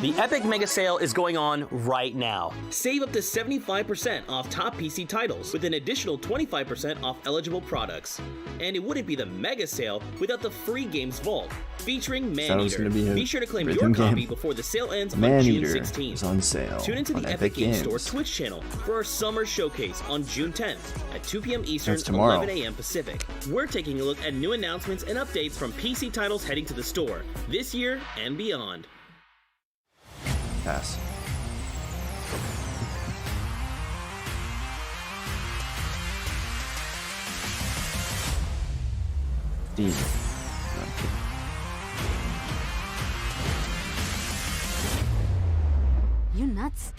The Epic Mega Sale is going on right now. Save up to 75% off top PC titles with an additional 25% off eligible products. And it wouldn't be the Mega Sale without the free Games Vault, featuring Maneater. Be sure to claim your copy before the sale ends on June 16th. Is on sale. Tune into on the Epic Games Store Twitch channel for our summer showcase on June 10th at 2 p.m. Eastern, 11 a.m. Pacific. We're taking a look at new announcements and updates from PC titles heading to the store this year and beyond. Pass. Steam. You nuts?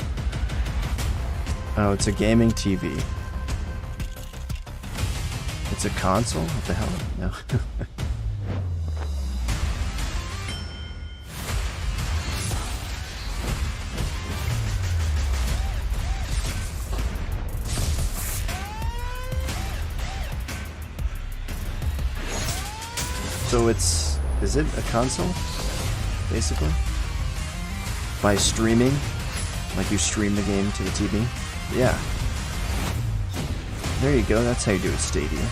Oh, it's a gaming TV. It's a console? What the hell? No. So is it a console, basically? By streaming? Like you stream the game to the TV? Yeah. There you go, that's how you do it, Stadia.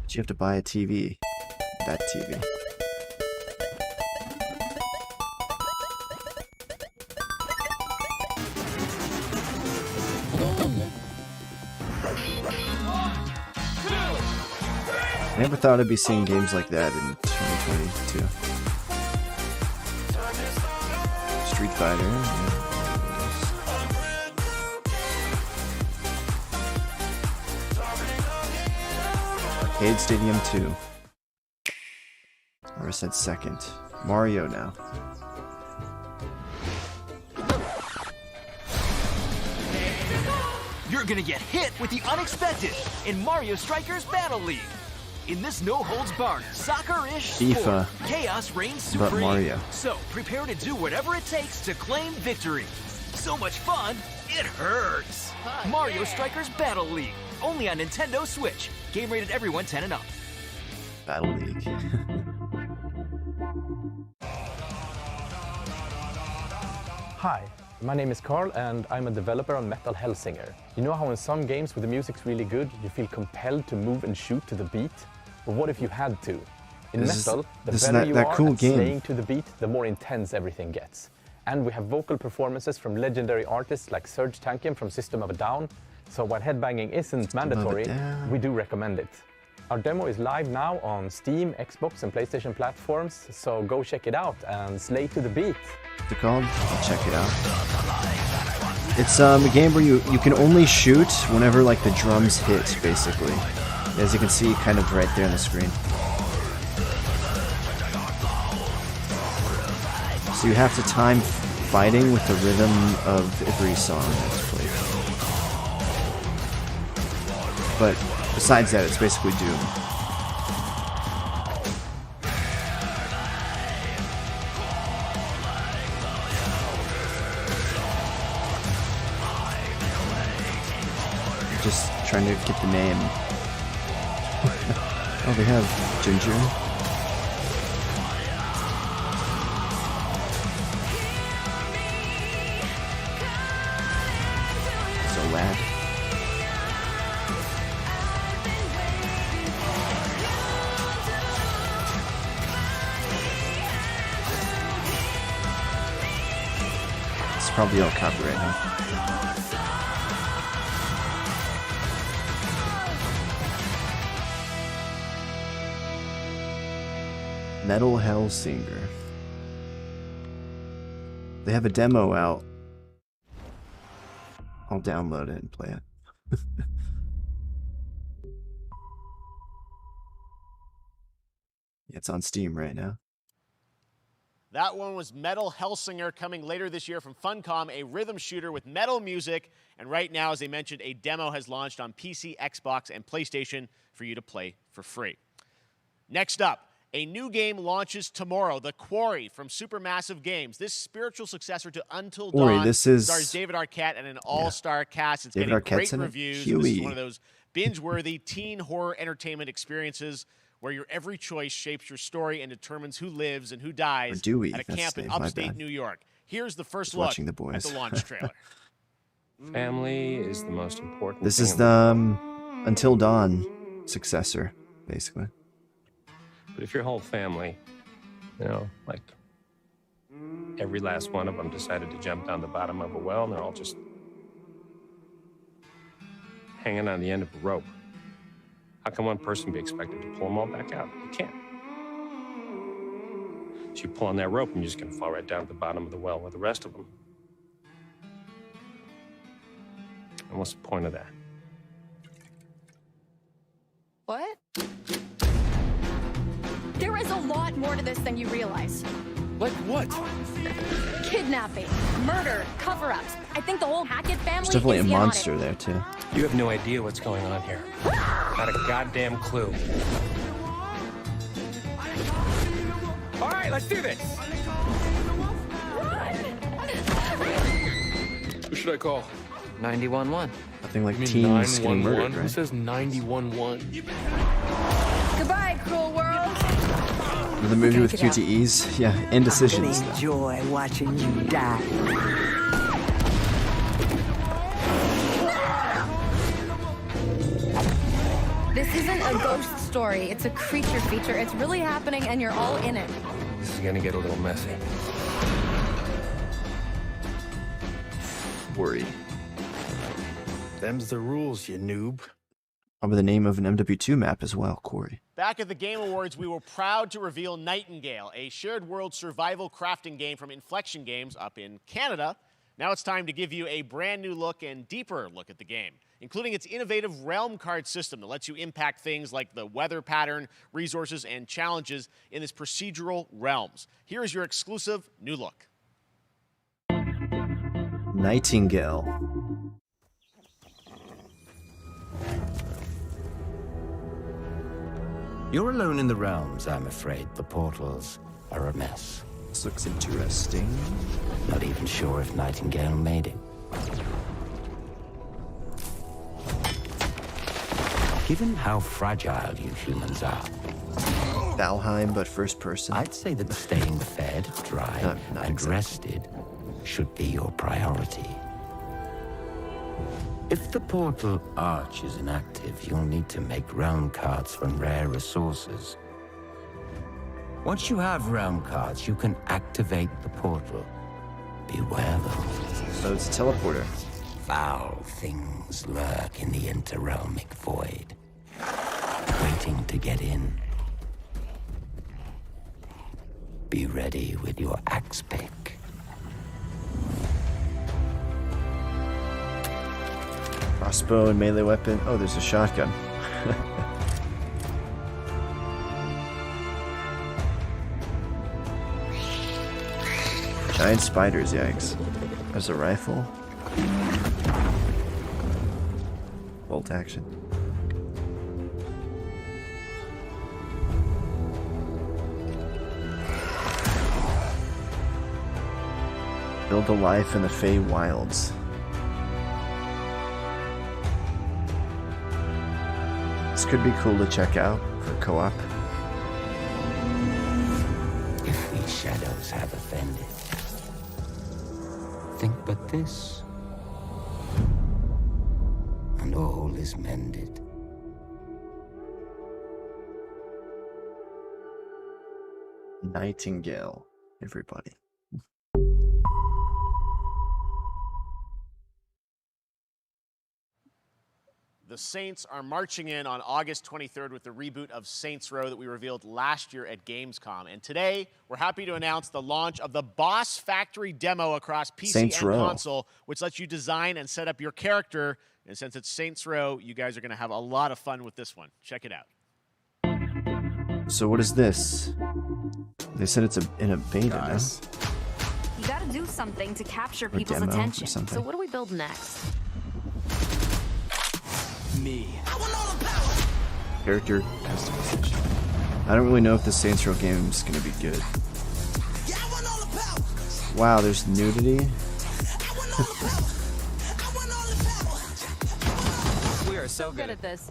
But you have to buy a TV. That TV. I never thought I'd be seeing games like that in 2022. Street Fighter. Yeah. Arcade Stadium 2. Or said second. Mario now. You're gonna get hit with the unexpected in Mario Strikers Battle League. In this no-holds-barred, soccer-ish sport, chaos reigns supreme. But Mario. So prepare to do whatever it takes to claim victory. So much fun, it hurts. Mario Strikers Battle League, only on Nintendo Switch. Game rated everyone 10 and up. Battle League. Hi, my name is Carl and I'm a developer on Metal Hellsinger. You know how in some games where the music's really good, you feel compelled to move and shoot to the beat? But what if you had to? In Metal, the better you are at slaying to the beat, the more intense everything gets. And we have vocal performances from legendary artists like Serge Tankian from System of a Down. So while headbanging isn't mandatory, we do recommend it. Our demo is live now on Steam, Xbox and PlayStation platforms, so go check it out and slay to the beat. What's it called? I'll check it out. It's a game where you can only shoot whenever like the drums hit, basically. As you can see kind of right there on the screen. So you have to time fighting with the rhythm of every song that's played. But besides that, it's basically Doom. Just trying to get the name. Oh, they have Ginger. So lad. It's probably all copyright now. Metal Hellsinger. They have a demo out. I'll download it and play it. It's on Steam right now. That one was Metal Hellsinger, coming later this year from Funcom, a rhythm shooter with metal music. And right now, as I mentioned, a demo has launched on PC, Xbox, and PlayStation for you to play for free. Next up, a new game launches tomorrow, The Quarry from Supermassive Games. This spiritual successor to Until Dawn stars David Arquette and an all-star cast. It's getting great reviews. This is one of those binge-worthy teen horror entertainment experiences where your every choice shapes your story and determines who lives and who dies at a camp in upstate New York. Here's the first look at the launch trailer. Family is the most important. This is the Until Dawn successor, basically. But if your whole family, you know, like every last one of them decided to jump down the bottom of a well and they're all just hanging on the end of a rope, how can one person be expected to pull them all back out? You can't. So you pull on that rope and you're just going to fall right down to the bottom of the well with the rest of them. And what's the point of that? What? There is a lot more to this than you realize. Like what? Kidnapping, murder, cover-ups. I think the whole Hackett family There's definitely is a in on monster it. there, too. You have no idea what's going on here. Not a goddamn clue. All right, let's do this. Who should I call? 911. Nothing like teens getting murdered, Who right? says 911? Goodbye, cruel world. The movie with QTEs? Yeah, Indecisions. I enjoy watching you die. This isn't a ghost story. It's a creature feature. It's really happening, and you're all in it. This is gonna get a little messy. Worry. Them's the rules, you noob. Under the name of an MW2 map as well, Corey. Back at the Game Awards, we were proud to reveal Nightingale, a shared world survival crafting game from Inflection Games up in Canada. Now it's time to give you a brand new look and deeper look at the game. including its innovative realm card system that lets you impact things like the weather pattern, resources, and challenges in this procedural realms. Here is your exclusive new look. Nightingale. You're alone in the realms, I'm afraid. The portals are a mess. This looks interesting. Not even sure if Nightingale made it. Given how fragile you humans are, Valheim, but first person. I'd say that staying fed, dry, and rested should be your priority. If the portal arch is inactive, you'll need to make realm cards from rare resources. Once you have realm cards, you can activate the portal. Beware, though. So it's a teleporter. Foul things lurk in the interrealmic void, waiting to get in. Be ready with your axe pick. Crossbow and melee weapon. Oh, there's a shotgun. Giant spiders, yikes. There's a rifle. Bolt action. Build a life in the Fey Wilds. This could be cool to check out for co-op. If these shadows have offended, think but this, and all is mended. Nightingale, everybody. The Saints are marching in on August 23rd with the reboot of Saints Row that we revealed last year at Gamescom. And today, we're happy to announce the launch of the Boss Factory demo across PC Saints and Row. console, which lets you design and set up your character. And since it's Saints Row, you guys are going to have a lot of fun with this one. Check it out. So what is this? They said it's in a beta, no? You gotta do something to capture Or people's demo or attention. something. So what do we build next? Me. Character customization. I don't really know if the Saints Row game is going to be good. Wow, there's nudity. We are so good at this.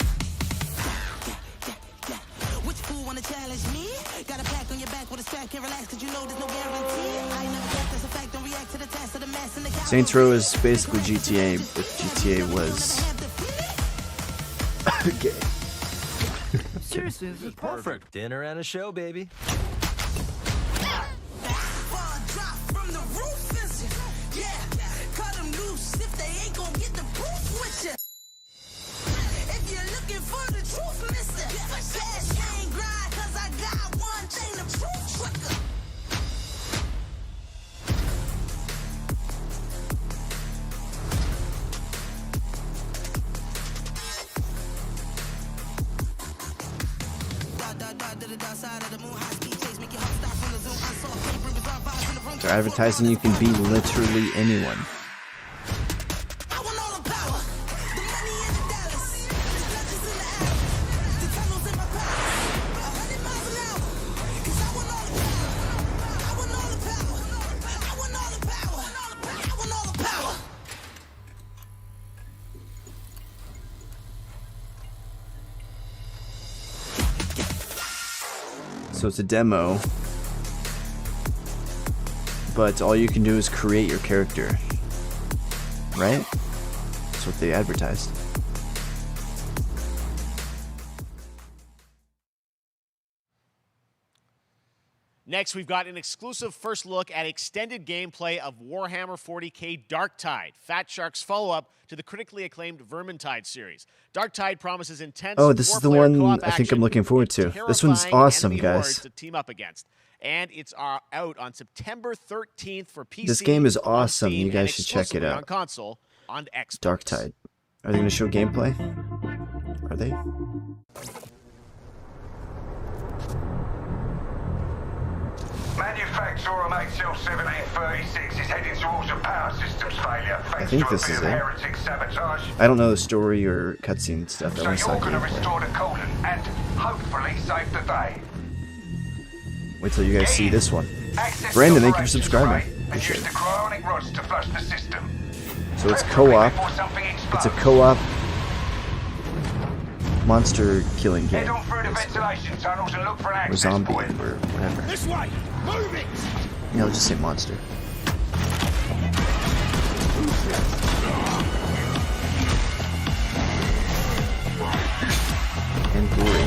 Which fool wanna challenge me? Got a pack on your back with a strap, can't relax cause you know there's no guarantee. I ain't never guessed that's a fact, don't react to the test of the mass in the Saints Row is basically GTA, but GTA was gay. Seriously, this is perfect. Dinner and a show, baby. They're advertising you can be literally anyone. So it's a demo, but all you can do is create your character, right? That's what they advertised. Next, we've got an exclusive first look at extended gameplay of Warhammer 40k Darktide, Fat Shark's follow-up to the critically acclaimed Vermintide series. Darktide promises intense Oh, this is the four-player one co-op I think action I'm looking forward to. with This one's terrifying awesome, enemy hordes guys. to team up against. And it's out on September 13th for PC. This game is on awesome. Steam, You guys and should check it exclusively out. on console on Xbox. Darktide. Are they going to show gameplay? Are they? Manufacturer MXL 1736 is heading towards a power systems failure thanks to a bit of heretic sabotage. I don't know the story or cutscene stuff. So you're going to restore the coolant and hopefully save the day. Wait till you guys see this one. Brandon, thank you for subscribing. And use the cryonic rods to flush the system. So it's co-op. It's a co-op monster killing game. Head on through the ventilation tunnels and look for an Or access zombie, point. or whatever. This way! Move it! No, just say monster. And gory.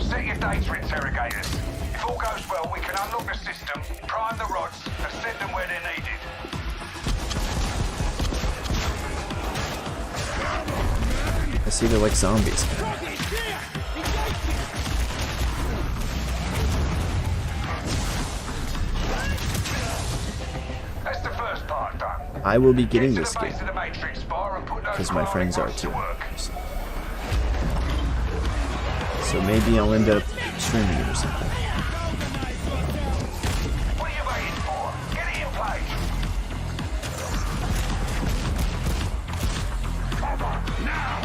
Set your data interrogators. If all goes well, we can unlock the system, prime the rods, and send them where they're needed. I see they're like zombies. That's the first part done. I will be getting this game. Base of the Matrix bar and put those Because my friends are too. work. So maybe I'll end up streaming it or something. What are you waiting for? Get it in place. Now!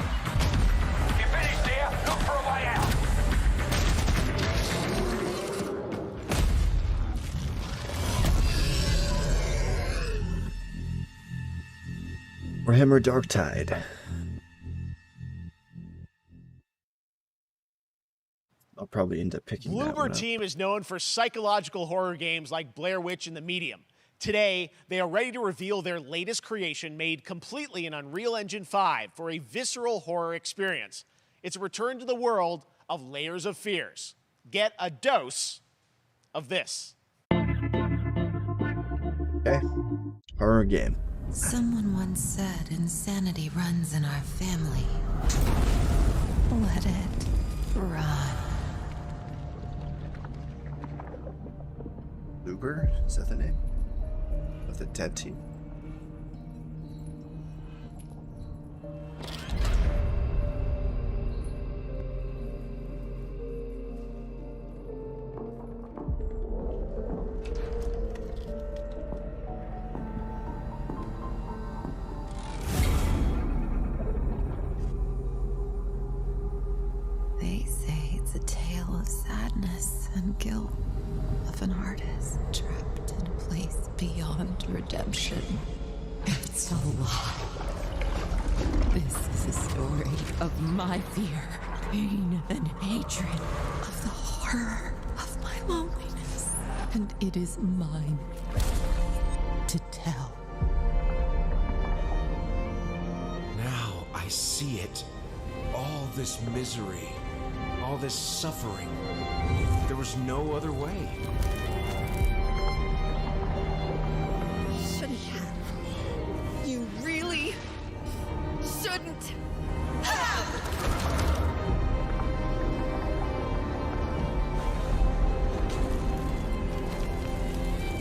You finished here? Look for a way out. Warhammer Dark Tide. I'll probably end up picking that one Bloober up. Team is known for psychological horror games like Blair Witch and The Medium. Today, they are ready to reveal their latest creation made completely in Unreal Engine 5 for a visceral horror experience. It's a return to the world of Layers of Fears. Get a dose of this. Okay. Horror game. Someone once said insanity runs in our family. Let it run. Uber? Is that the name? Of the dev team. They say it's a tale of sadness and guilt of an artist trapped in a place beyond redemption. It's a lie. This is a story of my fear, pain, and hatred, of the horror of my loneliness. And it is mine to tell. Now I see it. All this misery, all this suffering. There was no other way. Shouldn't have. You really shouldn't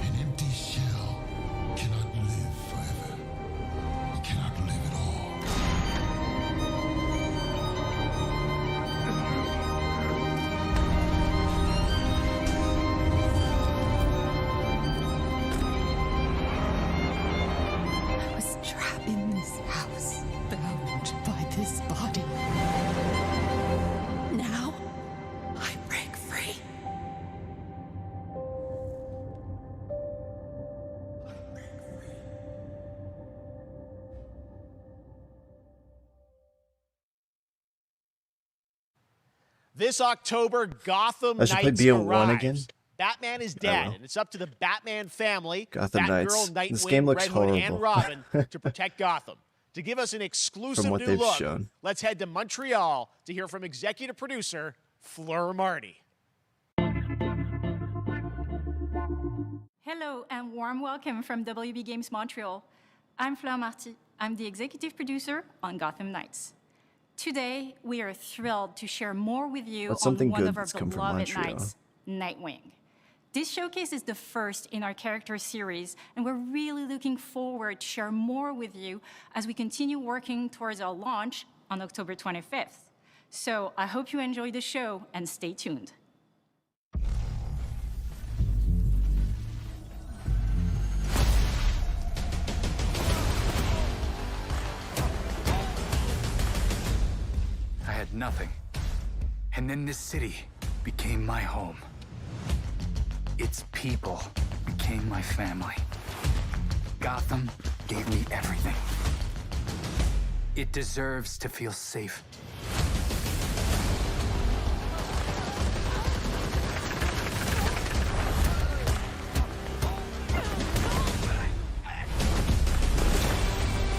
An empty shell cannot live forever. It cannot live at all. I was trapped in this house, bound by this body. Now, I break free. This October, Gotham I should play Knights BO1 arrives. again. Batman is I dead, will. and it's up to the Batman family, Gotham Batgirl, Knights. Nightwing, This game looks Red Hood, and horrible. Robin to protect Gotham. To give us an exclusive From what new they've look, shown. let's head to Montreal to hear from executive producer Fleur Marty. Hello and warm welcome from WB Games Montreal. I'm Fleur Marty, I'm the executive producer on Gotham Knights. Today, we are thrilled to share more with you What's on something one good of our that's come from beloved Montreal? knights, Nightwing. This showcase is the first in our character series, and we're really looking forward to share more with you as we continue working towards our launch on October 25th. So I hope you enjoy the show and stay tuned. I had nothing. And then this city became my home. Its people became my family. Gotham gave me everything. It deserves to feel safe.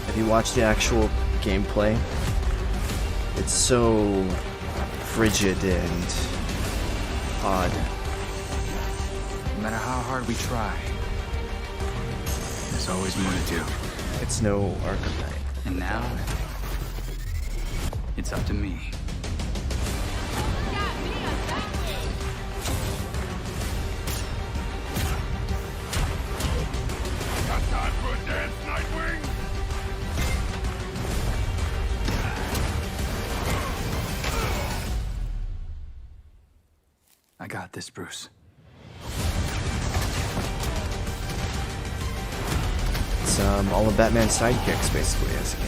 Have you watched the actual gameplay? It's so frigid and odd. No matter how hard we try, there's always more to do. It's no Arkham Knight. And now, it's up to me. Got time for a dance, Nightwing? I got this, Bruce. It's all the Batman sidekicks, basically, as a game.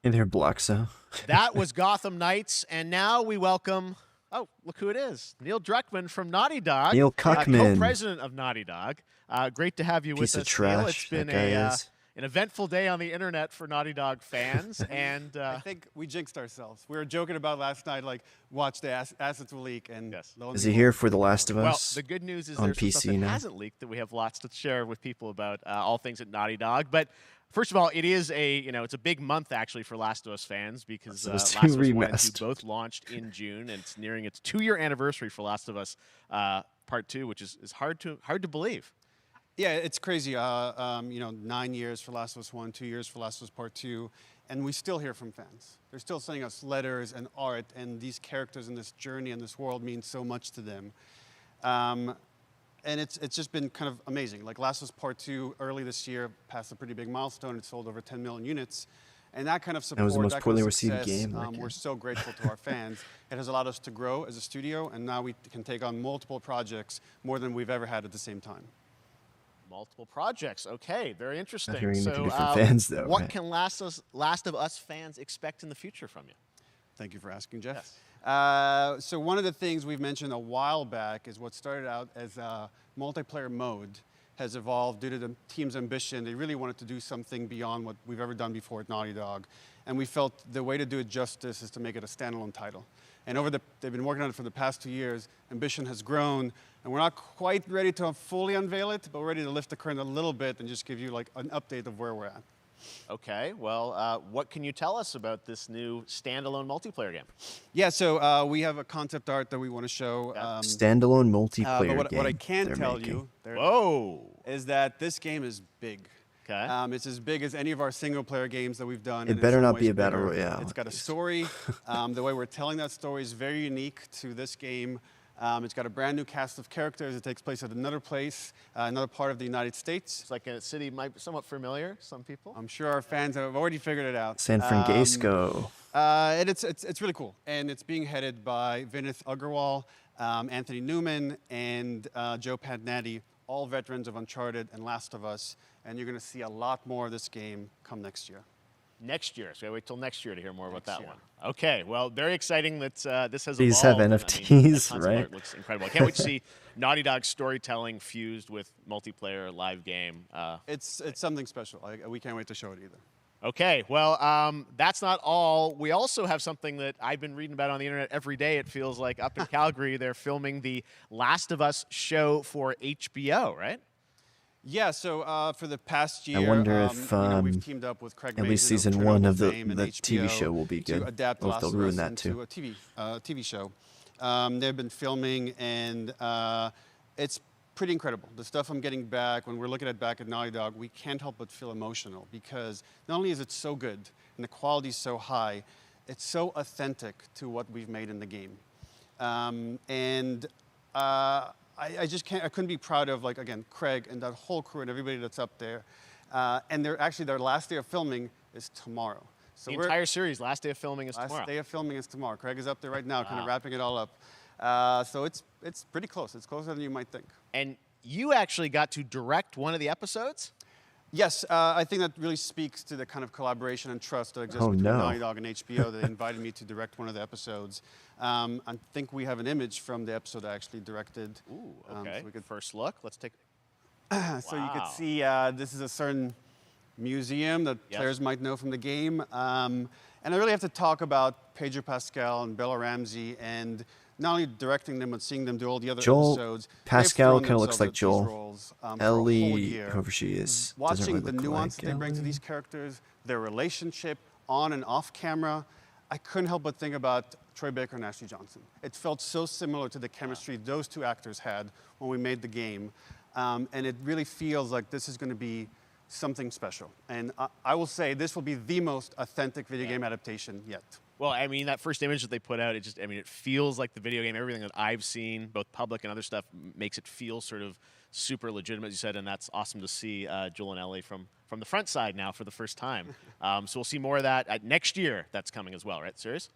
Hey there, Bloxo. That was Gotham Knights, and now we welcome, oh, look who it is, Neil Druckmann from Naughty Dog. Neil Cuckman. Co-president of Naughty Dog. Great to have you with Piece of us, trash, Neil. It's been that guy is. an eventful day on the internet for Naughty Dog fans, and I think we jinxed ourselves. We were joking about last night, like, watch the assets will leak, and lo and Is he behold- here for The Last of well, Us? the good news is on there's some stuff PC that now? hasn't leaked that we have lots to share with people about all things at Naughty Dog. But first of all, it is it's a big month actually for Last of Us fans because So Last it's of two Us 1 and 2 remastered. both launched in June, and it's nearing its 2-year anniversary for Last of Us Part 2, which is hard to believe. Yeah, it's crazy. 9 years for Last of Us 1, 2 years for Last of Us Part 2, and we still hear from fans. They're still sending us letters and art, and these characters and this journey and this world mean so much to them. And it's just been kind of amazing. Like Last of Us Part 2 early this year passed a pretty big milestone. It sold over 10 million units. And that kind of support, was the most that poorly kind of received success, game, that we're so grateful to our fans. It has allowed us to grow as a studio, and now we can take on multiple projects, more than we've ever had at the same time. Multiple projects. Okay, very interesting. hearing So, anything different fans, though, what right? can Last of Us fans expect in the future from you? Thank you for asking, Jeff. Yes. So one of the things we've mentioned a while back is what started out as a multiplayer mode has evolved due to the team's ambition. They really wanted to do something beyond what we've ever done before at Naughty Dog. And we felt the way to do it justice is to make it a standalone title. And they've been working on it for the past 2 years. Ambition has grown, and we're not quite ready to fully unveil it, but we're ready to lift the curtain a little bit and just give you like an update of where we're at. Okay, well, what can you tell us about this new standalone multiplayer game? Yeah, so we have a concept art that we want to show. Standalone multiplayer but what I game can they're tell making. you Whoa. is that this game is big. Okay. It's as big as any of our single-player games that we've done. It and in better some not be ways a battle bigger. royale, It's got a at least. story. The way we're telling that story is very unique to this game. It's got a brand new cast of characters. It takes place at another place, another part of the United States. It's like a city might be somewhat familiar, some people. I'm sure our fans have already figured it out. San Francisco. And it's really cool. And it's being headed by Vinith Agarwal, Anthony Newman, and Joe Padnatti, all veterans of Uncharted and Last of Us. And you're going to see a lot more of this game come next year. Next year, so we wait till next year to hear more about that one. Okay, well, very exciting that this has These evolved. have and, NFTs, that concept right? art looks incredible. I can't wait to see Naughty Dog's storytelling fused with multiplayer live game. It's something special. We can't wait to show it either. Okay, well, that's not all. We also have something that I've been reading about on the internet every day, it feels like. Up in Calgary, they're filming the Last of Us show for HBO, right? Yeah, so for the past year, I wonder if we've teamed up with Craig at least Mazin season of 1 Chernobyl of the fame and TV HBO show will be good. to adapt Or if Last they'll of ruin Us that into too. a TV show. They've been filming, and it's pretty incredible. The stuff I'm getting back, when we're looking at back at Naughty Dog, we can't help but feel emotional because not only is it so good and the quality is so high, it's so authentic to what we've made in the game. I just can't, I couldn't be proud of, like, again, Craig and that whole crew and everybody that's up there. And their last day of filming is tomorrow. So the entire series, last day of filming is tomorrow. Last day of filming is tomorrow. Craig is up there right now, kind of wrapping it all up. So it's pretty close. It's closer than you might think. And you actually got to direct one of the episodes? Yes, I think that really speaks to the kind of collaboration and trust that exists between Naughty Dog and HBO. They invited me to direct one of the episodes. I think we have an image from the episode I actually directed. Ooh, okay. So we could first look. Let's take. So you could see this is a certain museum that players might know from the game. And I really have to talk about Pedro Pascal and Bella Ramsey and not only directing them, but seeing them do all the other episodes. Pascal kind of looks like Joel. Roles, Ellie, whoever she is, watching really the nuance they bring to these characters, their relationship on and off camera, I couldn't help but think about Troy Baker and Ashley Johnson. It felt so similar to the chemistry those two actors had when we made the game. And it really feels like this is going to be something special. And I will say this will be the most authentic video game adaptation yet. Well, I mean, that first image that they put out, it feels like the video game. Everything that I've seen, both public and other stuff, makes it feel sort of super legitimate, as you said, and that's awesome to see Joel and Ellie from the front side now for the first time. So we'll see more of that next year. That's coming as well, right? Serious?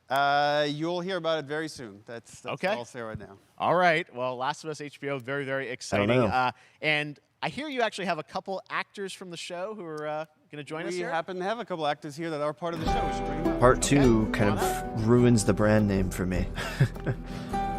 You'll hear about it very soon. That's okay. All I'll say right now. All right. Well, Last of Us HBO, very, very exciting. And I hear you actually have a couple actors from the show who are going to join us here. We happen to have a couple actors here that are part of the show. We should bring them up. Part 2 kind of ruins the brand name for me.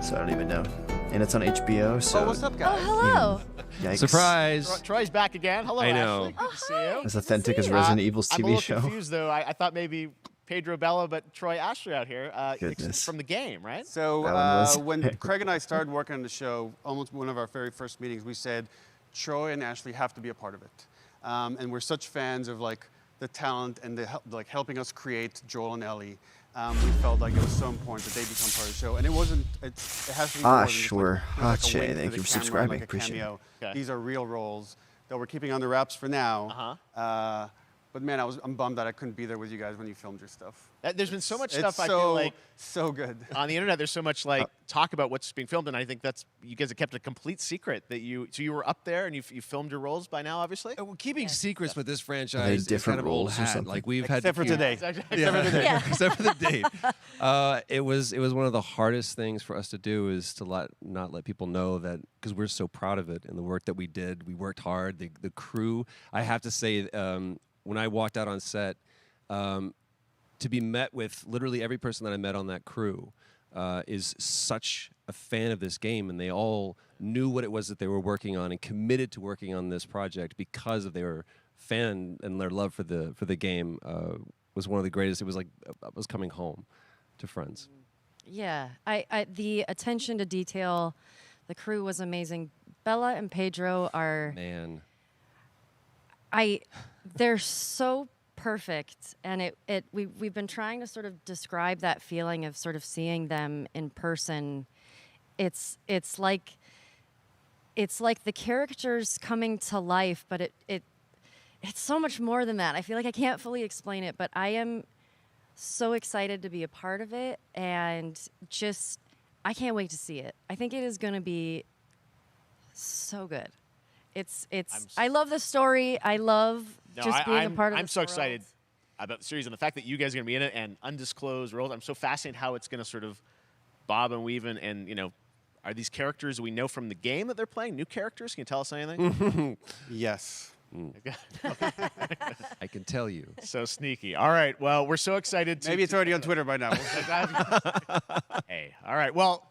So I don't even know. And it's on HBO, so... Oh, what's up, guys? Oh, hello. Yikes. Surprise. Troy's back again. Hello, I know. Ashley. Good to see you. As authentic as Resident Evil's TV I'm a little show. confused, though. I thought maybe Pedro Bella, but Troy Ashley out here. Goodness. From the game, right? So when Craig and I started working on the show, almost one of our very first meetings, we said, Troy and Ashley have to be a part of it. And we're such fans of like the talent and the helping us create Joel and Ellie. We felt like it was so important that they become part of the show. And it wasn't, it has to be more than just sure. like a wink Thank to you the for camera, subscribing. like a Appreciate cameo. it. Okay. These are real roles that we're keeping under wraps for now. But man, I'm bummed that I couldn't be there with you guys when you filmed your stuff. There's been so much It's stuff I feel like so good on the internet. There's so much like talk about what's being filmed, and I think that's you guys have kept a complete secret that you. So you were up there and you filmed your roles by now, obviously. Well, keeping secrets with this franchise different is kind of old roles or hat. something? Like we've Except had for today. Except for the date. It was one of the hardest things for us to do is to not let people know that because we're so proud of it and the work that we did. We worked hard. The crew. I have to say. When I walked out on set, to be met with literally every person that I met on that crew is such a fan of this game, and they all knew what it was that they were working on and committed to working on this project because of their fan and their love for the game was one of the greatest. It was like I was coming home to friends. Yeah, I the attention to detail, the crew was amazing. Bella and Pedro are they're so perfect, and we've been trying to sort of describe that feeling of sort of seeing them in person. It's like the characters coming to life, but it's so much more than that. I feel like I can't fully explain it, but I am so excited to be a part of it, and just I can't wait to see it. I think it is going to be so good. I love the story. I love just being a part of I'm this so world. excited about the series and the fact that you guys are going to be in it and undisclosed roles. I'm so fascinated how it's going to sort of bob and weave and you know, are these characters we know from the game that they're playing? New characters? Can you tell us anything? Yes. I can tell you. So sneaky. All right. Well, we're so excited. Maybe it's already on Twitter by now. Hey. All right. Well,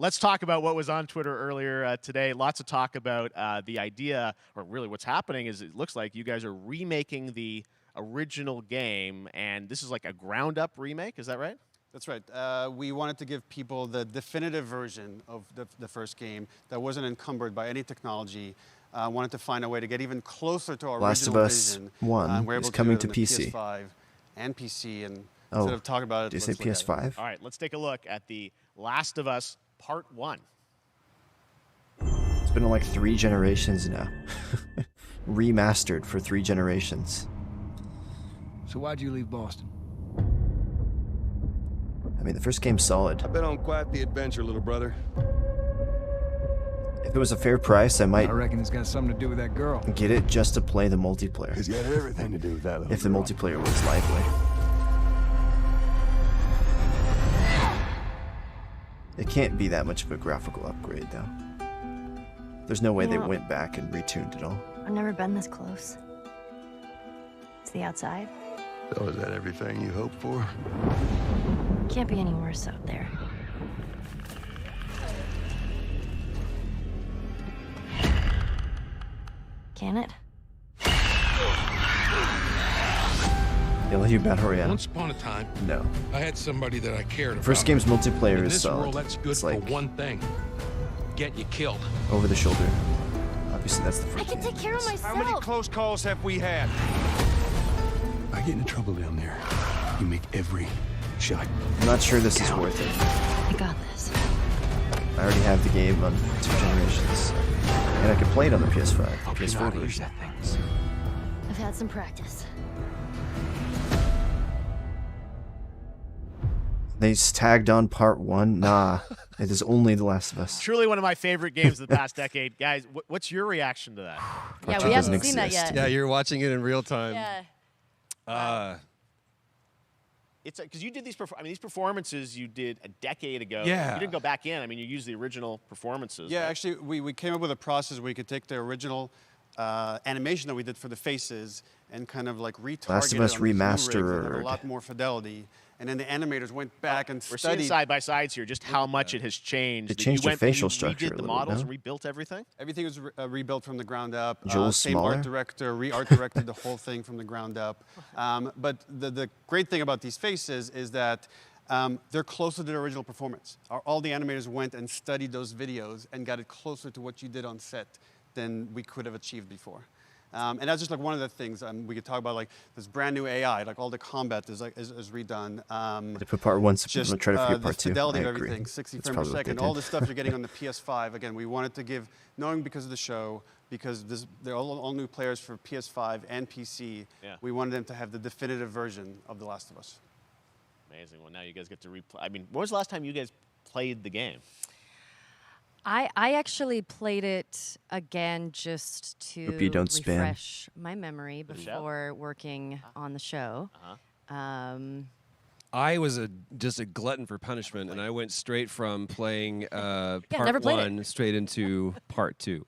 let's talk about what was on Twitter earlier today. Lots of talk about the idea, or really what's happening is it looks like you guys are remaking the original game, and this is like a ground-up remake. Is that right? That's right. We wanted to give people the definitive version of the first game that wasn't encumbered by any technology. Wanted to find a way to get even closer to our Last original of Us vision. 1 we're able is coming to to do it on PC. the PS5 and PC, and instead of talking about it, did you say let's look at it. PS5? All right, let's take a look at the Last of Us Part 1. It's been like 3 generations now. Remastered for 3 generations. So why'd you leave Boston? I mean, the first game's solid. I've been on quite the adventure, little brother. If it was a fair price, I might. I reckon it's got something to do with that girl. Get it just to play the multiplayer. It's got everything to do with that little If the girl. multiplayer was lively. It can't be that much of a graphical upgrade, though. There's no way they went back and retuned it all. I've never been this close. It's the outside. So is that everything you hoped for? Can't be any worse out there. Can it? You'll hear Battle Royale. Once upon a time, No. I had somebody that I cared about. First game's multiplayer In is this solid. world, that's good It's for like one thing: get you killed. over the shoulder. Obviously, that's the I first can game. take care of myself. How many close calls have we had? I get into trouble down there. You make every shot. I'm not sure this is worth it. I got this. I already have the game on 2 generations. And I can play it on the PS5, PS4 version. I've had some practice. They tagged on part 1? Nah. It is only The Last of Us. Truly one of my favorite games of the past decade. Guys, what's your reaction to that? Yeah, we haven't seen that yet. Yeah, you're watching it in real time. Yeah. It's because you did these. These performances you did a decade ago. Yeah. You didn't go back in. I mean, you used the original performances. Yeah, right? actually, we came up with a process where you could take the original animation that we did for the faces and kind of like retarget Last of it Us on these new rigs that have Remastered. a lot more fidelity. And then the animators went back and We're studied. seeing side by sides here just how much it has changed. It that changed you the went and facial you structure redid a the little bit, models no? and rebuilt everything. Everything was rebuilt from the ground up. Joel's same smaller? art director, re-art directed the whole thing from the ground up. But the great thing about these faces is that they're closer to the original performance. All the animators went and studied those videos and got it closer to what you did on set than we could have achieved before. And that's just like one of the things we could talk about, like this brand new AI, like all the combat is redone. They put part 1 so people Just don't try to forget part the 2. fidelity I of agree. everything, 60 That's frames per probably what they second, all did. the stuff you're getting on the PS5. Again, we wanted to give, knowing because of the show, because they're all new players for PS5 and PC, we wanted them to have the definitive version of The Last of Us. Amazing. Well, now you guys get to replay. I mean, when was the last time you guys played the game? I actually played it again just to Hope you don't spam. refresh my memory The show? before working on the show. I was just a glutton for punishment, and I went straight from playing never part played 1 straight into part 2.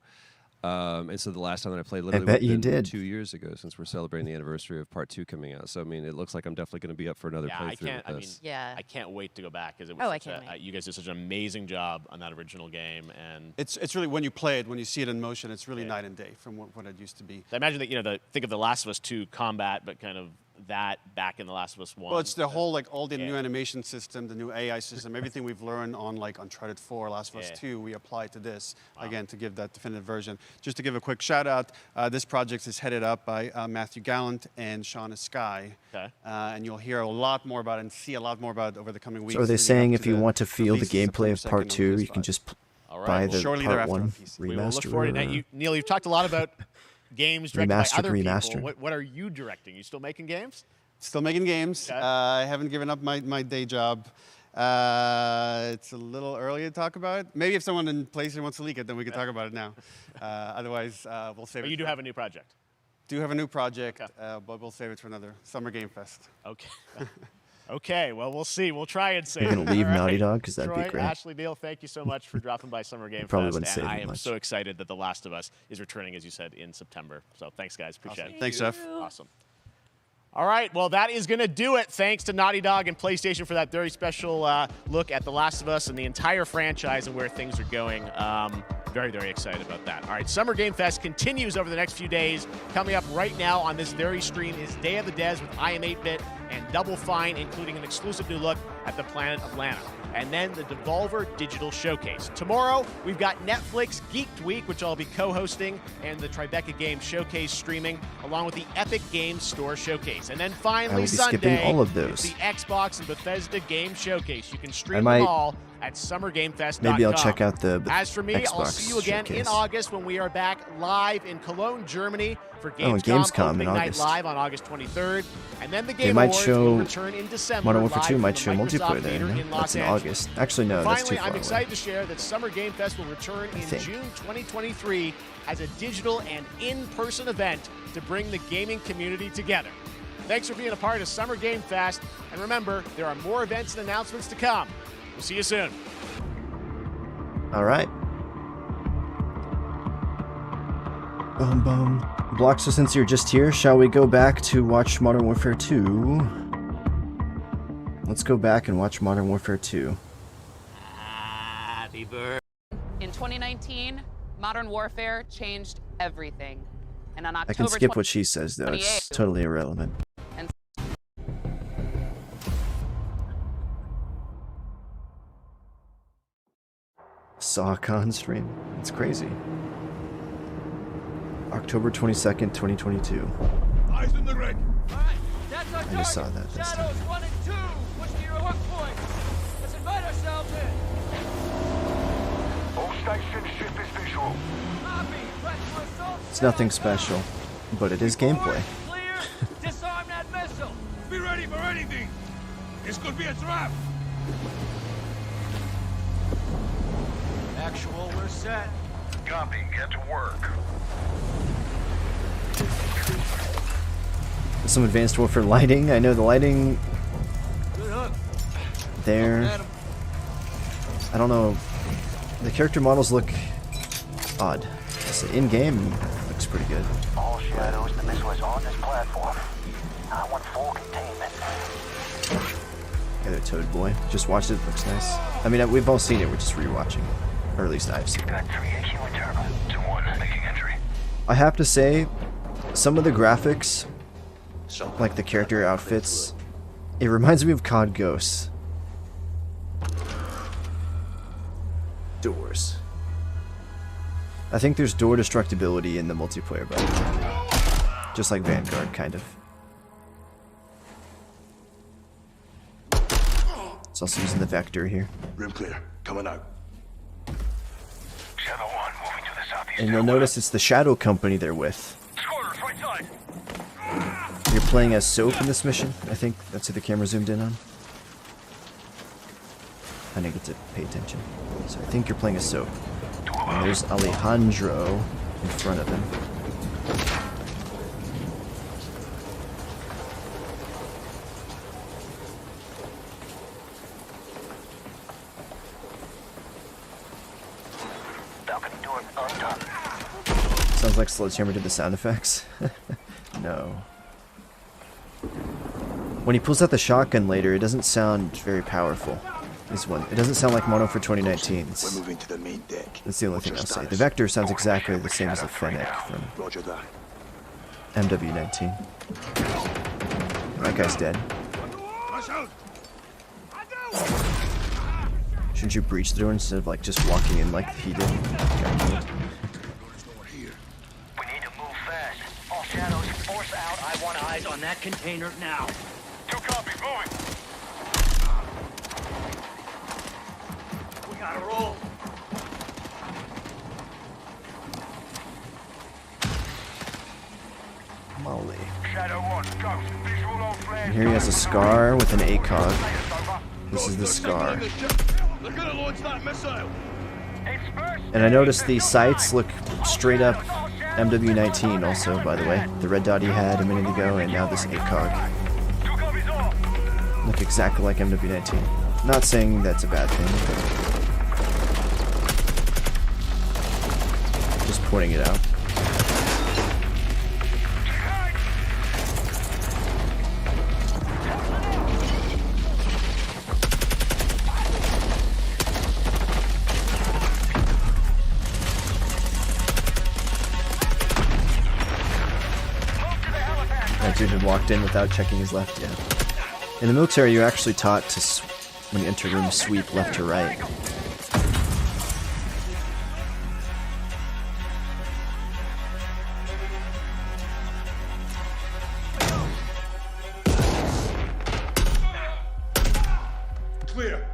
And so the last time that I played, literally, bet would've you been did. 2 years ago, since we're celebrating the anniversary of part 2 coming out. So I mean, it looks like I'm definitely going to be up for another playthrough with this. I can't wait to go back because it was. Oh, I such can't a, wait. you guys did such an amazing job on that original game, and It's really, when you play it, when you see it in motion, it's really night and day from what it used to be. I imagine that think of the Last of Us 2 combat, but kind of that back in the Last of Us 1. Well, it's the whole, like, all the new animation system, the new AI system, everything we've learned on, like, Uncharted 4, Last of Us 2, we apply to this, again, to give that definitive version. Just to give a quick shout out, this project is headed up by Matthew Gallant and Shauna Skye. Okay. And you'll hear a lot more about it and see a lot more about it over the coming weeks. So are they leading saying up if to you the want to feel the release gameplay of September part 2nd 2, on you can PS5. just All right, buy well, the shortly part thereafter 1 on PC. We will look remaster? forward to that. Neil, you've talked a lot about games directed by Remastered, other people. remastered. What are you directing? You still making games? Still making games. Okay. I haven't given up my day job. It's a little early to talk about. Maybe if someone in PlayStation wants to leak it, then we can talk about it now. Otherwise, we'll save it. But you do have a new project. Do have a new project, but we'll save it for another Summer Game Fest. Okay. Okay, well, we'll see. We'll try and save You're it. gonna leave All Naughty right. Dog? 'Cause that'd be Troy, great. Ashley, Neil, thank you so much for dropping by Summer Game Probably Fest. wouldn't And save I it am much. so excited that The Last of Us is returning, as you said, in September. So thanks, guys. Appreciate Awesome. it. Thanks, Jeff. Awesome. All right, well, that is going to do it. Thanks to Naughty Dog and PlayStation for that very special look at The Last of Us and the entire franchise and where things are going. Very, very excited about that. All right, Summer Game Fest continues over the next few days. Coming up right now on this very stream is Day of the Des with I Am 8-Bit and Double Fine, including an exclusive new look at the planet Atlanta. And then the Devolver Digital Showcase. Tomorrow, we've got Netflix Geeked Week, which I'll be co-hosting, and the Tribeca Games Showcase streaming, along with the Epic Games Store Showcase. And then finally, I will be Sunday, skipping all of those. it's the Xbox and Bethesda Game Showcase. You can stream them all at summergamefest.com. Maybe I'll check out the As for me, Xbox I'll see you again showcase. in August when we are back live in Cologne, Germany for Oh, and Gamescom, Gamescom in opening night August. live on August 23rd. And then the Game They might Awards show will return in December. Modern Warfare 2 live might from show the Microsoft multiplayer there. Theater No? in Los That's in Angeles. August. Actually, no, that's too Finally, far I'm away. excited to share that Summer Game Fest will return in think. June 2023 as a digital and in-person event to bring the gaming community together. Thanks for being a part of Summer Game Fest, and remember, there are more events and announcements to come. We'll see you soon. All right. Boom, boom. Block, so since you're just here, shall we go back to watch Modern Warfare 2? Let's go back and watch Modern Warfare 2. Happy birthday. In 2019, Modern Warfare changed everything. And on October I can skip what she says, though. It's totally irrelevant. And SawCon stream. It's crazy. October 22nd, 2022. Eyes in the red. I just saw that this time. Shadows 1 and 2. Push to your hook point. Let's invite ourselves in. All stations, ship is visual. Copy. Ready for assault. It's nothing special, but it is gameplay. Clear. Disarm that missile. Be ready for anything. This could be a trap. Actual, we're set. Copy, get to work. Some advanced warfare lighting. I know the lighting Good hook. there. I don't know. The character models look odd. In-game looks pretty good. All shadows, the missile is on this platform. I want full containment. Yeah, the Toad Boy. Just watched it. Looks nice. I mean, we've all seen it. We're just rewatching. Or at least I've seen it. Got 3 AQ and turbo. 2-1, making entry. I have to say, some of the graphics, like the character outfits, it reminds me of COD Ghosts. Doors. I think there's door destructibility in the multiplayer button. Just like Vanguard, kind of. It's also using the Vector here. Room clear. Coming out. Shadow 1, moving to the southeast. And you'll notice it's the Shadow Company they're with. Squatters, right side. You're playing as Soap in this mission. I think that's who the camera zoomed in on. I didn't get to pay attention. So I think you're playing as Soap. And there's Alejandro in front of him. Balcony door undone. Sounds like Sledgehammer did the sound effects. No. When he pulls out the shotgun later, it doesn't sound very powerful. This one. It doesn't sound like Mono for 2019. We're moving to the main deck. That's the only thing I'll say. The Vector sounds exactly the same as the Fennec from Roger that. MW19. That guy's dead. Shouldn't you breach through instead of like just walking in like he did? We need to move fast. All shadows, force out. I want eyes on that container now. 2 copies, moving. We gotta roll. Molly. Shadow 1, ghost, visual on flare. And here he has a scar with an ACOG. This is the scar. They're gonna launch that missile. And I noticed the sights look straight up MW19 also, by the way. The red dot he had a minute ago, and now this ACOG. Look exactly like MW19. Not saying that's a bad thing, but just pointing it out. That dude had walked in without checking his left yet. In the military, you're actually taught to, when you enter a room, sweep left to right. Clear.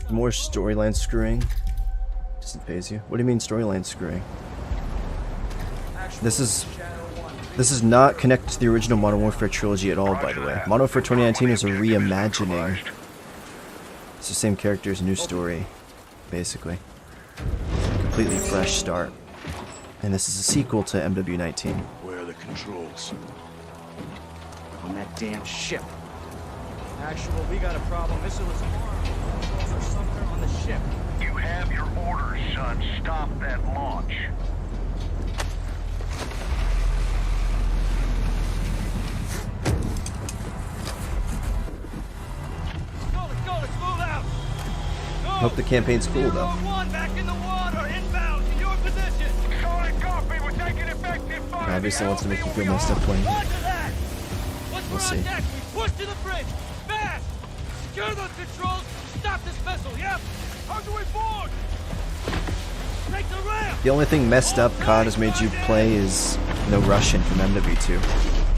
More storyline screwing. Doesn't faze you. What do you mean storyline screwing? This is not connected to the original Modern Warfare trilogy at all, by the way. Modern Warfare 2019 is a reimagining. It's the same characters, new story, basically. Completely fresh start. And this is a sequel to MW19. Where are the controls? On that damn ship. Actual, we got a problem. Missile was armed. Controls are somewhere on the ship. You have your orders, son. Stop that launch. Let's move out. Hope the campaign's cool, though. Back in the water, inbound to your position. Solid copy. We're taking effective fire. Obviously wants to make you feel messed up playing. We'll see. Push to the bridge. Fast. Secure those controls. Stop this vessel. Yep. How do we board? Take the ramp. The only thing messed up COD has made you play is no Russian from MW2.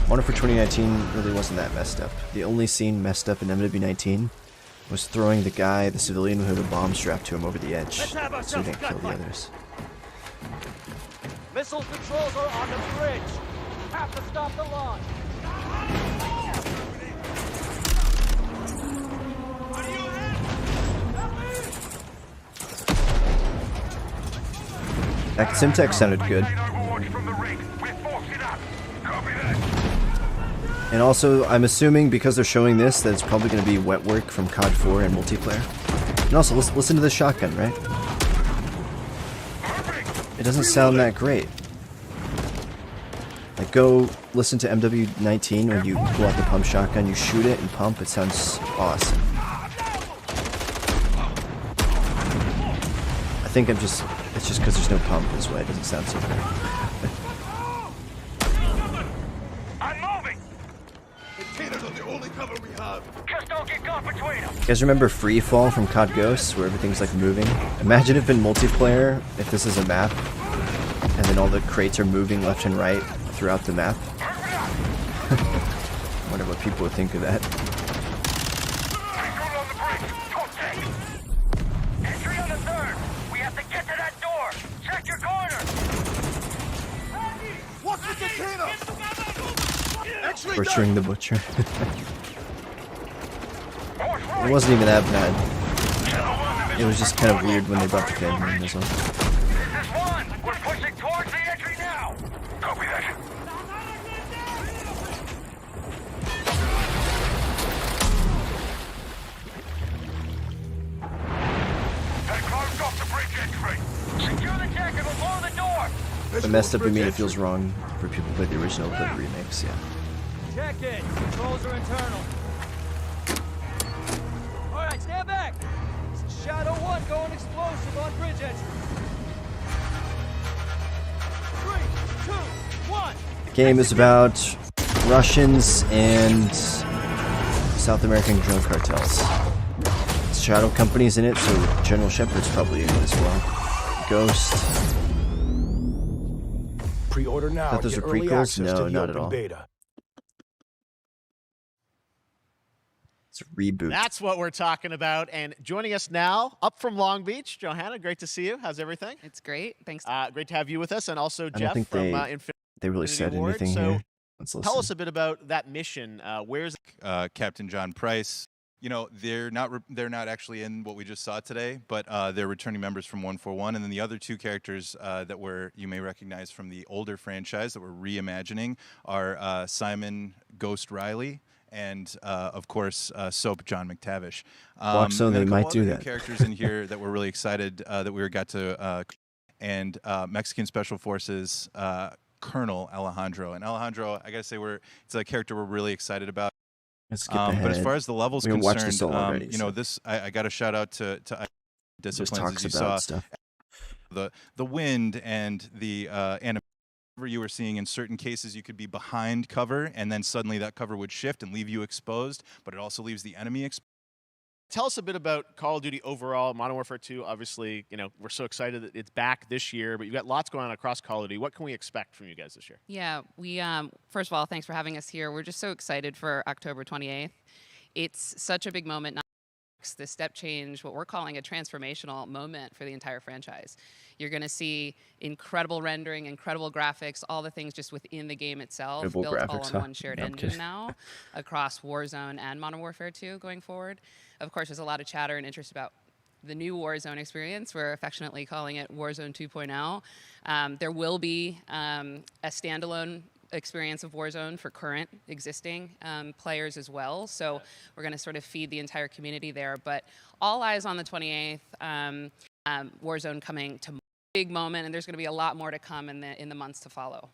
Modern Warfare 2019 really wasn't that messed up. The only scene messed up in MW19 was throwing the guy, the civilian who had a bomb strapped to him over the edge, so he didn't kill the others. Missile controls are on the bridge. Have to stop the launch. That Simtex sounded good. And also, I'm assuming because they're showing this, that it's probably going to be wet work from COD 4 and multiplayer. And also, listen to the shotgun, right? It doesn't sound that great. Like, go listen to MW19 when you pull out the pump shotgun, you shoot it and pump, it sounds awesome. I think it's just because there's no pump, that's why it doesn't sound so great. You guys remember Free Fall from COD Ghosts, where everything's like moving? Imagine if in multiplayer, if this is a map, and then all the crates are moving left and right throughout the map. I wonder what people would think of that. Entry on the third. We have to get to that door. Check your corner. What's the container? Butchering the butcher. It wasn't even that bad. It was just kind of weird when they brought the family in as well. This is one. We're pushing towards the entry now. Copy that. They closed off the bridge entry. Secure the deck and we'll blow the door. But messed up, I mean, it feels wrong for people who play the original, but the remakes, yeah. Check it. Controls are internal. All right, stand back. This is Shadow 1 going explosive on bridge entry. 3, 2, 1. The game is about Russians and South American drug cartels. Shadow Company's in it, so General Shepard's probably in it as well. Ghost. Pre-order now. Thought those are prequels? No, not at all. Beta. It's a reboot. That's what we're talking about. And joining us now, up from Long Beach, Johanna, great to see you. How's everything? It's great. Thanks. Great to have you with us. And also I don't Jeff think from they really said Ward. anything So here. Let's listen. tell us a bit about that mission. Where's Captain John Price? You know, they're not actually in what we just saw today, but they're returning members from 141, and then the other two characters that you may recognize from the older franchise that we're reimagining are Simon Ghost Riley and of course Soap John McTavish. So they might do that. Characters in here that we're really excited that we got to and Mexican Special Forces Colonel Alejandro. And Alejandro, I gotta say, it's a character we're really excited about. But as far as the levels concerned, already, you know, this I got a shout out to disciplines as you saw. Stuff. The wind and the you were seeing in certain cases, you could be behind cover, and then suddenly that cover would shift and leave you exposed, but it also leaves the enemy exposed. Tell us a bit about Call of Duty overall. Modern Warfare 2, obviously, you know, we're so excited that it's back this year, but you've got lots going on across Call of Duty. What can we expect from you guys this year? Yeah, we first of all, thanks for having us here. We're just so excited for October 28th. It's such a big moment. The step change, what we're calling a transformational moment for the entire franchise. You're going to see incredible rendering, incredible graphics, all the things just within the game itself, Incredible built all graphics, on one shared No, I'm engine kidding. now across Warzone and Modern Warfare 2 going forward. Of course, there's a lot of chatter and interest about the new Warzone experience. We're affectionately calling it Warzone 2.0. There will be a standalone experience of Warzone for current existing players as well. So we're going to sort of feed the entire community there. But all eyes on the 28th. Warzone coming to big moment, and there's going to be a lot more to come in the months to follow.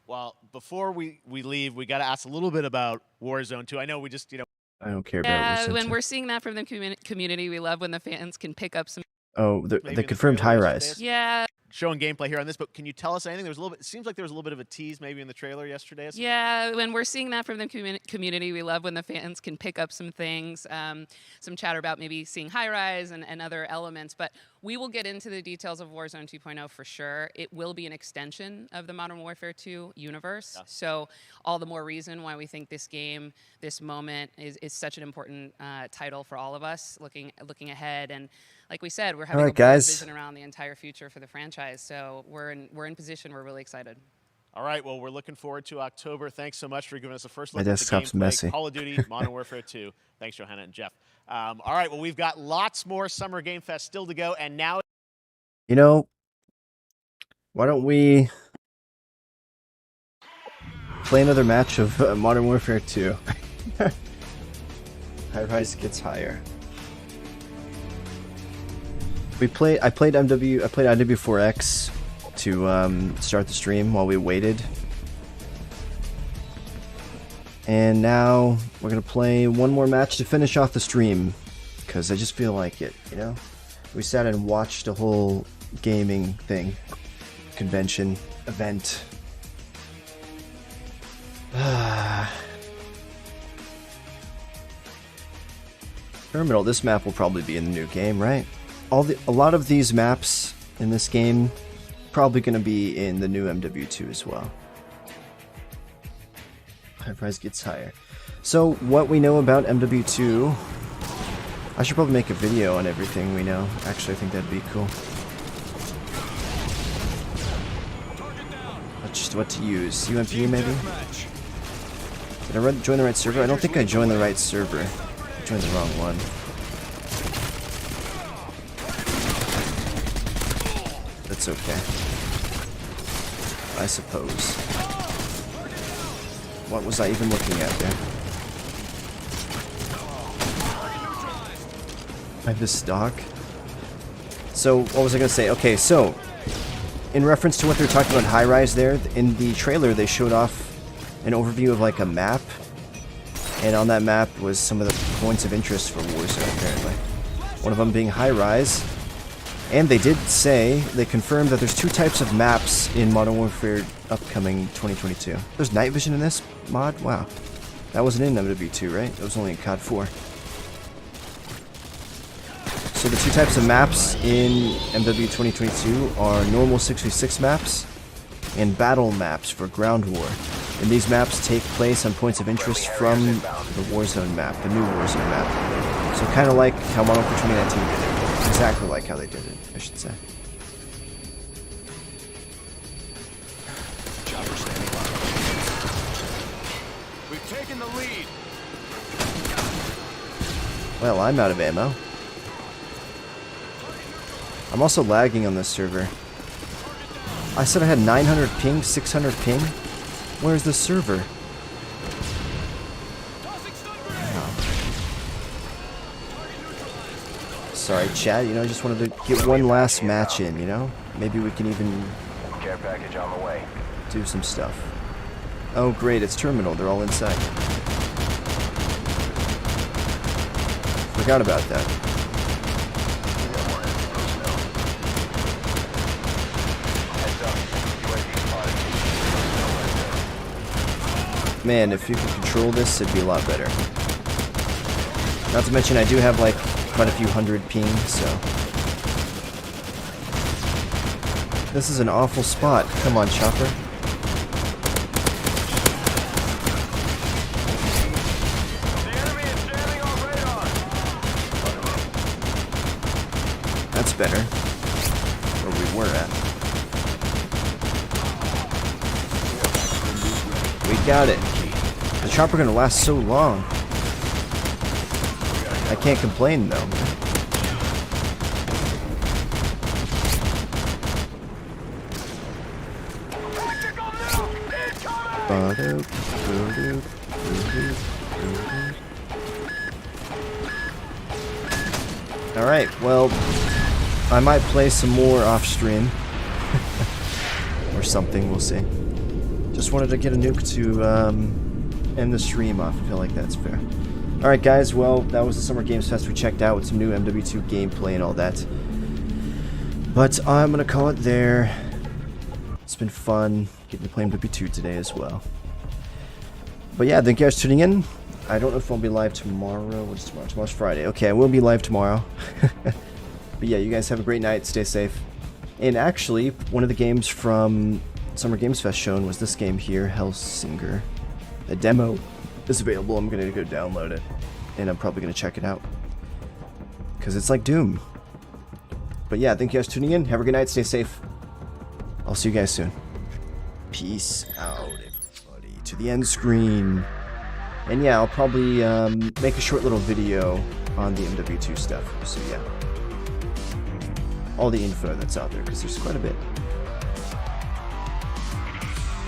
Well, before we leave, we got to ask a little bit about Warzone 2. I know we just, you know. I don't care about Yeah, Warzone when 2. we're seeing that from the community, we love when the fans can pick up some. Oh, they confirmed high rise. Yeah. Showing gameplay here on this, but can you tell us anything? There was a little bit. It seems like there was a little bit of a tease maybe in the trailer yesterday. Yeah, when we're seeing that from the community, we love when the fans can pick up some things, some chatter about maybe seeing high rise and other elements. But we will get into the details of Warzone 2.0 for sure. It will be an extension of the Modern Warfare 2 universe. Yeah. So all the more reason why we think this game, this moment, is such an important title for all of us looking ahead. And like we said, we're having a vision around the entire future for the franchise. So we're in position. We're really excited. All right. Well, we're looking forward to October. Thanks so much for giving us a first My look at the desktop's gameplay. messy. Call of Duty, Modern Warfare 2. Thanks, Johanna and Jeff. All right. Well, we've got lots more Summer Game Fest still to go, and now. You know, why don't we play another match of Modern Warfare 2? High rise gets higher. I played IW4X to start the stream while we waited. And now we're gonna play one more match to finish off the stream, because I just feel like it, you know? We sat and watched a whole gaming thing, convention, event. Terminal, this map will probably be in the new game, right? A lot of these maps in this game probably going to be in the new MW2 as well. High price gets higher. So what we know about MW2, I should probably make a video on everything we know. Actually, I think that'd be cool. Just what to use. UMP maybe? Did I join the right server? I don't think I joined the right server. I joined the wrong one. That's okay. I suppose. What was I even looking at there? I have this stock. So, what was I going to say? Okay, so, in reference to what they're talking about high-rise there, in the trailer they showed off an overview of like a map. And on that map was some of the points of interest for Warzone, apparently. One of them being high-rise. And they did say, they confirmed that there's two types of maps in Modern Warfare upcoming 2022. There's night vision in this mod? Wow. That wasn't in MW2, right? That was only in COD 4. So the two types of maps in MW 2022 are normal 6v6 maps and battle maps for ground war. And these maps take place on points of interest from the Warzone map, the new Warzone map. So kind of like how Modern Warfare 2019 did it. Exactly like how they did it, I should say. We've taken the lead. Well, I'm out of ammo. I'm also lagging on this server. I said I had 900 ping, 600 ping. Where's the server? Sorry, chat, you know, I just wanted to get one last match in, you know? Maybe we can even Care package on the way. do some stuff. Oh great, it's terminal, they're all inside. Forgot about that. man, if you could control this, it'd be a lot better. Not to mention, I do have like quite a few hundred ping, so. This is an awful spot. Come on, Chopper. That's better. Where we were at. We got it. The chopper gonna last so long. I can't complain though. Alright, well, I might play some more off stream. Or something, we'll see. Just wanted to get a nuke to end the stream off. I feel like that's fair. Alright guys, well, that was the Summer Games Fest we checked out with some new MW2 gameplay and all that. But I'm going to call it there. It's been fun getting to play MW2 today as well. But yeah, thank you guys for tuning in. I don't know if I'll be live tomorrow. What's tomorrow? Tomorrow's Friday. Okay, I will be live tomorrow. But yeah, you guys have a great night. Stay safe. And actually, one of the games from Summer Games Fest shown was this game here, Hellsinger. The demo is available. I'm going to go download it. And I'm probably going to check it out. Because it's like Doom. But yeah, thank you guys for tuning in. Have a good night. Stay safe. I'll see you guys soon. Peace out, everybody. To the end screen. And yeah, I'll probably make a short little video on the MW2 stuff. So yeah. All the info that's out there, because there's quite a bit.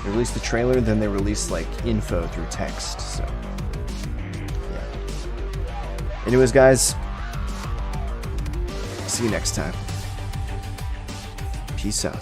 They released the trailer, then they released like info through text, so yeah. Anyways guys, see you next time. Peace out.